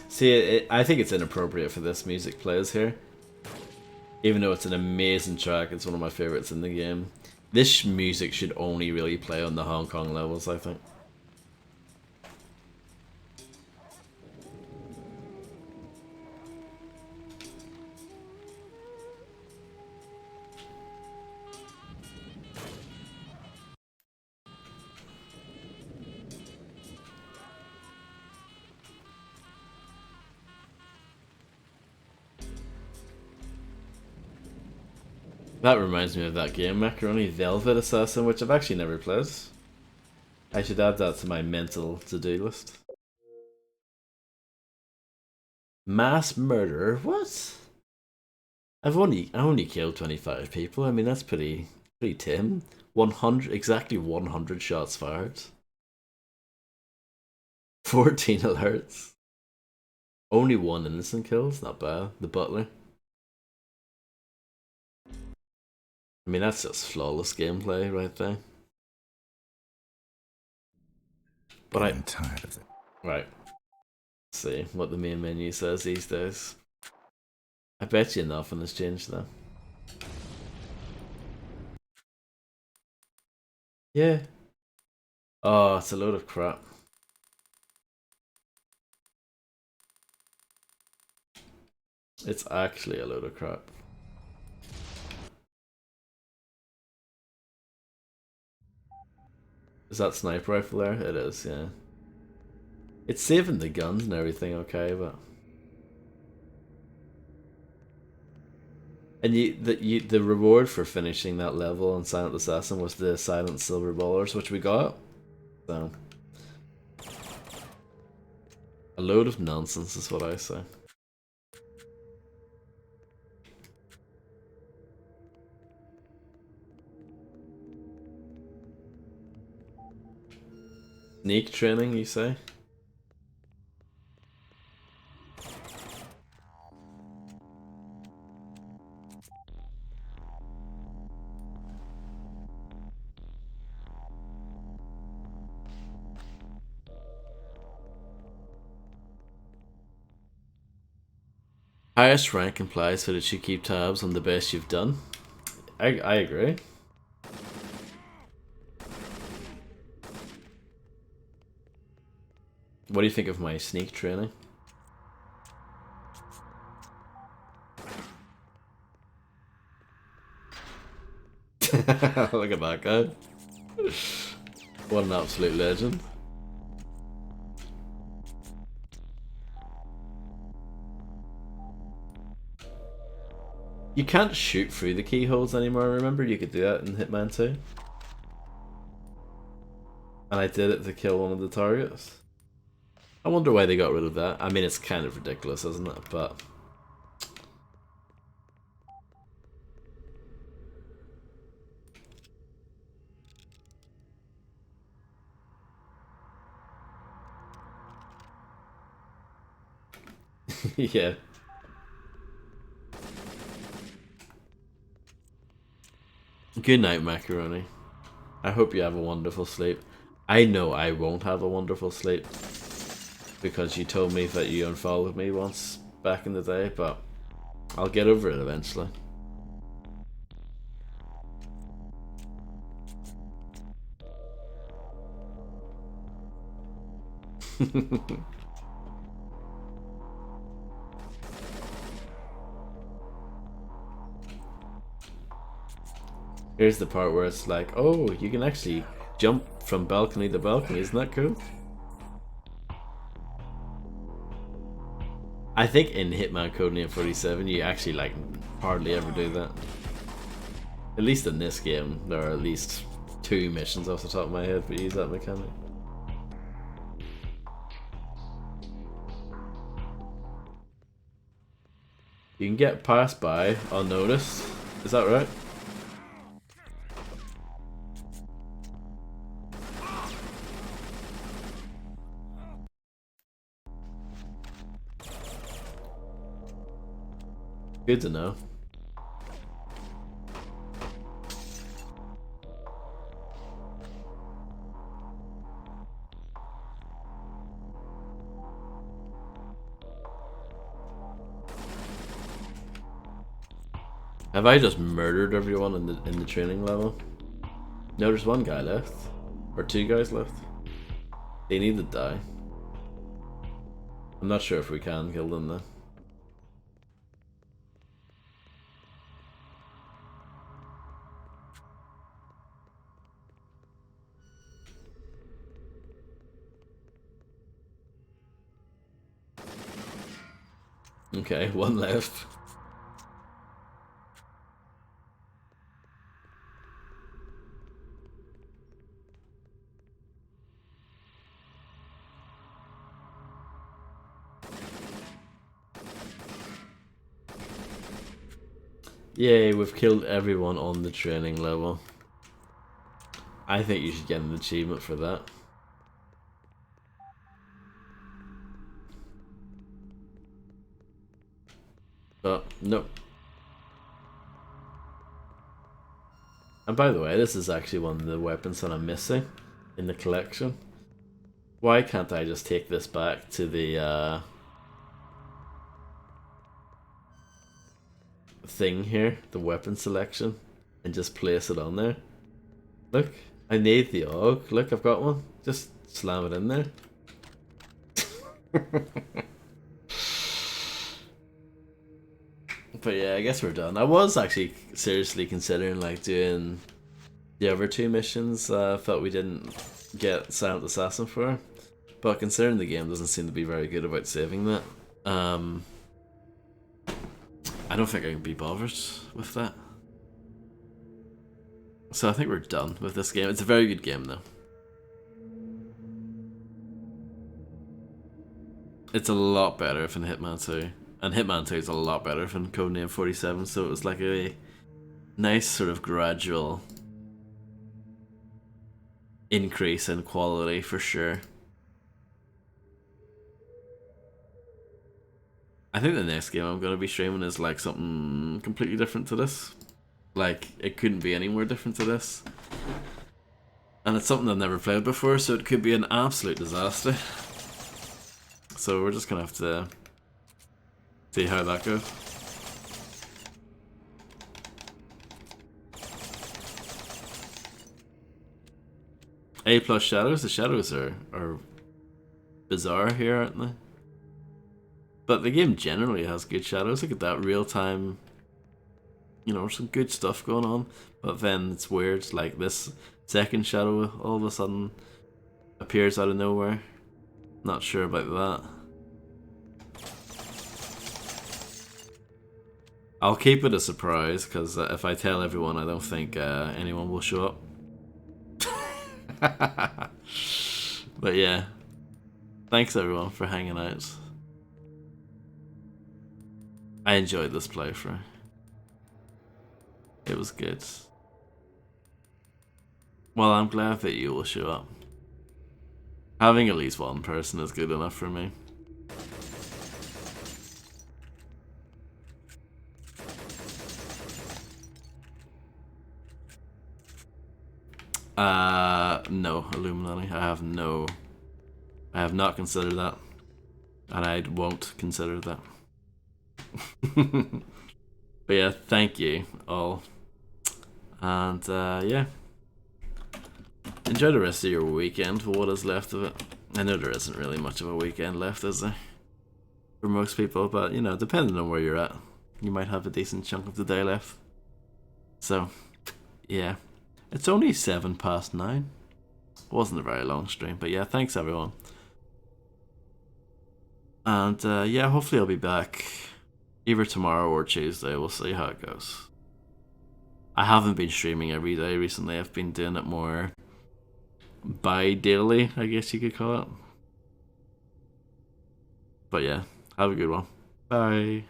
See, I think it's inappropriate for this music plays here. Even though it's an amazing track, it's one of my favorites in the game. This music should only really play on the Hong Kong levels, I think. That reminds me of that game, Macaroni Velvet Assassin, which I've actually never played. I should add that to my mental to-do list. Mass murder? What? I only killed 25 people. I mean, that's pretty tame. 100, exactly 100 shots fired. 14 alerts. Only one innocent kill. It's not bad. The butler. I mean, that's just flawless gameplay right there. But I'm tired of it. Right. Let's see what the main menu says these days. I bet you nothing has changed though. Yeah. Oh, it's a load of crap. It's actually a load of crap. Is that sniper rifle there? It is, yeah. It's saving the guns and everything, okay, but and the reward for finishing that level on Silent Assassin was the silent silver ballers, which we got. So a load of nonsense is what I say. sneak training, you say? Highest rank implies that it should keep tabs on the best you've done. I agree. What do you think of my sneak training? Look at that guy. What an absolute legend. You can't shoot through the keyholes anymore, remember? You could do that in Hitman 2. And I did it to kill one of the targets. I wonder why they got rid of that. I mean, it's kind of ridiculous, isn't it? But... yeah. Good night, Macaroni. I hope you have a wonderful sleep. I know I won't have a wonderful sleep because you told me that you unfollowed me once back in the day, but I'll get over it eventually. Here's the part where it's like, oh, you can actually jump from balcony to balcony, isn't that cool? I think in Hitman Codename 47 you actually like hardly ever do that. At least in this game, there are at least 2 missions off the top of my head that use that mechanic. You can get passed by unnoticed, is that right? Good to know. Have I just murdered everyone in the training level? No, there's 1 guy left. Or 2 guys left. They need to die. I'm not sure if we can kill them though. Okay, 1 left. Yay, we've killed everyone on the training level. I think you should get an achievement for that. But, nope. And by the way, this is actually one of the weapons that I'm missing in the collection. Why can't I just take this back to the thing here, the weapon selection, and just place it on there? Look, I need the AUG. Look, I've got one. Just slam it in there. But yeah, I guess we're done. I was actually seriously considering like doing the other 2 missions. Felt we didn't get Silent Assassin for, but considering the game doesn't seem to be very good about saving that, I don't think I can be bothered with that. So I think we're done with this game. It's a very good game though. It's a lot better than Hitman 2. And Hitman 2 is a lot better than Codename 47, so it was like a nice sort of gradual increase in quality for sure. I think the next game I'm going to be streaming is like something completely different to this. Like, it couldn't be any more different to this. And it's something I've never played before, so it could be an absolute disaster. So we're just going to have to see how that goes. A plus shadows? The shadows are bizarre here, aren't they? But the game generally has good shadows. Look at that, real time. You know, some good stuff going on. But then it's weird, like this second shadow all of a sudden appears out of nowhere. Not sure about that. I'll keep it a surprise, because if I tell everyone, I don't think anyone will show up. But yeah, thanks everyone for hanging out. I enjoyed this playthrough. It was good. Well, I'm glad that you will show up. Having at least one person is good enough for me. No, Illuminati. I have not considered that. And I won't consider that. But yeah, thank you all. And yeah. Enjoy the rest of your weekend for what is left of it. I know there isn't really much of a weekend left, is there? For most people, but you know, depending on where you're at, you might have a decent chunk of the day left. So, yeah. It's only 9:07. It wasn't a very long stream, but yeah, thanks everyone. And yeah, hopefully I'll be back either tomorrow or Tuesday. We'll see how it goes. I haven't been streaming every day recently. I've been doing it more bi-daily, I guess you could call it. But yeah, have a good one. Bye.